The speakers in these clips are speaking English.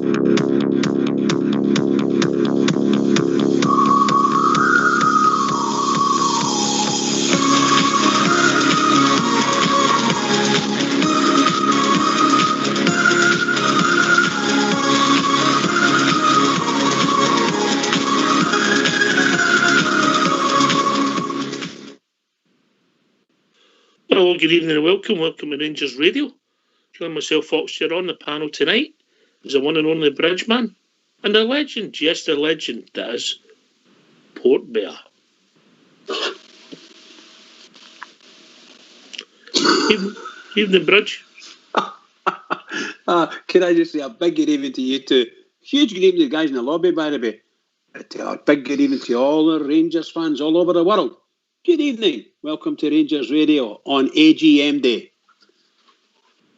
Hello, good evening and welcome to Rangers Radio. Join myself, Fox, here on the panel tonight is the one and only Bridgeman and the legend, yes, the legend, that is Port Bear. Evening, Bridge. Can I just say a big good evening to you two? Huge good evening to the guys in the lobby, by the way. A big good evening to all the Rangers fans all over the world. Good evening. Welcome to Rangers Radio on AGM Day.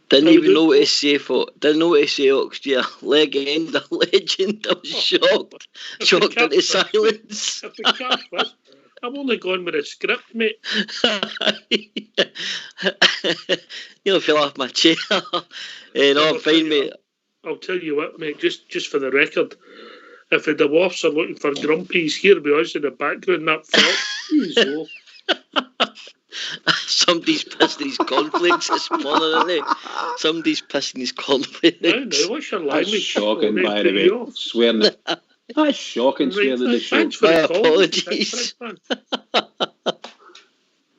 Didn't even know what to say, Oxdear. Legend, a legend. I was shocked. Shocked into silence. I'm only going with a script, mate. You'll fell off my chair. No, I'm fine, mate. I'll tell you what, mate, just for the record, if the dwarfs are looking for grumpies, here be us in the background, that felt. Somebody's pissing his cornflakes this morning, isn't it? Somebody's pissing his cornflakes. No, what's your language? That's shocking, by the way. Swearing it. That's shocking, swearing in the show. My apologies. Well,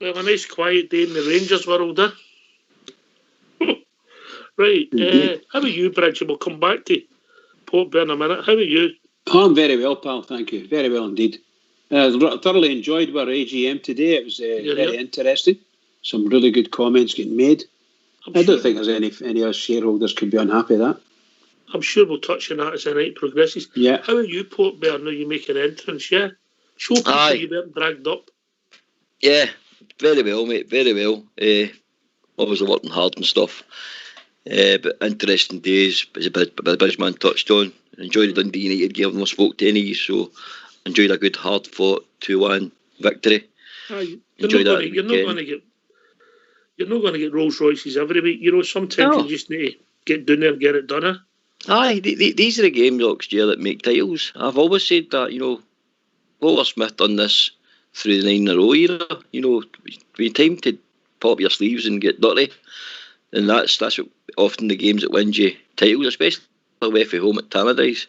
a nice quiet day in the Rangers world, Right, how are you, Bridge? We'll come back to Port Bear in a minute. How are you? Oh, I'm very well, pal, thank you. Very well indeed. Thoroughly enjoyed our AGM today. It was very interesting. Some really good comments getting made. I don't think there's any of us shareholders could be unhappy with that. I'm sure we'll touch on that as the night progresses. Yeah. How are you, Port Bear, now you make an entrance, yeah? Show people you weren't dragged up. Yeah, very well, mate, very well. Obviously working hard and stuff. But interesting days, as a Bridgeman touched on. Enjoyed the Dundee United game, I've not spoke to any, so enjoyed a good hard-fought 2-1 victory. You're not going to get Rolls Royces every week. You know, sometimes you just need to get down there and get it done. Aye, these are the games, Oxdear, that make titles. I've always said that, you know, Walter Smith done this through the 9 in a row era. You know, when time to pull up your sleeves and get dirty, and that's what often the games that wins you titles, especially away from home at Tannadice.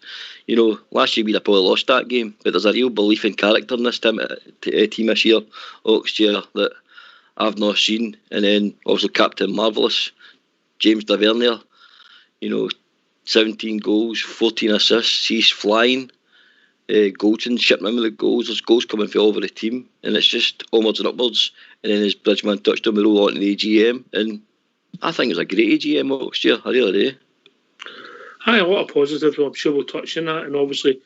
You know, last year we'd have probably lost that game, but there's a real belief in character in this team this year, Oxdear, that I've not seen. And then also Captain Marvellous, James Tavernier, you know, 17 goals, 14 assists, he's flying. Goldson shipping in with the goals. There's goals coming from all over the team, and it's just onwards and upwards. And then as Bridgeman touched on, we roll on to the AGM, and I think it was a great AGM last year. I really do. Hi, a lot of positives. I'm sure we'll touch on that, and obviously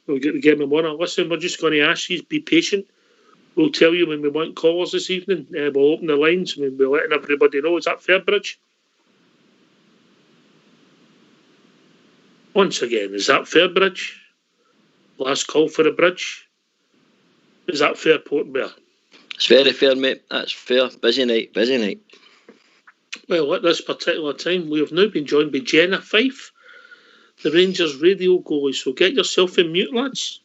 we'll get the game in one. Listen, we're just going to ask you, be patient. We'll tell you when we want callers this evening. We'll open the lines and we'll letting everybody know. Is that fair, Bridge? Once again, is that fair, Bridge? Last call for the Bridge. Is that fair, Port Bear? It's very fair, mate. That's fair. Busy night. Well, at this particular time, we have now been joined by Jenna Fife, the Rangers Radio goalie. So get yourself in mute, lads.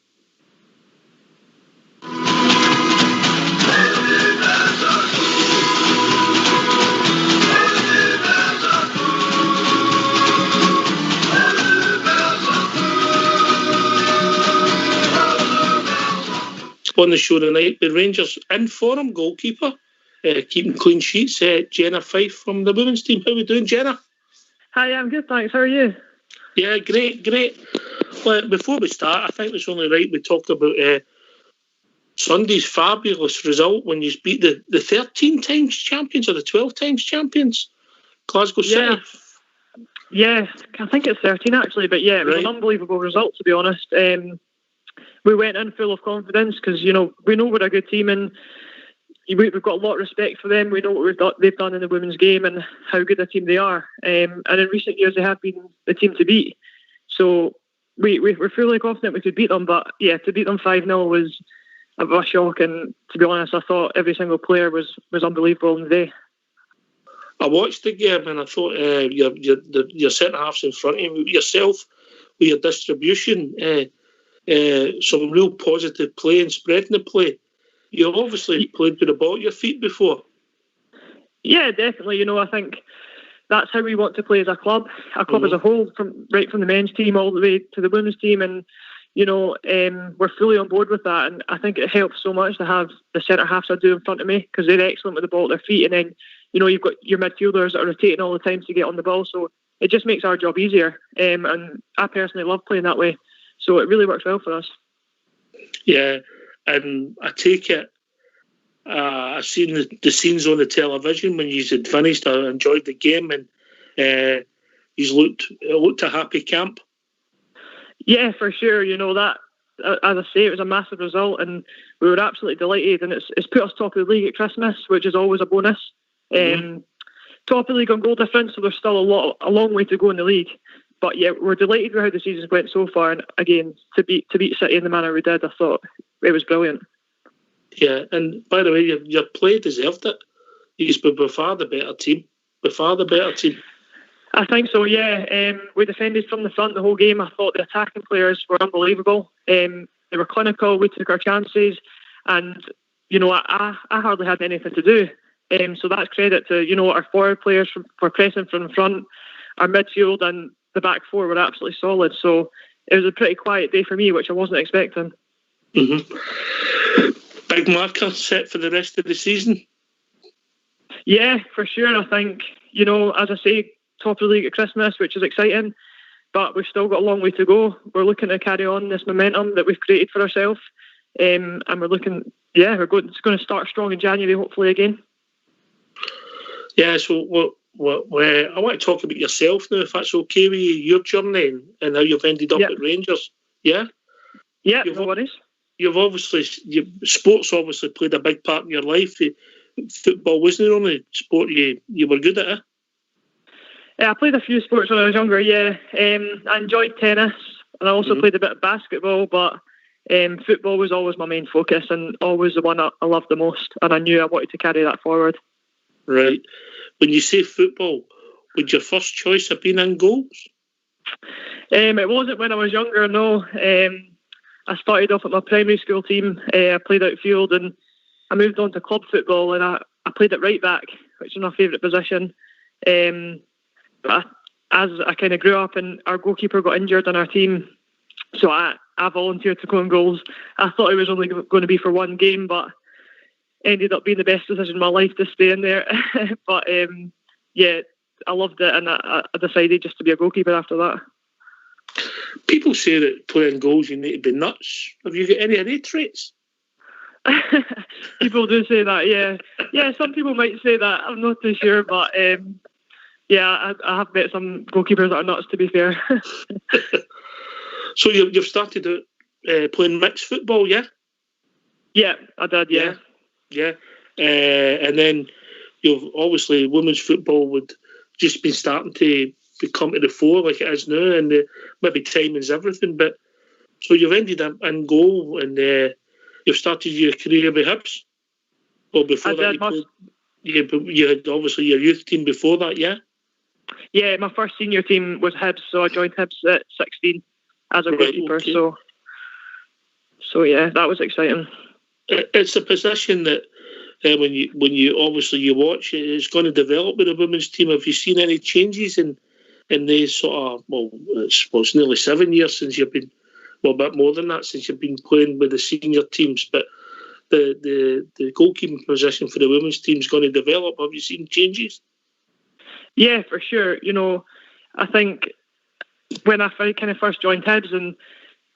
On the show tonight, the Rangers in-form goalkeeper, keeping clean sheets, Jenna Fife from the women's team. How are we doing, Jenna? Hi, I'm good, thanks. How are you? Yeah, great. Well, before we start, I think it's only right we talk about Sunday's fabulous result when you beat the 13 times champions or the 12 times champions, Glasgow City. Yeah, I think it's 13 actually, but yeah, it was an unbelievable result, to be honest. We went in full of confidence because, you know, we know we're a good team and we've got a lot of respect for them. We know what they've done in the women's game and how good a team they are. And in recent years, they have been the team to beat. So we're fully confident we could beat them. But yeah, to beat them 5-0 was a bit of a shock. And to be honest, I thought every single player was unbelievable on the day. I watched the game and I thought your centre halves in front of you, yourself, with your distribution, some real positive play and spreading the play. You obviously played with the ball at your feet before. Yeah, definitely. I think that's how we want to play as a club as a whole, from the men's team all the way to the women's team. And, we're fully on board with that. And I think it helps so much to have the centre-halves I do in front of me, because they're excellent with the ball at their feet. And then, you've got your midfielders that are rotating all the time to get on the ball. So it just makes our job easier. And I personally love playing that way. So it really works well for us. Yeah, and I take it, I've seen the scenes on the television when you had finished. I enjoyed the game, and it looked a happy camp. Yeah, for sure. That, as I say, it was a massive result, and we were absolutely delighted. And it's put us top of the league at Christmas, which is always a bonus. Top of the league on goal difference, so there's still a long way to go in the league. But yeah, we're delighted with how the season's went so far. And again, to beat City in the manner we did, I thought it was brilliant. Yeah, and by the way, your play deserved it. He's by far the better team. I think so, yeah. We defended from the front the whole game. I thought the attacking players were unbelievable. They were clinical. We took our chances. And, I hardly had anything to do. So that's credit to, our forward players for pressing from the front. Our midfield and the back four were absolutely solid. So it was a pretty quiet day for me, which I wasn't expecting. Big marker set for the rest of the season? Yeah, for sure. I think, as I say, top of the league at Christmas, which is exciting, but we've still got a long way to go. We're looking to carry on this momentum that we've created for ourselves, and we're looking, it's going to start strong in January, hopefully again. Yeah, so I want to talk about yourself now, if that's okay with you, your journey and how you've ended up at Rangers. Yeah? Yeah, no worries. Sports obviously played a big part in your life. Football wasn't the only sport you were good at, eh? I played a few sports when I was younger, yeah. I enjoyed tennis, and I also played a bit of basketball, but football was always my main focus and always the one I loved the most, and I knew I wanted to carry that forward. Right. When you say football, would your first choice have been in goals? It wasn't when I was younger, no. I started off at my primary school team. I played outfield, and I moved on to club football, and I played at right back, which is my favourite position. But as I kind of grew up and our goalkeeper got injured on our team, so I volunteered to go in goals. I thought it was only going to be for one game, but ended up being the best decision of my life to stay in there. But I loved it, and I decided just to be a goalkeeper after that. People say that playing goals you need to be nuts. Have you got any of these traits? People do say that, yeah. Yeah, some people might say that. I'm not too sure, but I have met some goalkeepers that are nuts, to be fair. So you've started playing mixed football, yeah? Yeah, I did, yeah. Yeah. And then you've obviously women's football would just been starting to come to the fore like it is now, and maybe timing's everything. But so you've ended up in goal, and you've started your career with Hibs. Well, before that, you had obviously your youth team before that, yeah? Yeah, my first senior team was Hibs, so I joined Hibs at 16 as a goalkeeper. Okay. So yeah, that was exciting. It's a position that when you obviously you watch, it's going to develop with the women's team. Have you seen any changes in the sort of, it's nearly 7 years since you've been, a bit more than that, since you've been playing with the senior teams, but the goalkeeping position for the women's team is going to develop. Have you seen changes? Yeah, for sure. I think when I kind of first joined Hibs, and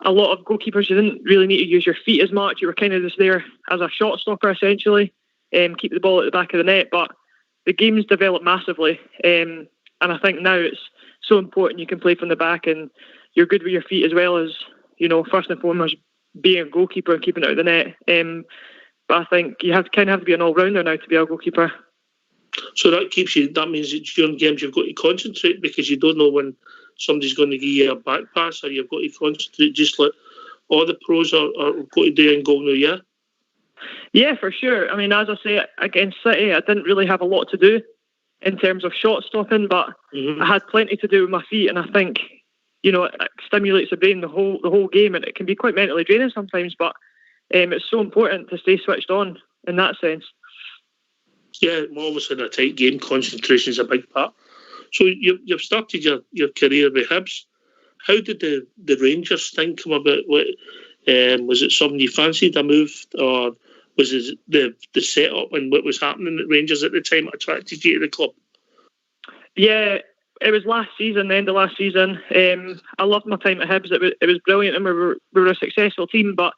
a lot of goalkeepers, you didn't really need to use your feet as much. You were kind of just there as a shot stopper, essentially, keep the ball at the back of the net. But the game's developed massively, and I think now it's so important you can play from the back and you're good with your feet as well as, first and foremost, being a goalkeeper and keeping it out of the net. But I think you have to be an all-rounder now to be a goalkeeper. So that means that during games you've got to concentrate, because you don't know when somebody's going to give you a back pass, or you've got to concentrate just like all the pros are going to do in goal now, yeah? Yeah, for sure. I mean, as I say, against City, I didn't really have a lot to do in terms of shot stopping, but I had plenty to do with my feet, and I think, it stimulates the brain the whole game, and it can be quite mentally draining sometimes. But it's so important to stay switched on in that sense. Yeah, obviously in a tight game, concentration is a big part. So you've started your career with Hibs. How did the Rangers thing come about? Was it something you fancied, a move, or was it the setup and what was happening at Rangers at the time that attracted you to the club? Yeah, it was last season, the end of last season. I loved my time at Hibs. It was brilliant, and we were a successful team. But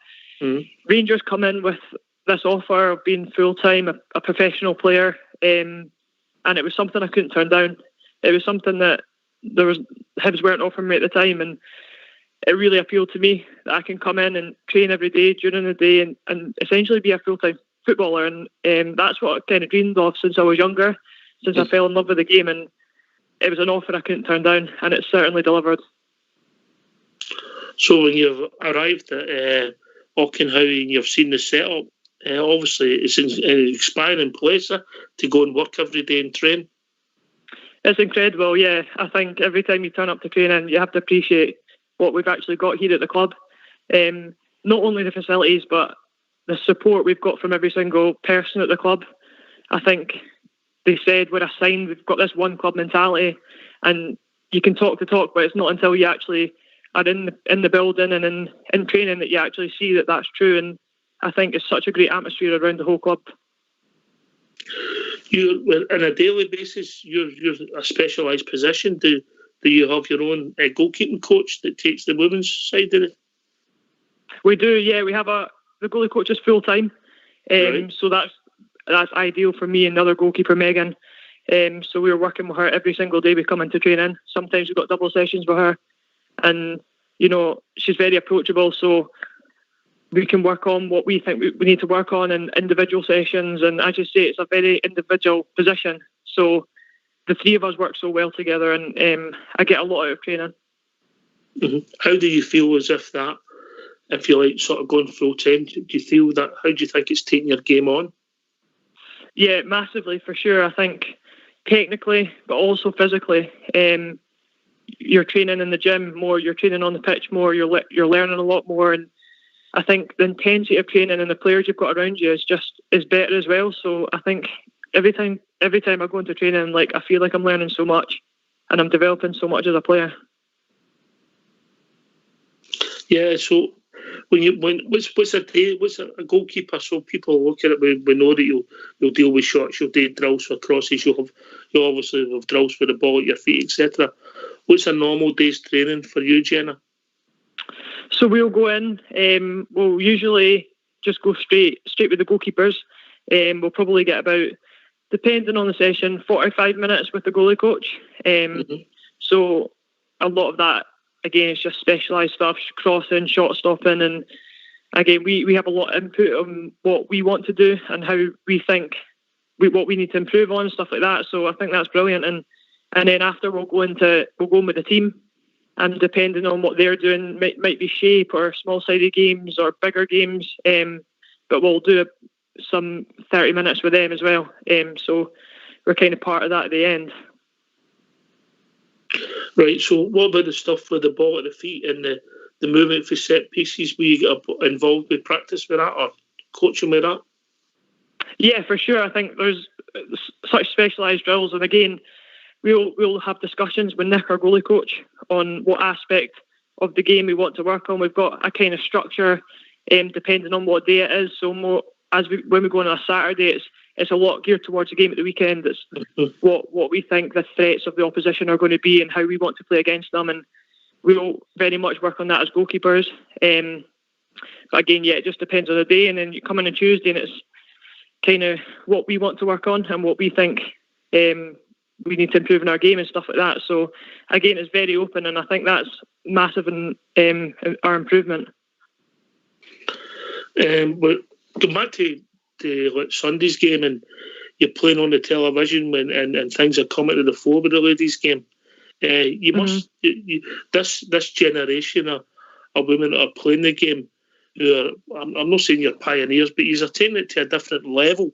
Rangers come in with this offer of being full-time, a professional player, and it was something I couldn't turn down. It was something that Hibs weren't offering me at the time, and it really appealed to me that I can come in and train every day during the day and essentially be a full-time footballer. And that's what I kind of dreamed of since I was younger, since I fell in love with the game. And it was an offer I couldn't turn down, and it certainly delivered. So when you've arrived at Auchenhowie and you've seen the setup, obviously it's an inspiring place to go and work every day and train. It's incredible, yeah. I think every time you turn up to training, you have to appreciate what we've actually got here at the club. Not only the facilities, but the support we've got from every single person at the club. I think they said we're a sign, we've got this one club mentality, and you can talk the talk, but it's not until you actually are in the building and in training that you actually see that that's true. And I think it's such a great atmosphere around the whole club. You, on a daily basis, you're a specialised position. Do you have your own goalkeeping coach that takes the women's side of it? We do, yeah. We have the goalie coach is full time, right. So that's ideal for me and the other goalkeeper Megan. So we're working with her every single day. We come into training. Sometimes we've got double sessions with her, and she's very approachable. So we can work on what we think we need to work on in individual sessions. And as you say, it's a very individual position. So the three of us work so well together, and I get a lot out of training. Mm-hmm. How do you feel as if you like sort of going full time? Do you feel that? How do you think it's taking your game on? Yeah, massively, for sure. I think technically, but also physically. You're training in the gym more, you're training on the pitch more, you're learning a lot more, and I think the intensity of training and the players you've got around you is better as well. So I think every time I go into training, I feel like I'm learning so much and I'm developing so much as a player. Yeah. So what's a goalkeeper? So people look at it. We know that you'll deal with shots, you'll do drills for crosses, you'll obviously have drills with the ball at your feet, etc. What's a normal day's training for you, Jenna? So we'll go in. We'll usually just go straight with the goalkeepers. We'll probably get about, depending on the session, 45 minutes with the goalie coach. So a lot of that, again, is just specialised stuff, crossing, shot stopping, and again, we have a lot of input on what we want to do and how we think what we need to improve on, stuff like that. So I think that's brilliant. And then after we'll go in with the team, and depending on what they're doing, might be shape or small-sided games or bigger games, but we'll do some 30 minutes with them as well. So we're kind of part of that at the end. Right, so what about the stuff with the ball at the feet and the movement for set pieces? Will you get involved with practice with that or coaching with that? Yeah, for sure. I think there's such specialised drills, and again, we'll have discussions with Nick, our goalie coach, on what aspect of the game we want to work on. We've got a kind of structure, depending on what day it is. So more when we go on a Saturday, it's a lot geared towards the game at the weekend. It's what we think the threats of the opposition are going to be and how we want to play against them, and we'll very much work on that as goalkeepers. But again, yeah, it just depends on the day, and then you come in on Tuesday and it's kind of what we want to work on and what we think we need to improve in our game and stuff like that. So again, it's very open, and I think that's massive in our improvement. But going back to Sunday's game, and you're playing on the television and things are coming to the fore with the ladies' game. You must this generation of women that are playing the game, who are, I'm not saying you're pioneers, but you're taking it to a different level.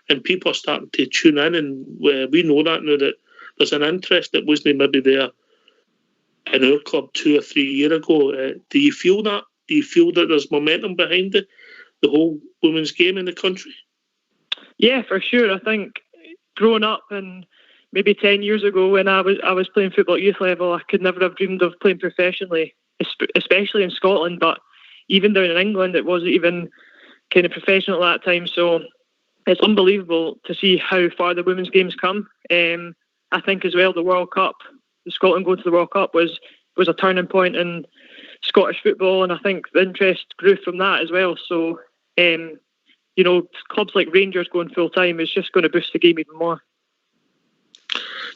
And people are starting to tune in, and we know that now that there's an interest that wasn't maybe there in our club 2 or 3 years ago. Do you feel that? Do you feel that there's momentum behind the whole women's game in the country? Yeah, for sure. I think growing up and maybe 10 years ago when I was playing football at youth level, I could never have dreamed of playing professionally, especially in Scotland. But even down in England, it wasn't even kind of professional at that time. So it's unbelievable to see how far the women's game's come. I think as well the World Cup, Scotland going to the World Cup was a turning point in Scottish football, and I think the interest grew from that as well. So, clubs like Rangers going full time is just going to boost the game even more.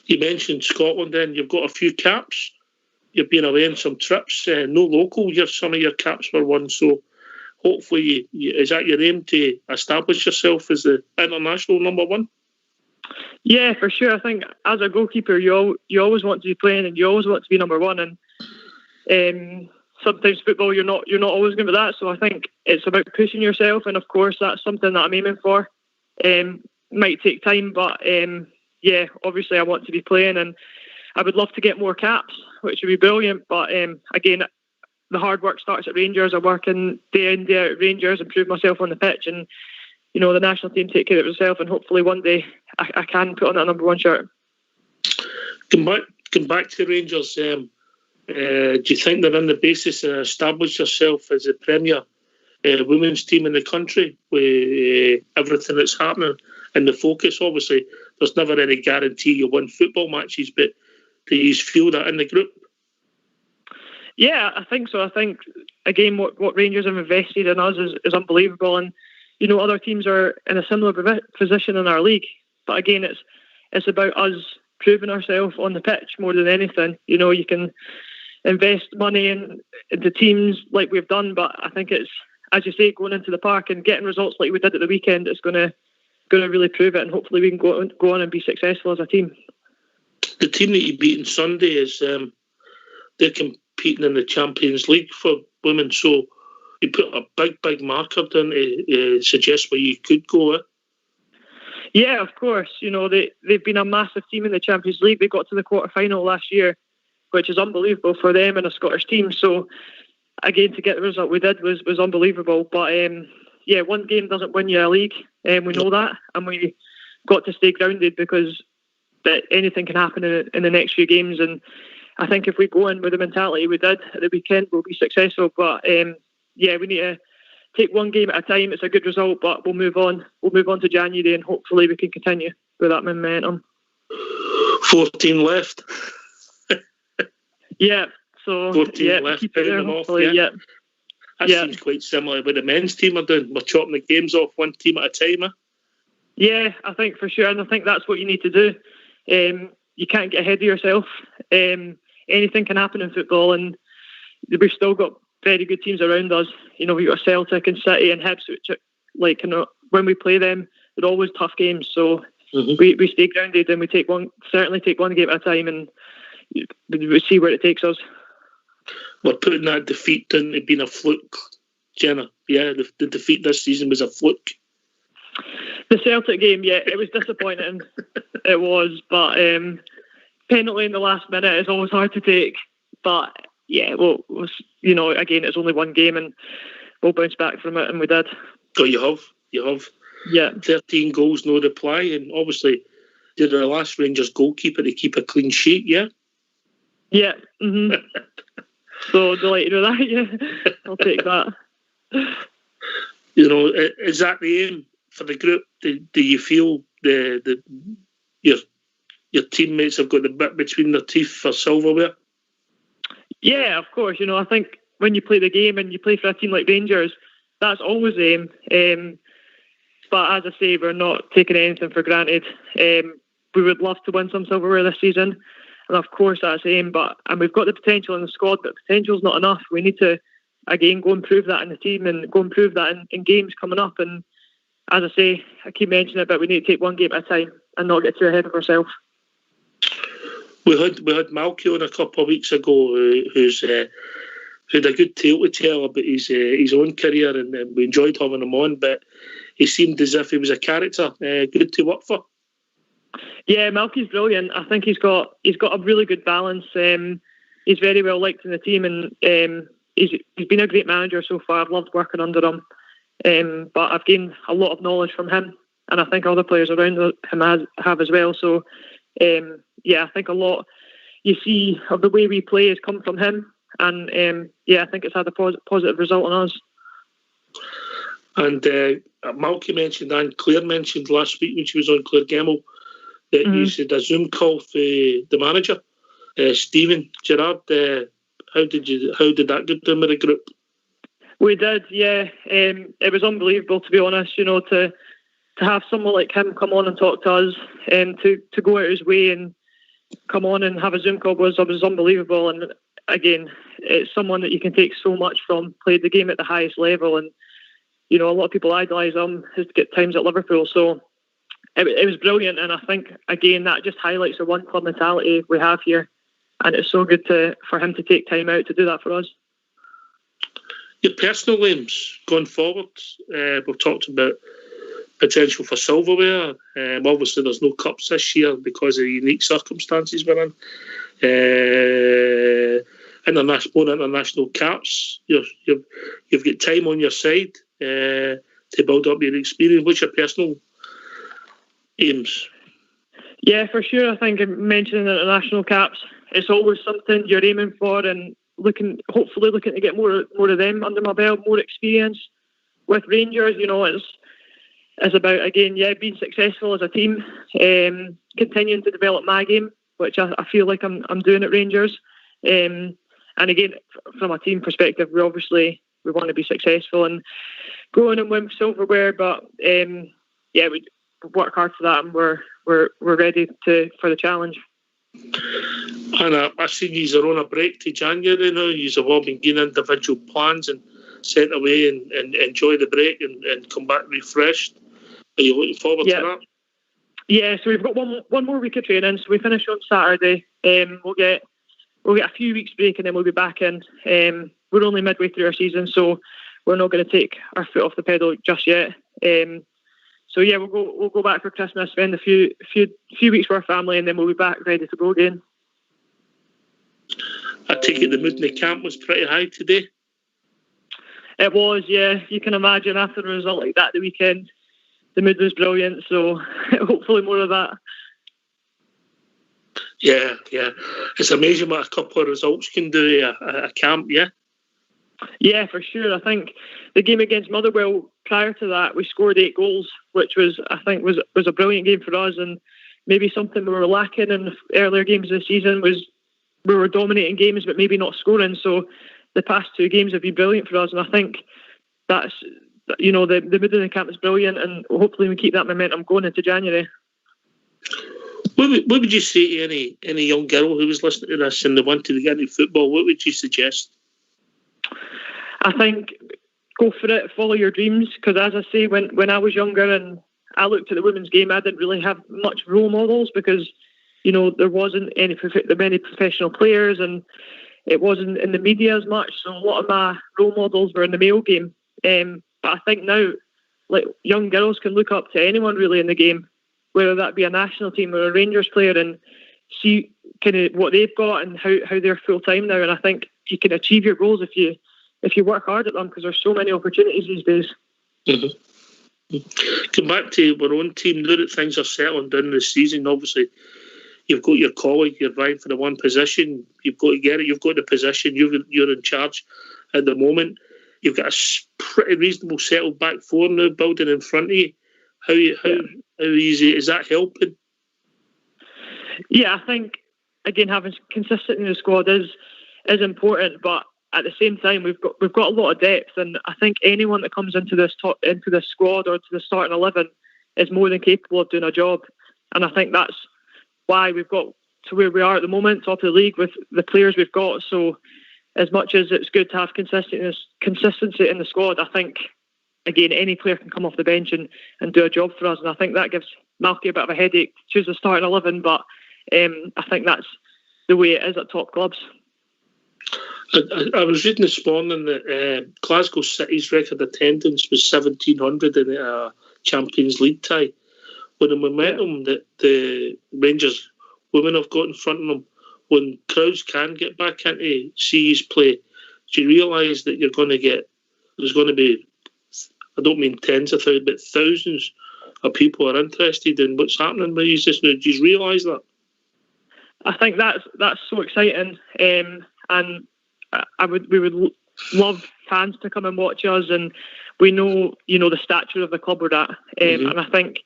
You mentioned Scotland then, you've got a few caps. You've been away on some trips, no local, some of your caps were won, so hopefully, is that your aim to establish yourself as the international number one? Yeah, for sure. I think as a goalkeeper, you always want to be playing and you always want to be number one. And sometimes football, you're not always going to be that. So I think it's about pushing yourself, and of course, that's something that I'm aiming for. Might take time, but obviously, I want to be playing, and I would love to get more caps, which would be brilliant. But again, the hard work starts at Rangers. I'm working day in, day out at Rangers, improve myself on the pitch, and the national team take care of itself, and hopefully one day I can put on that number one shirt. Come back to Rangers. Do you think they're on the basis to establish yourself as a premier women's team in the country with everything that's happening and the focus? Obviously, there's never any guarantee you'll win football matches, but do you feel that in the group? Yeah, I think so. I think, again, what Rangers have invested in us is unbelievable. And, other teams are in a similar position in our league. But again, it's about us proving ourselves on the pitch more than anything. You can invest money into teams like we've done, but I think it's, as you say, going into the park and getting results like we did at the weekend, it's going to really prove it, and hopefully we can go on and be successful as a team. The team that you beat on Sunday is they're competing in the Champions League for women, so you put a big marker down to suggest where you could go. Yeah, of course. They've been a massive team in the Champions League. They got to the quarter-final last year, which is unbelievable for them and a Scottish team. So, again, to get the result we did was unbelievable. But, one game doesn't win you a league, and we know that. And we got to stay grounded because anything can happen in the next few games. And I think if we go in with the mentality we did at the weekend, we'll be successful. But, we need to take one game at a time. It's a good result, but we'll move on. We'll move on to January, and hopefully we can continue with that momentum. 14 left. Yeah. So 14 left. Keep it there, hopefully. Yeah. That seems quite similar with the men's team are doing. We're chopping the games off one team at a time. Yeah, I think for sure, and I think that's what you need to do. You can't get ahead of yourself. Anything can happen in football, and we've still got very good teams around us. We've got Celtic and City and Hibs, which when we play them, they're always tough games. So we stay grounded and we take one game at a time, and we see where it takes us. We're putting that defeat down to being a fluke, Jenna. Yeah, the defeat this season was a fluke. The Celtic game, yeah, it was disappointing. It was, but penalty in the last minute is always hard to take. But yeah, again, it's only one game, and we'll bounce back from it, and we did. Oh, you have. Yeah. 13 goals, no reply, and obviously, you're the last Rangers goalkeeper to keep a clean sheet, yeah? Yeah. Mm-hmm. So delighted with that, yeah. I'll take that. Is that the aim for the group? Do you feel your teammates have got the bit between their teeth for silverware? Yeah, of course. I think when you play the game and you play for a team like Rangers, that's always the aim. But as I say, we're not taking anything for granted. We would love to win some silverware this season, and of course that's the aim. And we've got the potential in the squad, but potential's not enough. We need to, again, go and prove that in the team and go and prove that in games coming up. And as I say, I keep mentioning it, but we need to take one game at a time and not get too ahead of ourselves. We had Malky on a couple of weeks ago, who's had a good tale to tell about his own career, and we enjoyed having him on. But he seemed as if he was a character, good to work for. Yeah, Malky's brilliant. I think he's got a really good balance. he's very well liked in the team, and he's been a great manager so far. I've loved working under him, but I've gained a lot of knowledge from him, and I think other players around him have as well. So I think a lot you see of the way we play has come from him, and I think it's had a positive result on us. And Malky mentioned, and Claire mentioned last week when she was on, Claire Gemmell, that you said a Zoom call for the manager, Stephen Gerrard. How did that go down with the group? We did, yeah. It was unbelievable, to be honest. To have someone like him come on and talk to us, to go out his way and come on and have a Zoom call was unbelievable. And again, it's someone that you can take so much from. Played the game at the highest level, and a lot of people idolise him. His good times at Liverpool, so it was brilliant. And I think again that just highlights the one club mentality we have here, and it's so good for him to take time out to do that for us. Your personal aims going forward, we've talked about potential for silverware. Obviously, there's no cups this year because of the unique circumstances we're in. International caps. You've got time on your side to build up your experience. What's your personal aims? Yeah, for sure. I think mentioning international caps, it's always something you're aiming for, and hopefully looking to get more of them under my belt, more experience with Rangers. It's about, again, being successful as a team, continuing to develop my game, which I feel like I'm doing at Rangers. And again, from a team perspective, we want to be successful and go on and win silverware. But we work hard for that, and we're ready for the challenge. And I see you are on a break to January now. You have all been getting individual plans and sent away and enjoy the break and come back refreshed. Are you looking forward to that? Yeah, so we've got one more week of training. So we finish on Saturday. We'll get a few weeks break, and then we'll be back in. We're only midway through our season, so we're not going to take our foot off the pedal just yet. We'll go back for Christmas, spend a few weeks with our family, and then we'll be back ready to go again. I take it the mood in the camp was pretty high today. It was, yeah. You can imagine after a result like that the weekend, the mood was brilliant. So hopefully more of that. Yeah. It's amazing what a couple of results can do at a camp, yeah? Yeah, for sure. I think the game against Motherwell, prior to that, we scored 8 goals, which was a brilliant game for us, and maybe something we were lacking in earlier games of the season was we were dominating games but maybe not scoring. So the past 2 games have been brilliant for us, and I think that's, the mood in the camp is brilliant, and hopefully we keep that momentum going into January. What would you say to any young girl who was listening to this and they wanted to get into football? What would you suggest? I think go for it, follow your dreams, because as I say, when I was younger and I looked at the women's game, I didn't really have much role models because, there wasn't many professional players, and it wasn't in the media as much. So a lot of my role models were in the male game. But I think now, like, young girls can look up to anyone really in the game, whether that be a national team or a Rangers player, and see kind of what they've got and how they're full time now. And I think you can achieve your goals if you work hard at them, because there's so many opportunities these days. Mm-hmm. Come back to our own team now that things are settling down this season. Obviously, you've got your colleague, you're vying for the one position. You've got to get it. You've got the position. You're in charge at the moment. You've got a pretty reasonable settled back four now building in front of you. How easy is that helping? Yeah, I think again having consistency in the squad is important, but at the same time we've got a lot of depth, and I think anyone that comes into this squad or to the starting 11 is more than capable of doing a job. And I think that's why we've got to where we are at the moment, top of the league, with the players we've got. So as much as it's good to have consistency in the squad, I think, again, any player can come off the bench and do a job for us. And I think that gives Malky a bit of a headache to choose the starting 11, but I think that's the way it is at top clubs. I was reading this morning that Glasgow City's record attendance was 1,700 in a Champions League tie. With the momentum that the Rangers women have got in front of them, when crowds can get back into seas play, do you realise that you're going to get, there's going to be, I don't mean tens of thousands, but thousands of people are interested in what's happening with you just now. Do you realise that? I think that's so exciting, and we would love fans to come and watch us, and we know, you know, the stature of the club we're at, and I think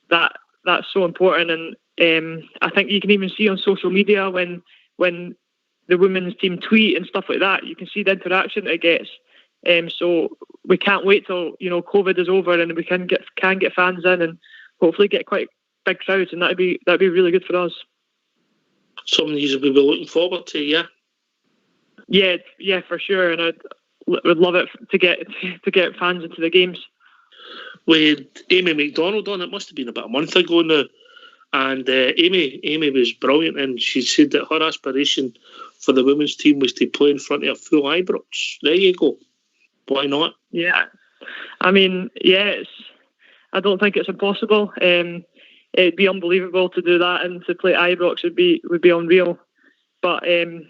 that's so important, and I think you can even see on social media when the women's team tweet and stuff like that, you can see the interaction it gets. So we can't wait till, you know, COVID is over and we can get fans in and hopefully get quite big crowds, and that'd be really good for us. Something you will be looking forward to, yeah. Yeah, for sure, and I would love it to get fans into the games. With Amy McDonald on, it must have been about a month ago now, and Amy was brilliant, and she said that her aspiration for the women's team was to play in front of a full Ibrox. There you go. Why not? Yeah, I mean, I don't think it's impossible. It'd be unbelievable to do that, and to play Ibrox would be unreal. But the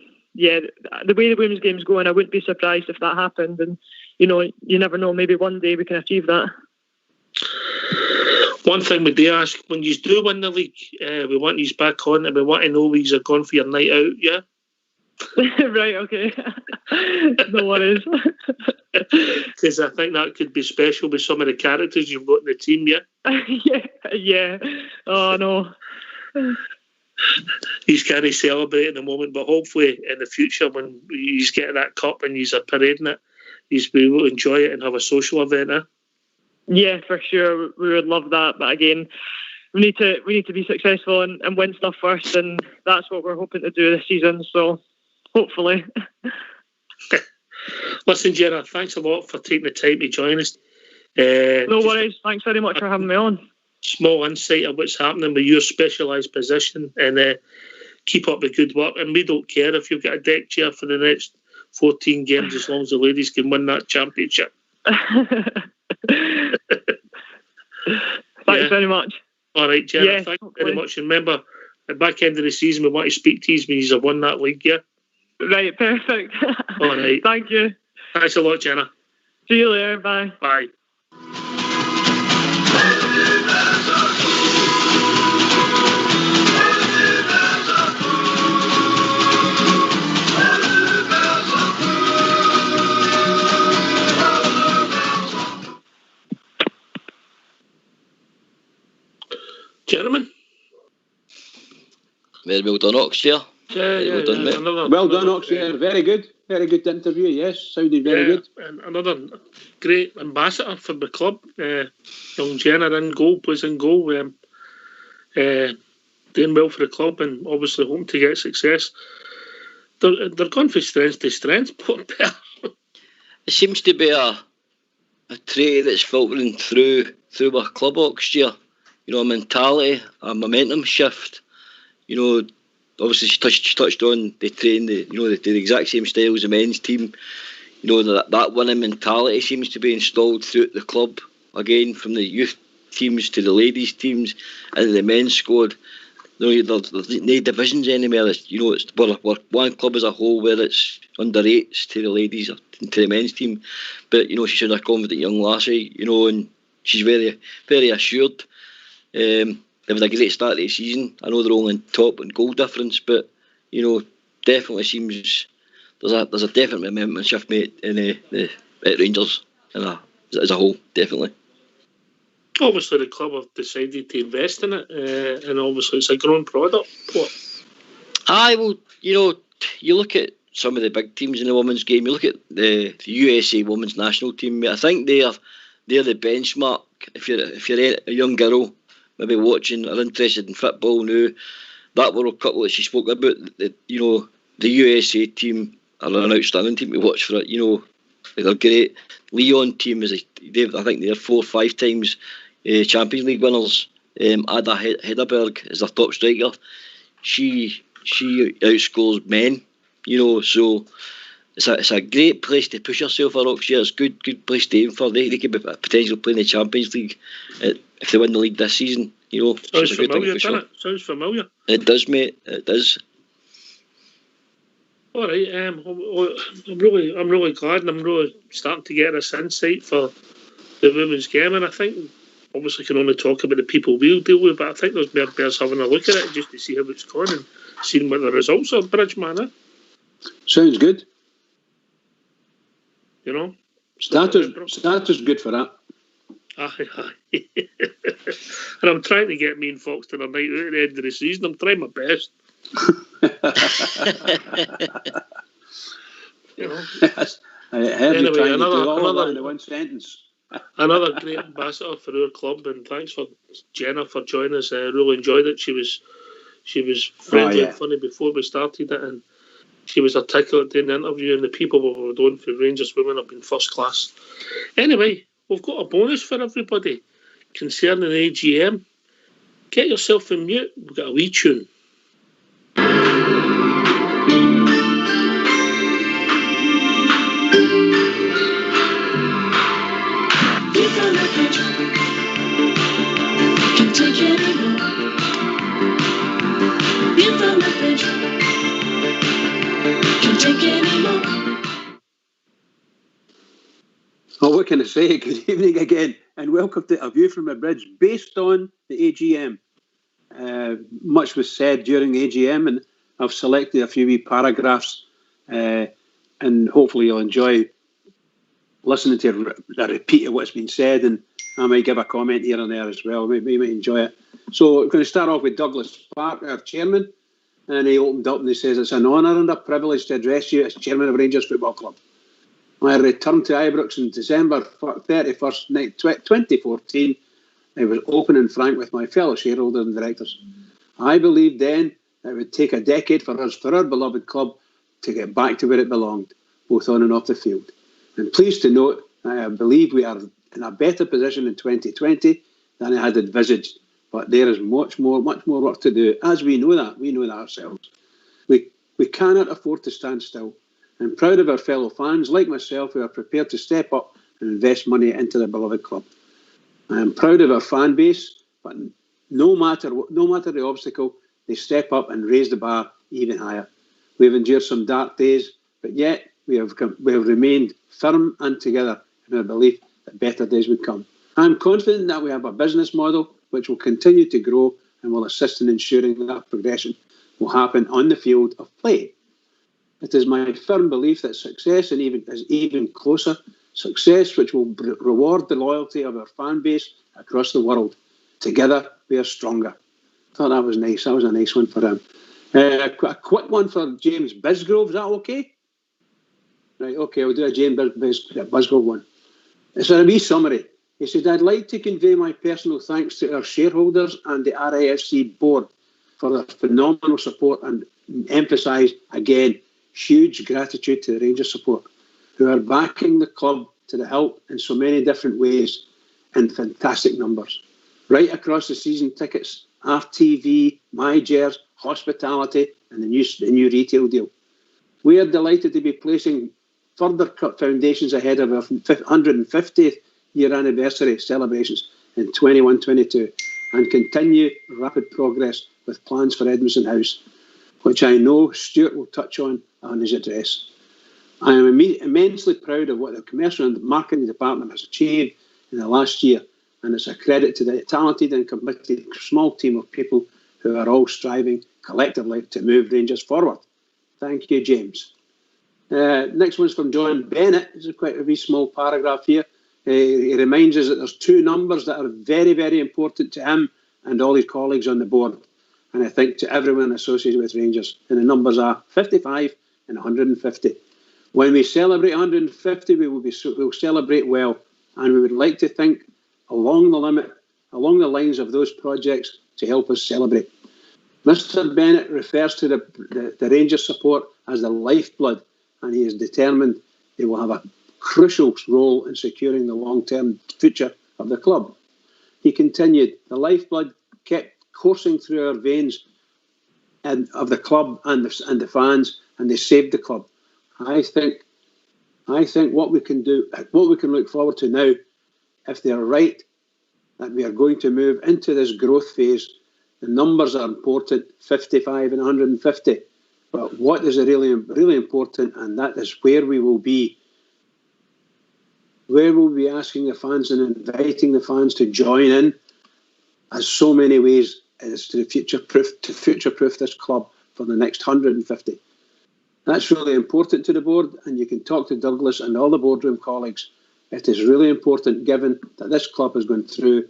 way the women's game's going, I wouldn't be surprised if that happened. And you know, you never know. Maybe one day we can achieve that. One thing we do ask, when you do win the league, we want you back on, and we want to know where you're going for your night out. Yeah. Right. Okay. No worries. Because I think that could be special with some of the characters you've got in the team. Yeah. Yeah. Oh no. He's kind of celebrating the moment, but hopefully in the future when he's getting that cup and he's parading it, he's be able to enjoy it and have a social event. Yeah, for sure. We would love that, but again, we need to be successful and win stuff first, and that's what we're hoping to do this season. So hopefully. Listen, Jenna, thanks a lot for taking the time to join us. No worries. Thanks very much for having me on. Small insight of what's happening with your specialised position, and keep up the good work. And we don't care if you've got a deck chair for the next 14 games, as long as the ladies can win that championship. Thanks very much. All right, Jenna, thanks very much. And remember, at the back end of the season, we want to speak to you when you've won that league, yeah? Right, perfect. All right. Thank you. Thanks a lot, Jenna. See you later. Bye. Bye. Gentlemen. Very well done, Oxshire. Well done, mate. Well done, Oxshire. Very good. Very good interview, yes. Sounded very good. And another great ambassador for the club. Young Jenna in goal, plays in goal. Doing well for the club and obviously hoping to get success. They're going from strength to strength, poor pair. It seems to be a trait that's filtering through our club, Oxshire. You know, a mentality, a momentum shift. You know, obviously she touched on they train the exact same style as the men's team. You know, that winning mentality seems to be installed throughout the club again, from the youth teams to the ladies teams and the men's squad. You know, there's no divisions anymore. We're one club as a whole, where it's under 8s to the ladies or to the men's team. But you know, she's a confident young lassie. You know, and she's very, very assured. It was a great start to the season. I know they're only on top in goal difference, but you know, definitely seems there's a definite momentum shift, mate, at Rangers as a whole, definitely. Obviously, the club have decided to invest in it, and obviously it's a growing product. Well, you know, you look at some of the big teams in the women's game. You look at the USA women's national team, mate. I think they're the benchmark. If you're a young girl, maybe watching or interested in football now, that World Cup that she spoke about, the USA team are an outstanding team to watch for it. You know, they're great. Leon team I think they're 4 or 5 times Champions League winners. Ada Hegerberg is their top striker. She outscores men. You know, so it's a great place to push yourself for Oxford. It's a good place to aim for. They could be potentially playing the Champions League if they win the league this season. You know, sounds familiar, doesn't it? Sounds familiar. It does, mate. It does. All right. I'm really glad, and I'm really starting to get this insight for the women's game, and I think obviously can only talk about the people we'll deal with, but I think there's bears having a look at it just to see how it's going and seeing what the results are, Bridgeman. Eh? Sounds good. You know? Status good for that. Aye. And I'm trying to get me and Fox to the night out at the end of the season. I'm trying my best. You know? Yes. Anyway, another in one sentence. Another great ambassador for our club, and thanks for Jenna for joining us. I really enjoyed it. She was friendly and funny before we started it, and she was articulate in the interview, and the people we were doing for Rangers Women have been first class. Anyway, we've got a bonus for everybody concerning the AGM. Get yourself in mute. We've got a wee tune. Well, what can I say? Good evening again, and welcome to A View from the Bridge, based on the AGM. Much was said during the AGM, and I've selected a few wee paragraphs, and hopefully you'll enjoy listening to a repeat of what's been said, and I might give a comment here and there as well. Maybe you might enjoy it. So we're going to start off with Douglas Park, our chairman, and he opened up and he says, "It's an honour and a privilege to address you as chairman of Rangers Football Club. I returned to Ibrox on December 31st, 2014. I was open and frank with my fellow shareholders and directors. I believed then that it would take a decade for our beloved club to get back to where it belonged, both on and off the field. I'm pleased to note that I believe we are in a better position in 2020 than I had envisaged, but there is much more work to do, as we know that ourselves. We cannot afford to stand still. I'm proud of our fellow fans, like myself, who are prepared to step up and invest money into the beloved club. I am proud of our fan base, but no matter the obstacle, they step up and raise the bar even higher. We have endured some dark days, but yet we have remained firm and together in our belief that better days would come. I am confident that we have a business model which will continue to grow and will assist in ensuring that progression will happen on the field of play. It is my firm belief that success is even closer, success which will reward the loyalty of our fan base across the world. Together, we are stronger." I thought that was nice. That was a nice one for him. A quick one for James Bisgrove. Is that okay? Right, okay, I'll do a James Bisgrove one. It's a wee summary. He said, "I'd like to convey my personal thanks to our shareholders and the RAFC board for their phenomenal support and emphasise again huge gratitude to the Rangers support, who are backing the club to the hilt in so many different ways in fantastic numbers. Right across the season tickets, RTV, MyJers, hospitality, and the new retail deal. We are delighted to be placing further foundations ahead of our 150th year anniversary celebrations in 21-22 and continue rapid progress with plans for Edmondson House, which I know Stuart will touch on his address. I am immensely proud of what the commercial and marketing department has achieved in the last year, and it's a credit to the talented and committed small team of people who are all striving collectively to move Rangers forward. Thank you, James." Next one's from John Bennett. This is quite a wee small paragraph here. He reminds us that there's two numbers that are very, very important to him and all his colleagues on the board, and I think to everyone associated with Rangers. And the numbers are 55 and 150. When we celebrate 150, we'll celebrate well, and we would like to think along the lines of those projects to help us celebrate. Mr. Bennett refers to the Rangers support as the lifeblood, and he is determined they will have a crucial role in securing the long-term future of the club. He continued, "The lifeblood kept coursing through our veins and of the club and the fans, and they saved the club. I think what we can look forward to now, if they are right, that we are going to move into this growth phase. The numbers are important, 55 and 150, But what is really, really important, and that is where we will be. Where we'll be asking the fans and inviting the fans to join in, as so many ways, is to future-proof this club for the next 150. That's really important to the board, and you can talk to Douglas and all the boardroom colleagues. It is really important, given that this club has gone through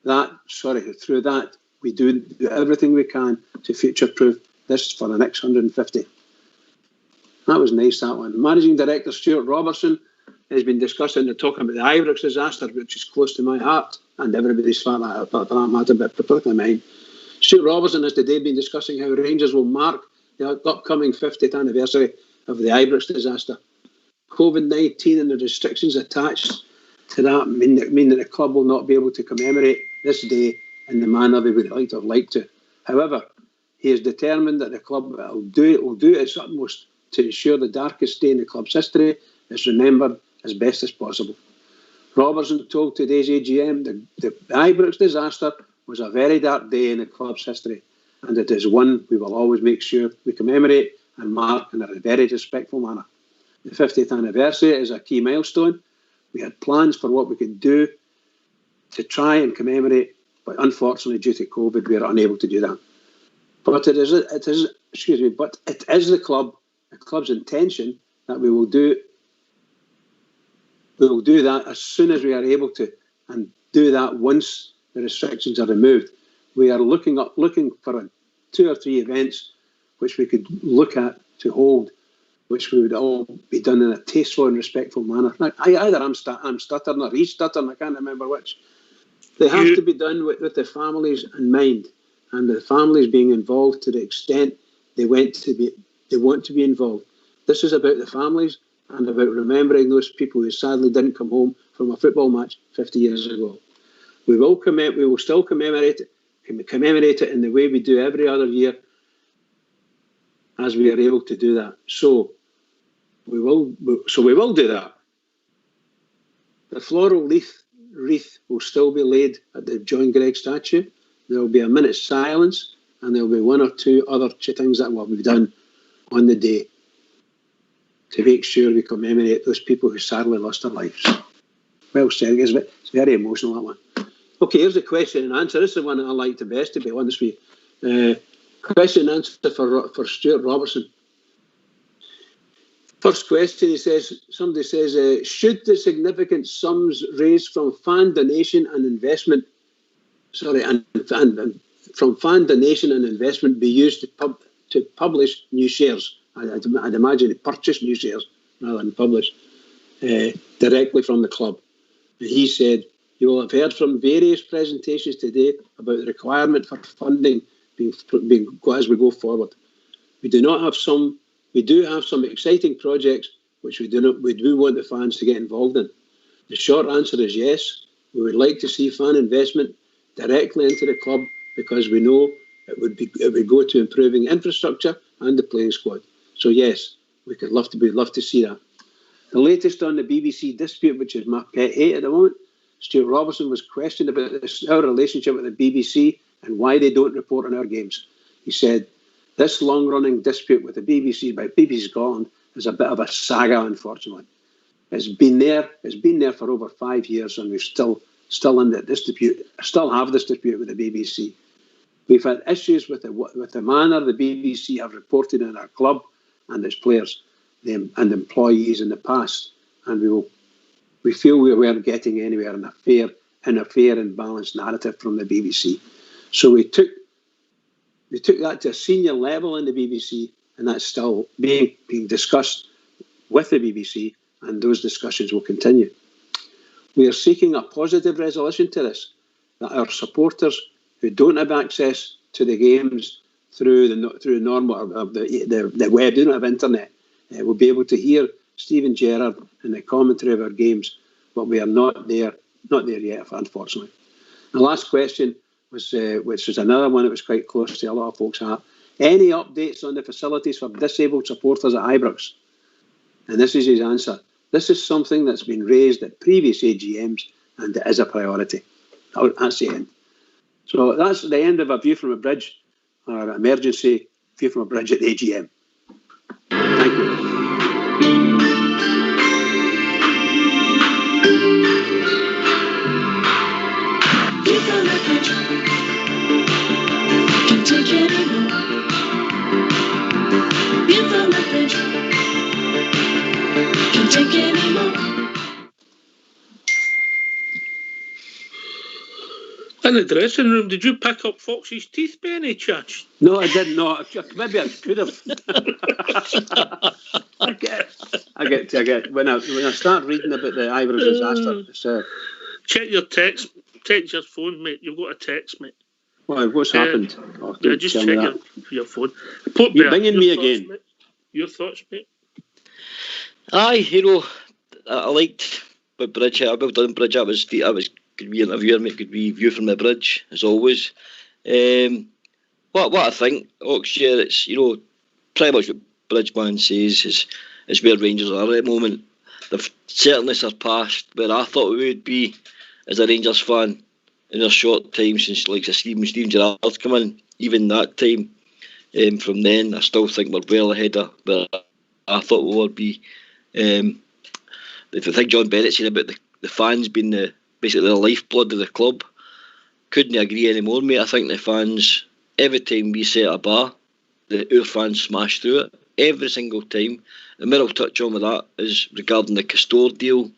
through that. We do everything we can to future-proof this for the next 150. That was nice, that one. Managing Director Stuart Robertson has been discussing and talking about the Ibrox disaster, which is close to my heart, and everybody's for that matter, but particularly mine. Stuart Robertson has today been discussing how Rangers will mark the upcoming 50th anniversary of the Ibrox disaster. COVID-19 and the restrictions attached to that mean that the club will not be able to commemorate this day in the manner they would have liked to. However, he is determined that the club will do its utmost to ensure the darkest day in the club's history is remembered as best as possible. Robertson told today's AGM that the Ibrox disaster was a very dark day in the club's history, and it is one we will always make sure we commemorate and mark in a very respectful manner. The 50th anniversary is a key milestone. We had plans for what we could do to try and commemorate, but unfortunately, due to COVID, we are unable to do that. But it is the club's intention that we will do that as soon as we are able to, and do that once the restrictions are removed. We are looking for 2 or 3 events which we could look at to hold, which we would all be done in a tasteful and respectful manner. Now, either I'm stuttering or he's stuttering, I can't remember which. They have to be done with the families in mind, and the families being involved to the extent they want to be involved. This is about the families and about remembering those people who sadly didn't come home from a football match 50 years ago. We will still commemorate it in the way we do every other year, as we are able to do that. So we will do that. The floral wreath will still be laid at the John Gregg statue. There will be a minute's silence, and there will be 1 or 2 other things that will be done on the day to make sure we commemorate those people who sadly lost their lives. Well said, isn't it? It's very emotional, that one. Okay, here's the question and answer. This is the one that I like the best, to be honest with you. Question and answer for Stuart Robertson. First question, somebody says, should the significant sums raised from fan donation and investment, from fan donation and investment be used to publish new shares? I'd imagine to purchase new shares rather than publish directly from the club. And he said, you will have heard from various presentations today about the requirement for funding being as we go forward. We do have some exciting projects which we do want the fans to get involved in. The short answer is yes. We would like to see fan investment directly into the club, because we know it would go to improving infrastructure and the playing squad. So yes, we'd love to see that. The latest on the BBC dispute, which is my pet hate at the moment. Stuart Robertson was questioned about our relationship with the BBC and why they don't report on our games. He said, this long-running dispute with the BBC by BBC Scotland is a bit of a saga, unfortunately. It's been there for over 5 years, and we're still in this dispute, still have this dispute with the BBC. We've had issues with the manner the BBC have reported on our club and its players and employees in the past, and we feel we weren't getting anywhere in a fair and balanced narrative from the BBC. So we took that to a senior level in the BBC, and that's still being discussed with the BBC, and those discussions will continue. We are seeking a positive resolution to this, that our supporters who don't have access to the games through normal the web, they don't have internet, will be able to hear Stephen Gerrard and the commentary of our games, but we are not there yet, unfortunately. The last question was, which was another one that was quite close to a lot of folks' heart. Any updates on the facilities for disabled supporters at Ibrox? And this is his answer. This is something that's been raised at previous AGMs, and it is a priority. That's the end. So that's the end of A View from a Bridge, our emergency View from a bridge at the AGM. Thank you. View from a bridge. Can't take anymore. View from a bridge. Can't take anymore. In the dressing room, did you pick up Fox's teeth by any chance? No, I did not. Maybe I could have. I get. When I start reading about the Irish disaster, check your text. Check your phone, mate. You've got a text, mate. What's happened? Just check your phone. You're bringing me again. Mate. Your thoughts, mate? Aye, I liked but Bridge. Well done, Bridge. I was could be interviewer, mate. Could be view from the bridge as always. What I think, Oxshire, it's pretty much what Bridgeman says is where Rangers are at the moment. They've certainly surpassed where I thought we would be as a Rangers fan in a short time since Steven Gerrard's come in. Even that time, from then, I still think we're well ahead of where I thought we would be. The thing John Bennett said about the fans being basically the lifeblood of the club, couldn't agree anymore, mate. I think the fans, every time we set a bar, our fans smash through it every single time. And where I'll touch on with that is regarding the Castor deal,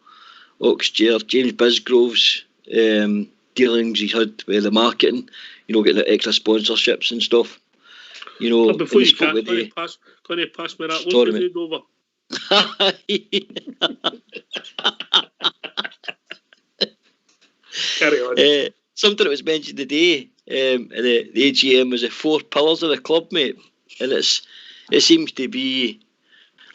Oxshire, James Bisgrove's dealings he's had with the marketing, getting the extra sponsorships and stuff. Before you can you pass me that? Sorry, mate. Over. Carry on. Something that was mentioned today in the AGM was the 4 pillars of the club, mate, and it seems to be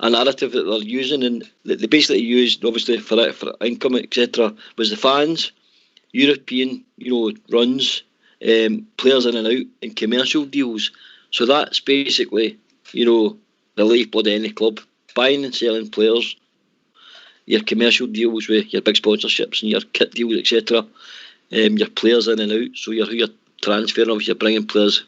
a narrative that they're using, and they basically used, obviously for income, etc., was the fans, European, runs, players in and out, and commercial deals. So that's basically, the lifeblood of any club, buying and selling players, your commercial deals with your big sponsorships and your kit deals, etc. Your players in and out. So you're transferring, obviously,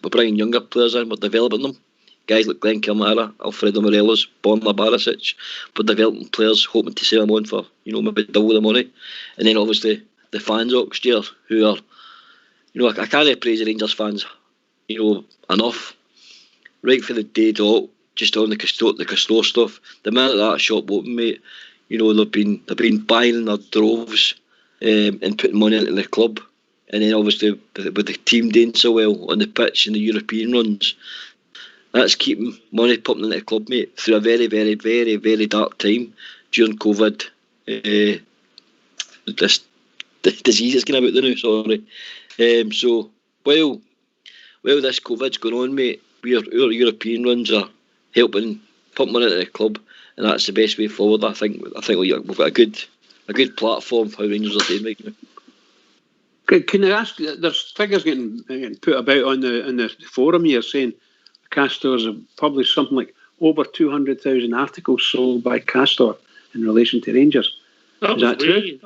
we're bringing younger players in, we're developing them. Guys like Glenn Kilmara, Alfredo Morelos, Borna Barisic, we're developing players, hoping to sell them on for, maybe double the money. And then obviously the fans, Oxshire, who are, I can't praise the Rangers fans, enough. Right for the day dot, just on the Castor stuff. The minute that shop opened, mate, they've been buying in their droves and putting money into the club. And then obviously with the team doing so well on the pitch and the European runs, that's keeping money pumping into the club, mate, through a very, very, very, very dark time during COVID. This disease is going about the news, sorry. So while this COVID's going on, mate, our European runs are helping pump money into the club, and that's the best way forward. I think we've got a good platform for how Rangers are doing right now. Can I ask? There's figures getting put about on the forum here saying Castors have published something like over 200,000 articles sold by Castor in relation to Rangers. Is that true?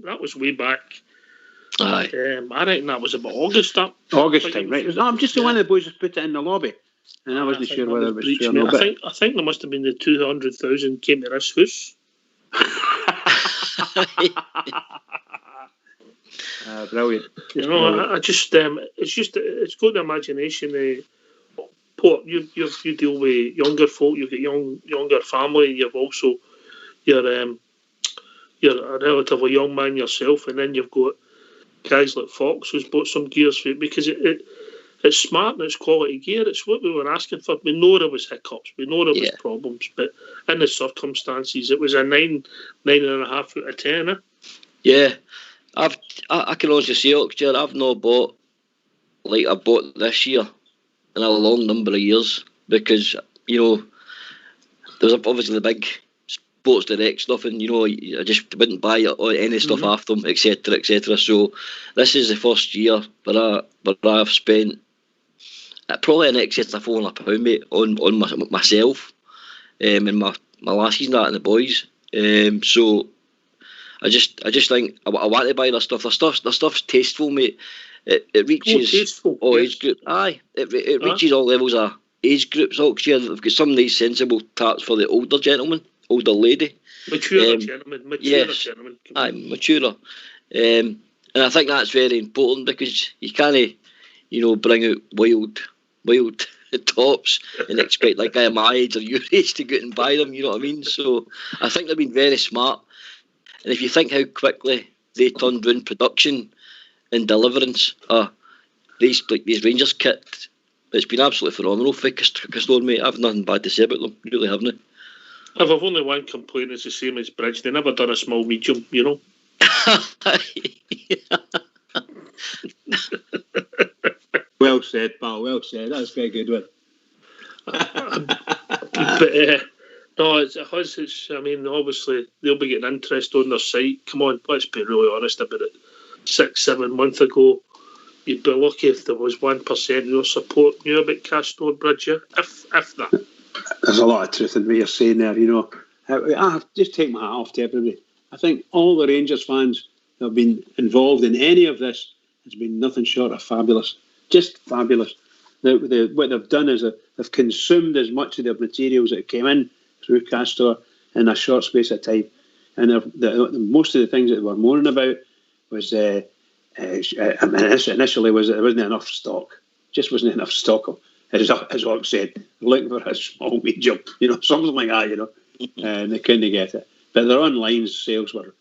That was way back. Aye. I reckon that was about August. August time, right? I'm just the one of the boys that put it in the lobby, and I wasn't sure whether it was true or not. I think there must have been the 200,000 came to this house. Brilliant. It's got the imagination. Port, you deal with younger folk. You've got younger family. You've also you're a relatively young man yourself, and then you've got guys like Fox who's bought some gears for it because it's smart and it's quality gear. It's what we were asking for. We know there was hiccups. We know there was problems, but in the circumstances, it was a 9.5 out of 10. Yeah, I can honestly say, Oxshire, I've not bought like I bought this year in a long number of years because there's obviously the big Sports Direct stuff, and I just wouldn't buy any stuff after them, etc., etc. So this is the first year where I've spent probably in excess of £400, mate, on myself and my lassies and that and the boys. So I just think I want to buy their stuff. Their stuff's tasteful, mate. It reaches all age group. Aye, it reaches all levels of age groups, Oxshire. They've got some nice sensible tarts for the older gentleman, older lady. Mature gentlemen. Yes, aye, maturer. And I think that's very important because you can't, bring out wild tops and expect like guy my age or your age to go out and buy them, you know what I mean? So I think they've been very smart. And if you think how quickly they turned around production and deliverance, these Rangers kit, it's been absolutely phenomenal for Castore, mate. I've nothing bad to say about them, really, haven't I? I've only one complaint, it's the same as Bridge. They never done a small medium, Well said, pal, well said. That's a very good one. But no, it's obviously they'll be getting interest on their site. Come on, let's be really honest about it. 6-7 months ago, you'd be lucky if there was 1% of your support knew about Castore Bridge, if that. There's a lot of truth in what you're saying there, I have just take my hat off to everybody. I think all the Rangers fans who have been involved in any of this has been nothing short of fabulous. Just fabulous. What they've done is they've consumed as much of their materials that came in through Castore in a short space of time. And most of the things that they were moaning about was initially was that there wasn't enough stock. Just wasn't enough stock. As Ox said, looking for a small medium, something like that, and they couldn't get it. But their online sales were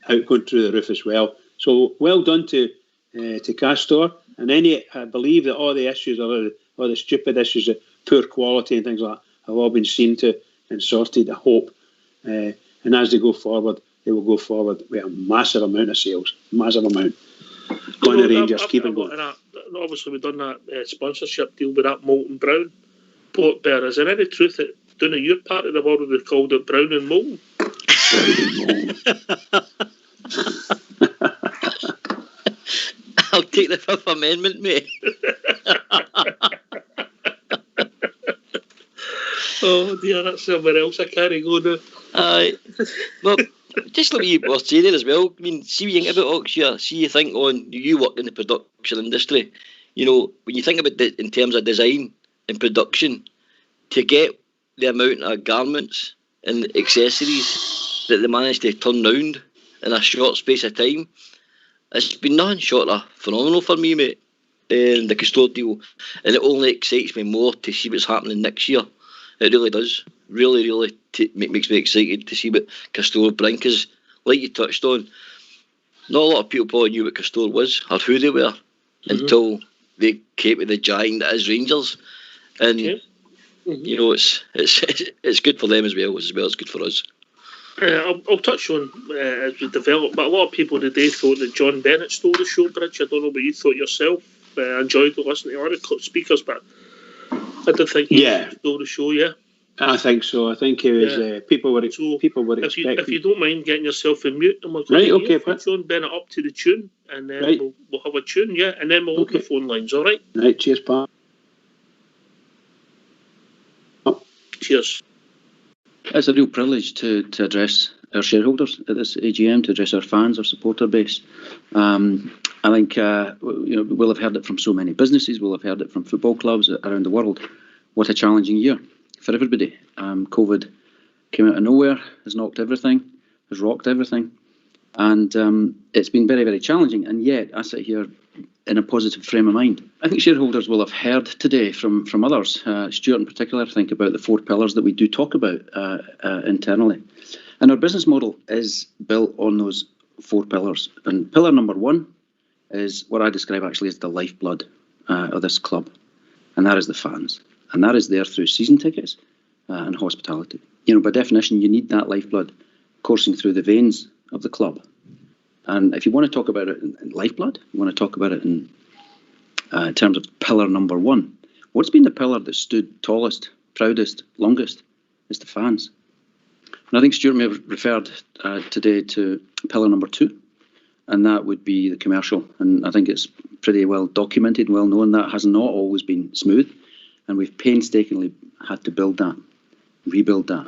out going through the roof as well. So well done to Castore. And I believe that all the issues, all the stupid issues of poor quality and things like that have all been seen to and sorted, I hope. And as they go forward, they will go forward with a massive amount of sales. Massive amount. Go on the Rangers, keep it going. Obviously, we've done that sponsorship deal with that Molten Brown port bear. Is there any truth that down in your part of the world they called it Brown and Molten? I'll take the Fifth Amendment, mate. Oh dear, that's somewhere else I can't go now. Aye. Well, just like you were saying there as well, I mean, see what you think about Oxshire, see you think on, you work in the production industry, when you think about it in terms of design and production, to get the amount of garments and accessories that they managed to turn round in a short space of time, it's been nothing short of phenomenal for me, mate, the Castore deal. And it only excites me more to see what's happening next year. It really does. Really, really makes me excited to see what Castore bring. Because, like you touched on, not a lot of people probably knew what Castore was or who they were until they came to the giant that is Rangers. And, it's good for them as well as good for us. I'll touch on as we develop, but a lot of people today thought that John Bennett stole the show, Bridge. I don't know what you thought yourself. I enjoyed listening to other speakers, but I did think he stole the show, yeah. I think so. I think it was people were expecting. If you don't mind getting yourself in mute, and we're going to put John Bennett up to the tune, and then we'll have a tune, and then we'll open the phone lines, all right? Right, cheers, pal. Cheers. It's a real privilege to address our shareholders at this AGM, to address our fans, our supporter base. I think we'll have heard it from so many businesses, we'll have heard it from football clubs around the world. What a challenging year for everybody. COVID came out of nowhere, has knocked everything, has rocked everything, and it's been very, very challenging. And yet I sit here in a positive frame of mind. I think shareholders will have heard today from others, Stuart in particular, think about the 4 pillars that we do talk about internally. And our business model is built on those 4 pillars. And pillar number 1 is what I describe actually as the lifeblood of this club. And that is the fans. And that is there through season tickets and hospitality. By definition, you need that lifeblood coursing through the veins of the club. And if you want to talk about it in lifeblood, you want to talk about it in terms of pillar number 1. What's been the pillar that stood tallest, proudest, longest? It's the fans. And I think Stuart may have referred today to pillar number 2, and that would be the commercial. And I think it's pretty well documented, well known, that has not always been smooth. And we've painstakingly had to build that, rebuild that.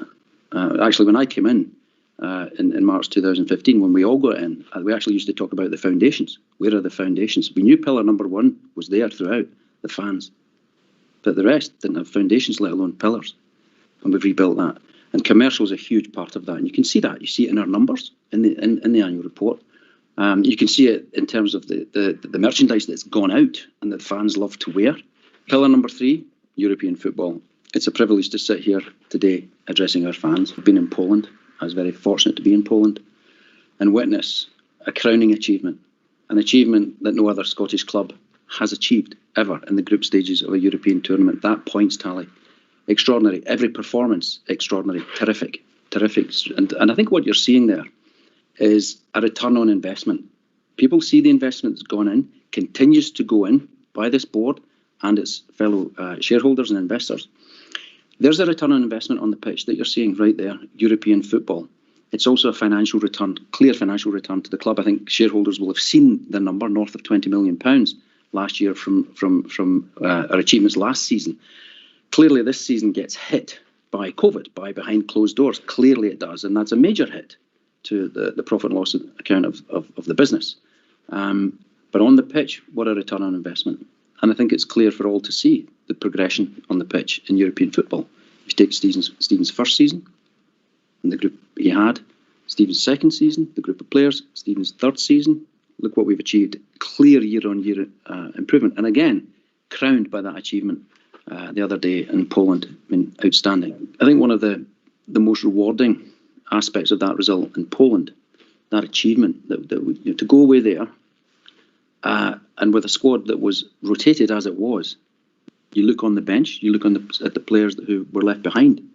Actually, when I came in March 2015, when we all got in, we actually used to talk about the foundations. Where are the foundations? We knew pillar number 1 was there throughout, the fans. but the rest didn't have foundations, let alone pillars. And we've rebuilt that. And commercial is a huge part of that. And you can see that. You see it in our numbers in the annual report. You can see it in terms of the merchandise that's gone out and that fans love to wear. Pillar number 3, European football. It's a privilege to sit here today addressing our fans. I've been in Poland. I was very fortunate to be in Poland and witness a crowning achievement, an achievement that no other Scottish club has achieved ever in the group stages of a European tournament. That points tally, extraordinary. Every performance, extraordinary, terrific. And I think what you're seeing there is a return on investment. People see the investment that's gone in, continues to go in by this board and its fellow shareholders and investors. There's a return on investment on the pitch that you're seeing right there, European football. It's also a financial return, clear financial return to the club. I think shareholders will have seen the number north of £20 million last year from our achievements last season. Clearly, this season gets hit by COVID, by behind closed doors. Clearly it does, and that's a major hit to the profit and loss account of the business. But on the pitch, what a return on investment. And I think it's clear for all to see the progression on the pitch in European football. If you take Stephen's first season, and the group he had, Stephen's second season, the group of players, Stephen's third season, look what we've achieved. Clear year-on-year improvement. And again, crowned by that achievement the other day in Poland. I mean, outstanding. I think one of the most rewarding aspects of that result in Poland, that achievement, that we, to go away there, and with a squad that was rotated as it was, you look on the bench, you look at the players who were left behind.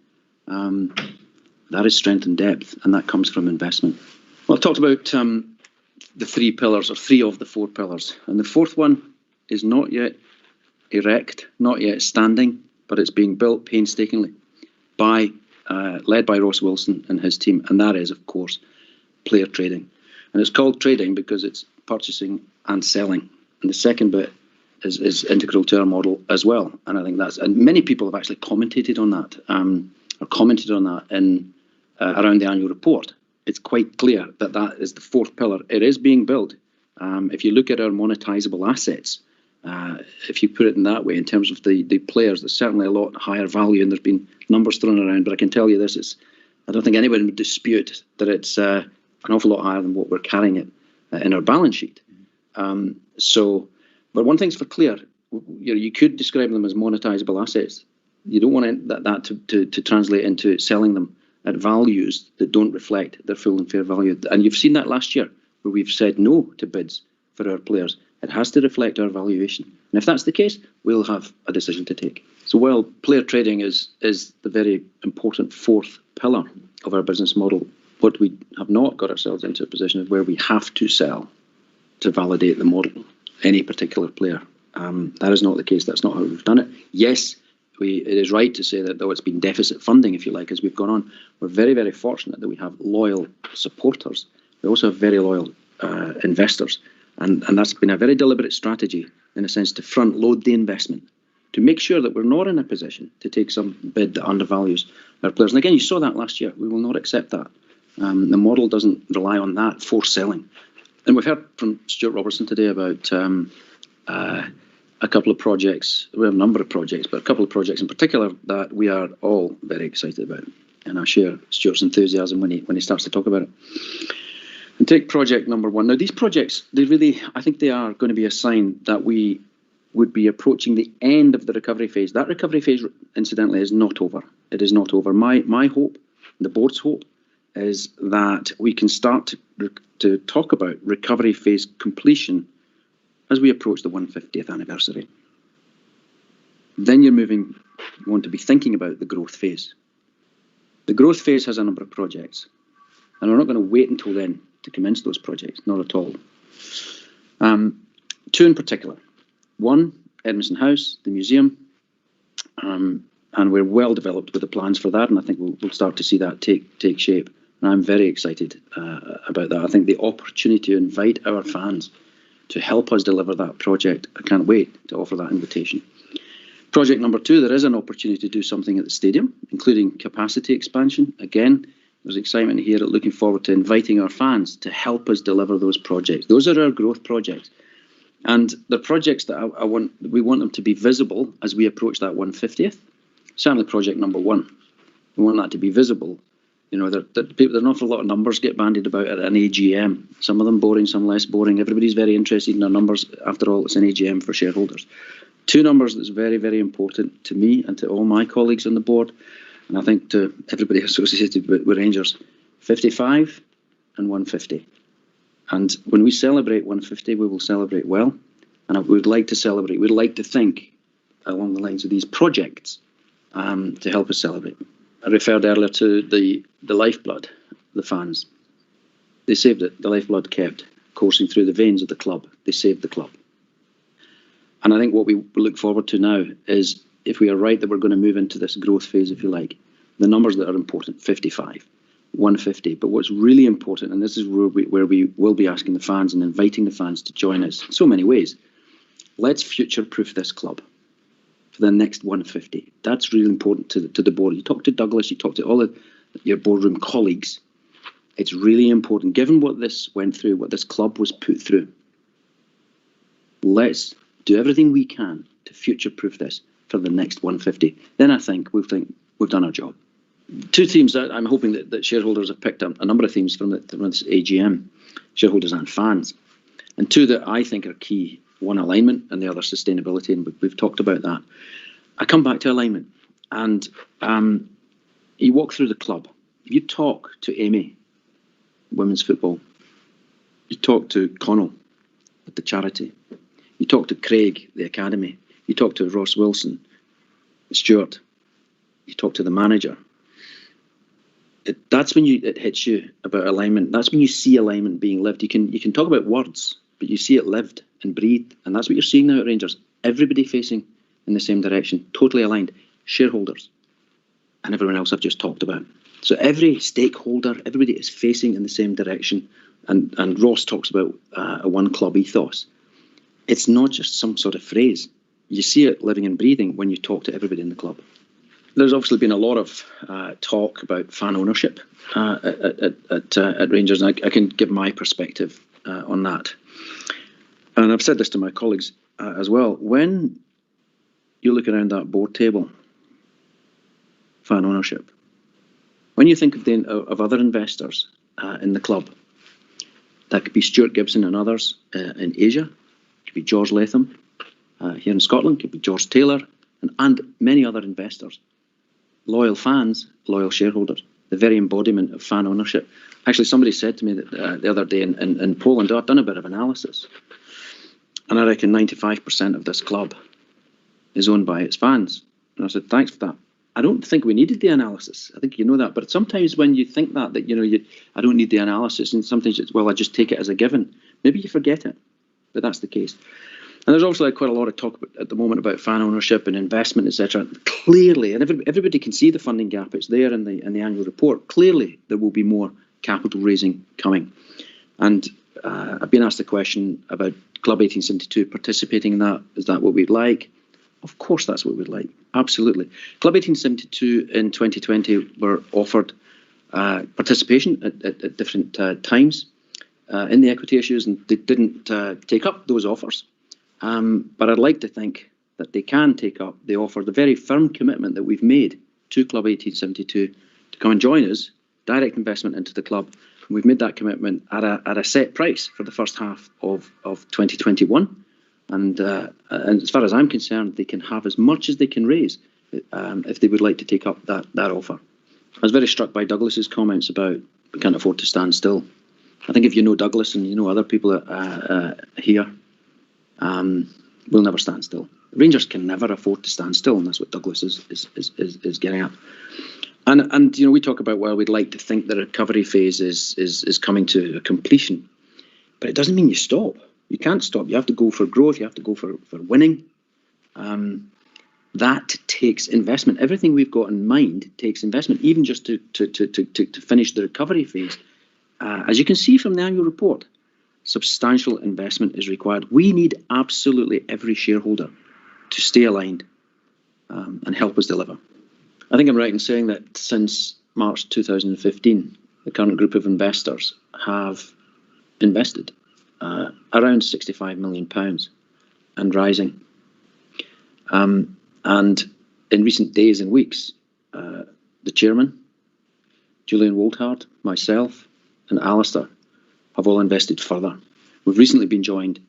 That is strength and depth, and that comes from investment. Well, I talked about the 3 pillars, or 3 of the 4 pillars, and the 4th one is not yet erect, not yet standing, but it's being built painstakingly led by Ross Wilson and his team, and that is, of course, player trading. And it's called trading because it's purchasing and selling. And the second bit is integral to our model as well. And I think and many people have actually commented on that in around the annual report. It's quite clear that is the 4th pillar. It is being built. If you look at our monetizable assets, if you put it in that way, in terms of the players, there's certainly a lot higher value, and there's been numbers thrown around, but I can tell you this, I don't think anyone would dispute that it's an awful lot higher than what we're carrying it in our balance sheet. But one thing's for clear, you could describe them as monetizable assets. You don't want that to translate into selling them at values that don't reflect their full and fair value. And you've seen that last year, where we've said no to bids for our players. It has to reflect our valuation. And if that's the case, we'll have a decision to take. So while player trading is the very important 4th pillar of our business model, what we have not got ourselves into a position of where we have to sell to validate the model, any particular player. That is not the case. That's not how we've done it. Yes, it is right to say that though it's been deficit funding, if you like, as we've gone on, we're very, very fortunate that we have loyal supporters. We also have very loyal investors. And that's been a very deliberate strategy, in a sense, to front load the investment, to make sure that we're not in a position to take some bid that undervalues our players. And again, you saw that last year. We will not accept that. The model doesn't rely on that forced selling. And we've heard from Stuart Robertson today about a couple of projects. We have a number of projects, but a couple of projects in particular that we are all very excited about. And I share Stuart's enthusiasm when he starts to talk about it. And take project number 1. Now, these projects, I think they are going to be a sign that we would be approaching the end of the recovery phase. That recovery phase, incidentally, is not over. It is not over. My hope, the board's hope, is that we can start to talk about recovery phase completion as we approach the 150th anniversary. Then you want to be thinking about the growth phase. The growth phase has a number of projects, and we're not going to wait until then to commence those projects, not at all. 2 in particular. 1, Edmondson House, the museum, and we're well developed with the plans for that, and I think we'll start to see that take shape. And I'm very excited about that. I think the opportunity to invite our fans to help us deliver that project, I can't wait to offer that invitation. Project number 2, there is an opportunity to do something at the stadium, including capacity expansion. Again, there's excitement here, looking forward to inviting our fans to help us deliver those projects. Those are our growth projects. And the projects that we want them to be visible as we approach that 150th. Certainly project number 1. We want that to be visible. You know, there's an awful lot of numbers get bandied about at an AGM. Some of them boring, some less boring. Everybody's very interested in their numbers. After all, it's an AGM for shareholders. 2 numbers that's very, very important to me and to all my colleagues on the board, and I think to everybody associated with Rangers, 55 and 150. And when we celebrate 150, we will celebrate well. And we would like to celebrate. We'd like to think along the lines of these projects to help us celebrate. I referred earlier to the lifeblood, the fans. They saved it. The lifeblood kept coursing through the veins of the club. They saved the club. And I think what we look forward to now is, if we are right that we're going to move into this growth phase, if you like, the numbers that are important, 55, 150. But what's really important, and this is where we will be asking the fans and inviting the fans to join us in so many ways, let's future-proof this club for the next 150. That's really important to the board. You talk to Douglas, you talk to all of your boardroom colleagues. It's really important, given what this went through, what this club was put through. Let's do everything we can to future-proof this for the next 150. Then I think we've done our job. 2 themes that I'm hoping that shareholders have picked up, a number of themes from this AGM, shareholders and fans. And 2 that I think are key. 1, alignment, and the other, sustainability, and we've talked about that. I come back to alignment, and you walk through the club. You talk to Amy, women's football. You talk to Connell at the charity. You talk to Craig, the academy. You talk to Ross Wilson, Stuart. You talk to the manager. That's when it hits you about alignment. That's when you see alignment being lived. You can talk about words, but you see it lived and breathed. And that's what you're seeing now at Rangers. Everybody facing in the same direction, totally aligned. Shareholders and everyone else I've just talked about. So every stakeholder, everybody is facing in the same direction. And Ross talks about a one club ethos. It's not just some sort of phrase. You see it living and breathing when you talk to everybody in the club. There's obviously been a lot of talk about fan ownership at Rangers, and I can give my perspective on that. And I've said this to my colleagues as well. When you look around that board table, fan ownership, when you think of other investors in the club, that could be Stuart Gibson and others in Asia, it could be George Latham here in Scotland, it could be George Taylor, and many other investors. Loyal fans, loyal shareholders, the very embodiment of fan ownership. Actually, somebody said to me that the other day in Poland, I've done a bit of analysis, and I reckon 95% of this club is owned by its fans. And I said, thanks for that. I don't think we needed the analysis. I think you know that. But sometimes when you think that I don't need the analysis, and sometimes it's, well, I just take it as a given. Maybe you forget it, but that's the case. And there's also quite a lot of talk at the moment about fan ownership and investment, etc. Clearly, and everybody can see the funding gap. It's there in the annual report. Clearly, there will be more capital raising coming. And I've been asked the question about Club 1872 participating in that. Is that what we'd like? Of course, that's what we'd like. Absolutely. Club 1872 in 2020 were offered participation at different times in the equity issues, and they didn't take up those offers. But I'd like to think that they can take up the offer, the very firm commitment that we've made to Club 1872 to come and join us, direct investment into the club. And we've made that commitment at a set price for the first half of 2021. And as far as I'm concerned, they can have as much as they can raise if they would like to take up that offer. I was very struck by Douglas's comments about we can't afford to stand still. I think if you know Douglas and you know other people here, we'll never stand still. Rangers can never afford to stand still, and that's what Douglas is getting at. And we talk about, well, we'd like to think the recovery phase is coming to a completion, but it doesn't mean you stop. You can't stop. You have to go for growth. You have to go for winning. That takes investment. Everything we've got in mind takes investment, even just to finish the recovery phase. As you can see from the annual report, substantial investment is required. We need absolutely every shareholder to stay aligned and help us deliver. I think I'm right in saying that since March 2015, the current group of investors have invested around £65 million and rising. And in recent days and weeks, the chairman, Julian Woldhard, myself, and Alistair have all invested further. We've recently been joined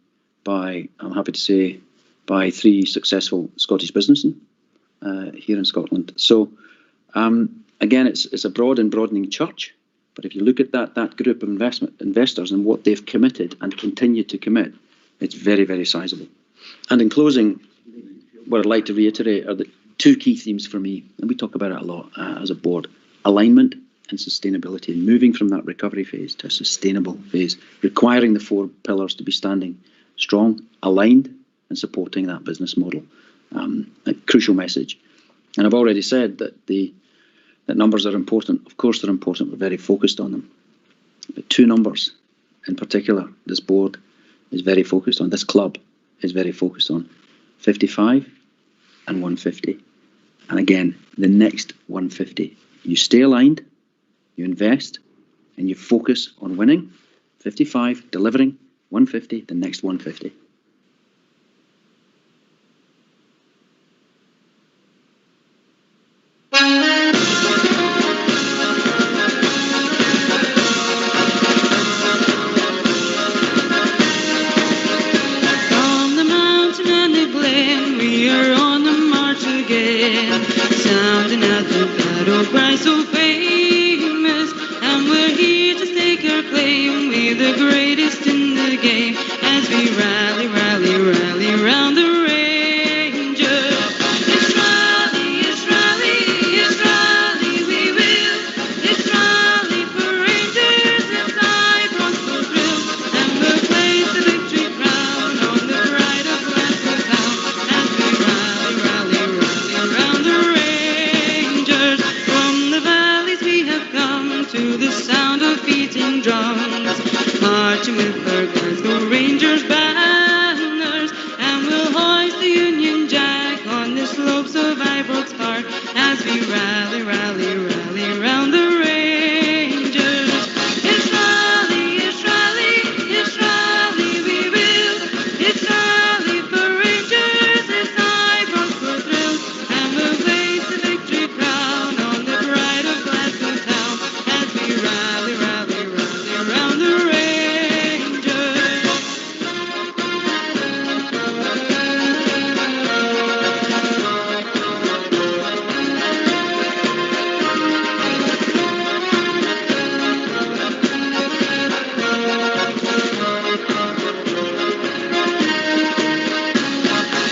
by, I'm happy to say, by 3 successful Scottish businessmen here in Scotland. So, again, it's a broad and broadening church. But if you look at that group of investors and what they've committed and continue to commit, it's very, very sizable. And in closing, what I'd like to reiterate are the 2 key themes for me, and we talk about it a lot as a board: alignment and sustainability, and moving from that recovery phase to a sustainable phase, requiring the 4 pillars to be standing strong, aligned, and supporting that business model. A crucial message. And I've already said that that numbers are important. Of course they're important. We're very focused on them. But 2 numbers in particular, this board is very focused on, this club is very focused on: 55 and 150. And again, the next 150. You stay aligned, you invest, and you focus on winning. 55, delivering. 150, the next 150. From the mountain and the glen, we are on the march again, sounding out the battle cry so famous, and we're here to stake our claim. We're the greatest in the game as we rally, rally, rally round the Rangers. It's rally, it's rally, it's rally, we will. It's rally for Rangers, it's Ibrox will thrill, and we'll place the victory crown on the pride of Glasgow town as we rally, rally, rally round the Rangers. From the valleys we have come to the sound of beating drums, marching with our Glasgow Rangers banners, and we'll hoist the Union Jack on the slopes of Ibrox Park as we rally, rally, rally round the Rangers. It's rally, it's rally, it's rally, we will. It's rally for Rangers, it's Ibrox will thrill, and we'll place the victory crown on the pride of Glasgow town as we rally, rally, rally round the Rangers.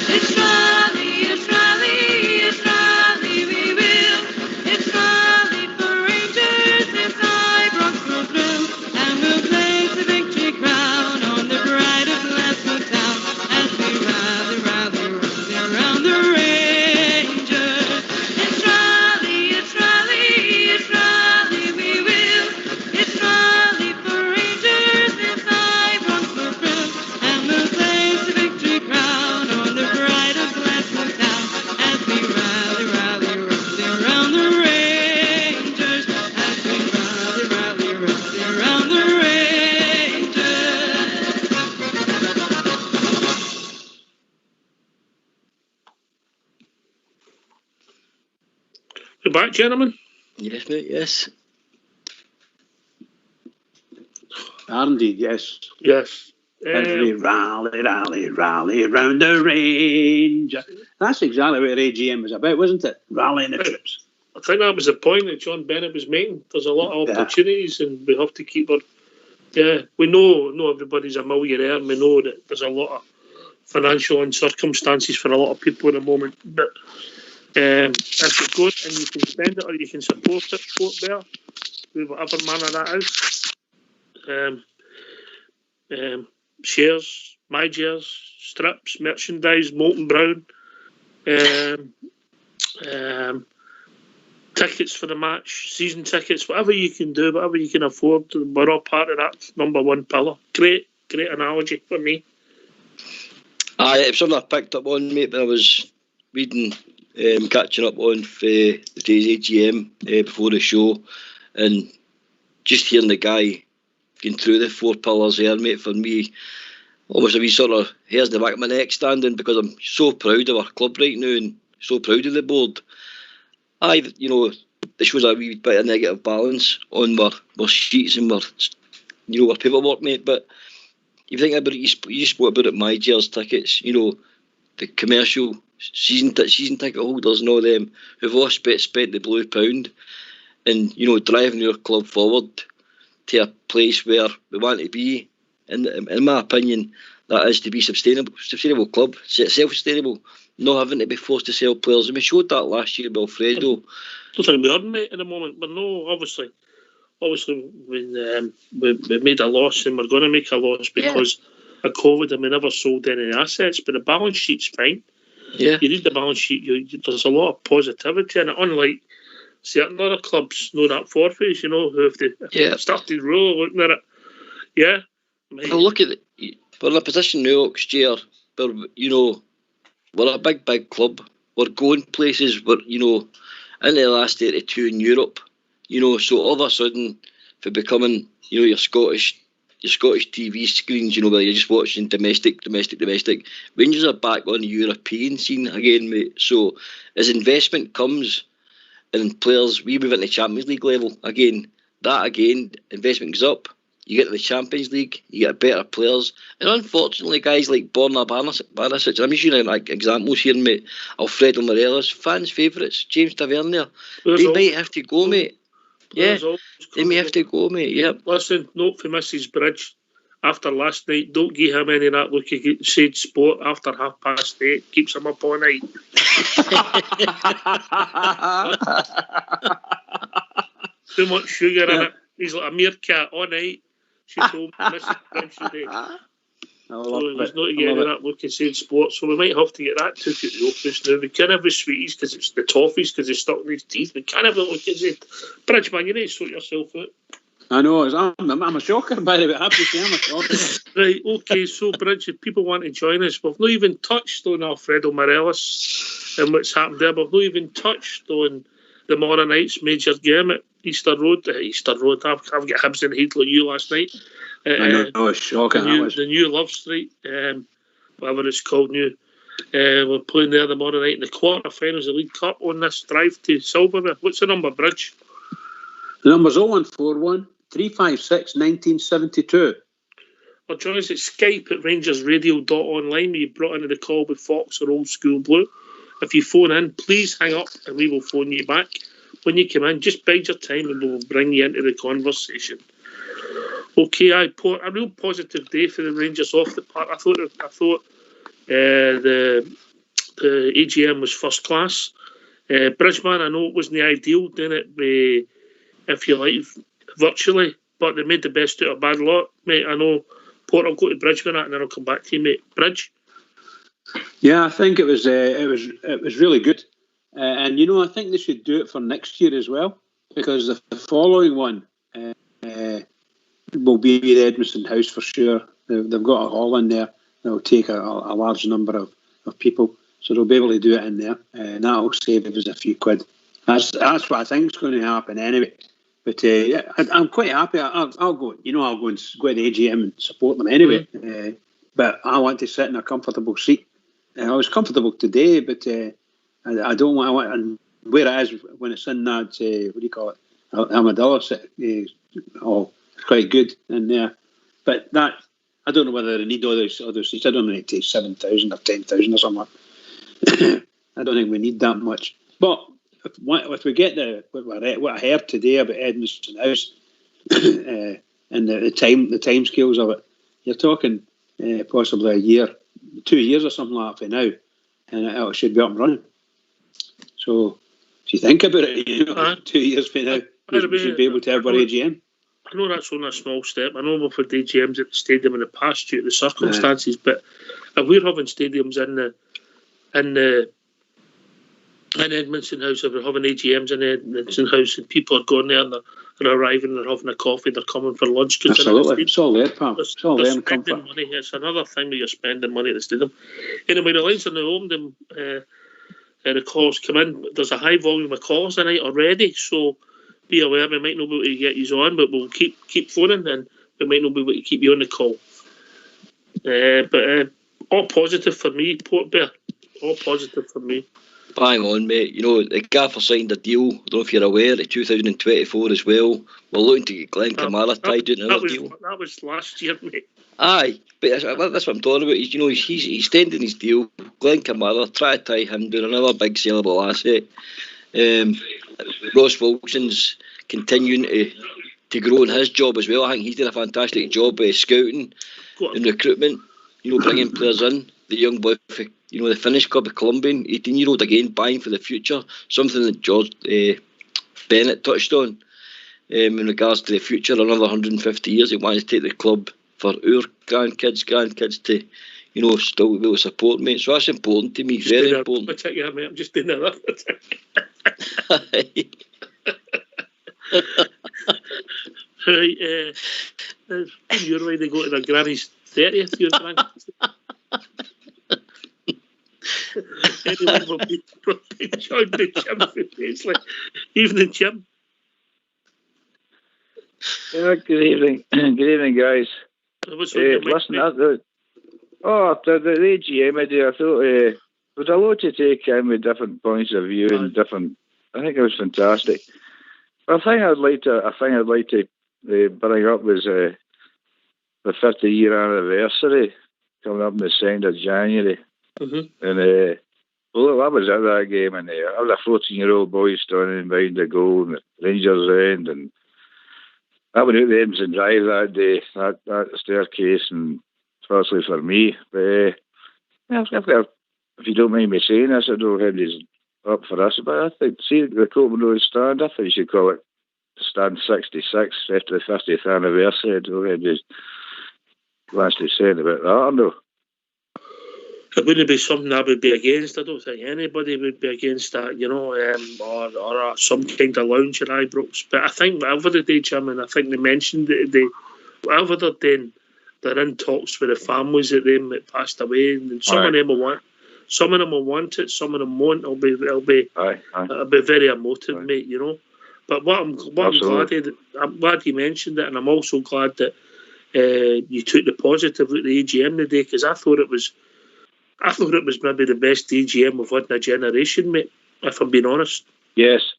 It's rally, it's rally, it's rally, we will. It's rally for Rangers, it's Ibrox will thrill, and we'll place the victory crown on the pride of Glasgow town as we rally, rally, rally round the Rangers. It's rally, it's rally, it's rally, we will. It's rally for Rangers, it's Ibrox will thrill, and we'll place the victory crown on the pride of Glasgow town as we rally, rally, rally round the Rangers, as we rally, rally, rally round the Rangers. You back, gentlemen? Yes, mate, yes. Indeed, yes. Yes. As we rally, rally, rally round the Ranger. That's exactly what AGM was about, wasn't it? Rallying the troops. I think that was the point that John Bennett was making. There's a lot of opportunities, and we have to keep our. Yeah, we know everybody's a millionaire, and we know that there's a lot of financial and circumstances for a lot of people at the moment. But if you go and you can spend it or you can support better, with whatever manner that is. Shares, my shares, strips, merchandise, Molten Brown, tickets for the match, season tickets, whatever you can do, whatever you can afford. We're all part of that number 1 pillar. Great analogy for me. Aye, it's something I picked up on, mate, but I was reading, catching up on for today's AGM before the show, and just hearing the guy going through the 4 pillars there, mate, for me, almost a wee sort of hairs the back of my neck standing, because I'm so proud of our club right now and so proud of the board. This was a wee bit of negative balance on our sheets and our paperwork, mate. But if you think about it, you spoke about it, my Jers tickets, the commercial season ticket holders and all them who've all spent the blue pound, and driving your club forward to a place where we want to be. And in my opinion, that is to be sustainable club, self-sustainable, not having to be forced to sell players. And we showed that last year with Alfredo. I don't think we are, mate, at the moment. But no, obviously we made a loss, and we're going to make a loss because of COVID, and we never sold any assets. But the balance sheet's fine. Yeah. You read the balance sheet, there's a lot of positivity in it, unlike certain other clubs, that forfeits, who have started really looking at it. Yeah. Mate. Well, look at it. We're in a position now, Oxjare, where, we're a big club. We're going places. We're, in the last 82 in Europe, so all of a sudden, for becoming, your Scottish TV screens, where you're just watching domestic. Rangers are back on the European scene again, mate. So as investment comes in players, we move into Champions League level again. Investment goes up. You get to the Champions League, you get better players. And unfortunately, guys like Borna Barisic, I'm just using examples here, mate. Alfredo Morelos, fans' favourites, James Tavernier. They might have to go, mate. Yeah, they may have to go, mate. Yep. Listen, note for Mrs. Bridge. After last night, don't give him any of that look at Shade Sport after 8:30. Keeps him up all night. Too much sugar in it. He's like a meerkat all night. She told Mrs. Bridge today. So he's not getting that look at Shade Sport. So we might have to get that took at the office now. We can't have the sweeties because it's the toffees because it's stuck in his teeth. We can't have it look at it. Bridge, man, you need to sort yourself out. I know, I'm a shocker, by the way. I have to say, I'm a shocker. Right, okay, so Bridge, if people want to join us, we've not even touched on Alfredo Morelos and what's happened there. We've not even touched on the tomorrow night's major game at Easter Road. I've got Hibs in the heat like you last night. I know, it's shocking. The new Love Street, whatever it's called new. We're playing there tomorrow night in the quarterfinals of the League Cup on this drive to Silverware. What's the number, Bridge? The number's 0141 356 1972. Or join us at Skype at RangersRadio.online. You brought into the call with Fox or Old School Blue. If you phone in, please hang up and we will phone you back. When you come in, just bide your time and we'll bring you into the conversation. Okay, a real positive day for the Rangers off the park. I thought the AGM was first class. Bridgeman, I know it wasn't the ideal doing it, if you like, virtually, but they made the best out of a bad lot, mate. I know, Port, I'll go to Bridgeman and then I'll come back to you, mate. Bridge? Yeah, I think it was really good, and I think they should do it for next year as well, because the following one will be the Edmiston House for sure. They've got a hall in there that will take a large number of people, so they'll be able to do it in there, and that'll save us a few quid. That's what I think is going to happen anyway. But I'm quite happy. I'll go. I'll go and go to the AGM and support them anyway. But I want to sit in a comfortable seat. I was comfortable today, but I don't want. And where it is when it's in that what do you call it? Armadillo sit. It's quite good in there. But that I don't know whether they need other seats. I don't know if they take 7,000 or 10,000 or something. I don't think we need that much. But if we get what I heard today about Edmiston House and the time scales of it, you're talking possibly a year, 2 years or something like that for now, and it should be up and running. So if you think about it, 2 years for now, we should be able to have our AGM. I know that's only a small step. I know we've had AGMs at the stadium in the past due to the circumstances, but if we're having stadiums in Edmiston House, if we're having AGMs in Edmiston House and people are going there and they're arriving and they're having a coffee, they're coming for lunch. Absolutely. It's all there, pal. It's all there in comfort. Money. It's another thing where you're spending money at the stadium. Anyway, the lines are now open. The calls come in. There's a high volume of calls tonight already, so be aware. We might not be able to get you on, but we'll keep phoning and we might not be able to keep you on the call. But all positive for me, Port Bear. All positive for me. Bang on, mate. You know, the gaffer signed a deal, I don't know if you're aware, to 2024 as well. We're looking to get Glenn Kamara tied into another deal. That was last year, mate. Aye, but that's what I'm talking about. You know, he's extending his deal. Glenn Kamara, try to tie him down, another big sellable asset. Ross Wilson's continuing to grow in his job as well. I think he's done a fantastic job scouting and recruitment, you know, bringing players in. The young boy, you know, the Finnish club, the Colombian 18-year-old, again, buying for the future. Something that George Bennett touched on in regards to the future. Another 150 years, he wants to take the club for our grandkids to, you know, still be able to support me. So that's important to me, very important. I'm just doing that. Right, you're ready to go to their granny's 30th year grandkids. Anyway, we'll be joined by Jim from Paisley. Evening, Jim. Yeah, good evening. Good evening, guys. Listen, the AGM idea, I thought there was a lot to take in with different points of view and different. I think it was fantastic. But I think I'd like to bring up was the 50-year anniversary coming up on the 2nd of January. Mm-hmm. And I was at that game, and I was a 14-year-old boy standing behind the goal in the Rangers end, and I went out the Emerson Drive that day, that staircase, and firstly for me. But if you don't mind me saying this, I don't know if it's up for us, but I think, see the Coleman Road stand, I think you should call it Stand 66 after the 50th anniversary. I don't know if there's much to say about that, or no. It wouldn't be something I would be against. I don't think anybody would be against that, you know, or some kind of lounge in Ibrox. But I think whatever the day, Jim, and I think they mentioned it today, whatever they're doing, they're in talks with the families of them that passed away, and some of them will want, some of them will want it, some of them won't. It'll be very emotive, mate, you know. But I'm glad you mentioned it, and I'm also glad that you took the positive at the AGM today, because I thought it was maybe the best AGM we've had in a generation, mate, if I'm being honest. Yes,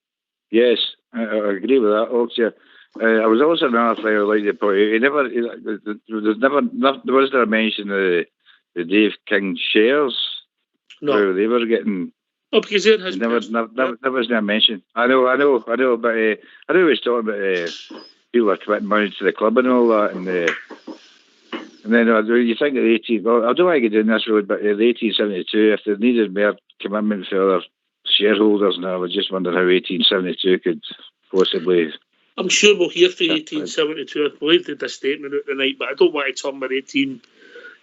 I agree with that, also. I was also another thing I'd like to point out. There was a mention of the Dave King shares. No. Where they were getting... Oh, because it has... There was no mention. I know, but I know he was talking about people are committing money to the club and all that, and then you think of the 18... Well, I don't like to do this road, but the 1872, if they needed more commitment for other shareholders, and I was just wondering how 1872 could possibly... I'm sure we'll hear from 1872. I believe they did a statement out tonight, but I don't want to talk about 18...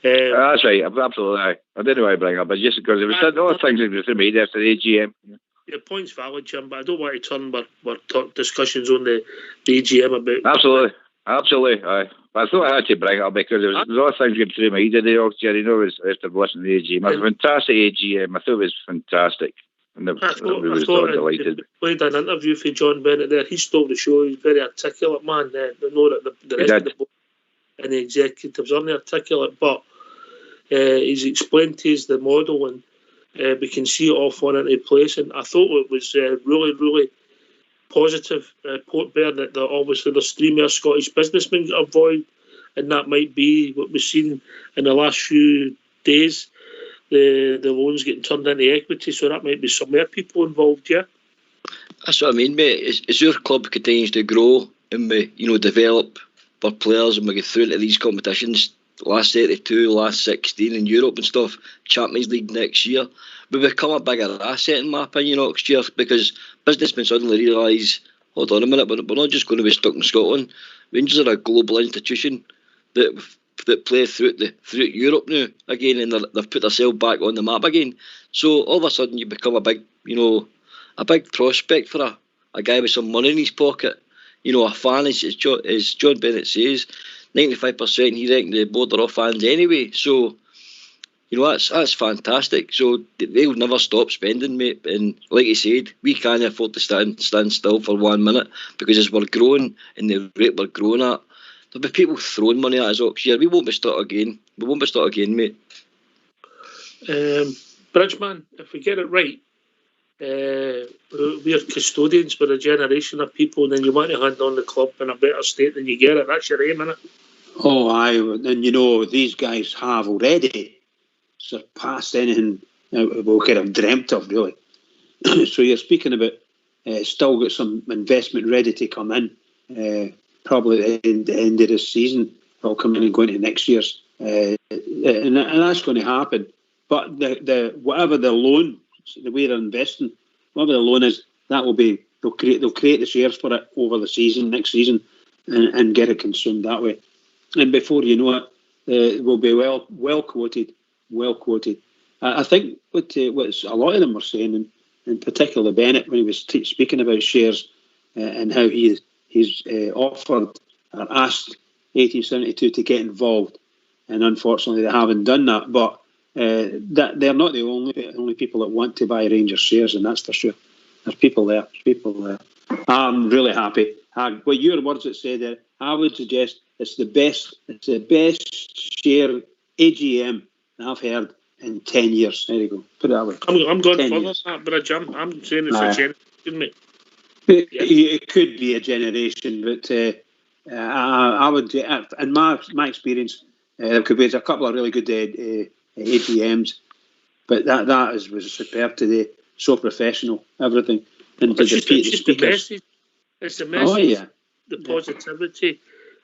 that's right, absolutely. I didn't know why I bring it up, but just because there was other things that were made after the AGM. Your point's valid, Jim, but I don't want to turn our discussions on the AGM about... Absolutely, aye. But I thought I had to bring it up because there was a lot of things going through my head today, Jerry. You know, after watching the AGM. It was a fantastic AGM. I thought it was fantastic. And I was delighted. Played an interview for John Bennett there. He stole the show. He's a very articulate man. I know that the rest of the board and the executives aren't articulate, but he's explained to us the model, and we can see it all falling into place. And I thought it was really, really positive. Port Bear, that obviously there's 3 more Scottish businessmen involved, and that might be what we've seen in the last few days. The loans getting turned into equity, so that might be some more people involved, yeah? That's what I mean, mate. As your club continues to grow and we, develop for players and we get through into these competitions, last 32, last 16 in Europe and stuff, Champions League next year, we become a bigger asset in my opinion next year, because businessmen suddenly realise, hold on a minute, we're not just going to be stuck in Scotland. Rangers are a global institution that play throughout Europe now again, and they've put themselves back on the map again. So all of a sudden you become a big prospect for a guy with some money in his pocket. A fan, as John Bennett says, 95% he reckons the board are off fans anyway. So, that's fantastic. So they'll never stop spending, mate. And like you said, we can't afford to stand still for 1 minute, because as we're growing and the rate we're growing at, there'll be people throwing money at us next year. We won't be stuck again. We won't be stuck again, mate. Bridgeman, if we get it right, we are custodians for a generation of people, and then you want to hand on the club in a better state than you get it. That's your aim, innit? Oh, aye. And these guys have already surpassed anything we could have dreamt of, really. So you're speaking about still got some investment ready to come in, probably at the end of this season. It'll come in and go into next year's, and that's going to happen. But the whatever the loan, the way they're investing, whatever the loan is, that will be they'll create the shares for it over the season, next season, and get it consumed that way. And before you know it, it will be well quoted. I think what a lot of them were saying, and particularly Bennett, when he was speaking about shares and how he's offered or asked 1872 to get involved, and unfortunately they haven't done that. But that they're not the only people that want to buy Rangers shares, and that's for sure. There's people there. I'm really happy. What your words that say there, I would suggest it's the best share AGM I've heard in 10 years. There you go. Put it that way. I'm going further than that, Bridge. I'm saying it's a generation, mate. It could be a generation, but I would, in my experience, there could be a couple of really good AGMs, but that was superb today. So professional, everything. And it's just the message. It's the message, the positivity,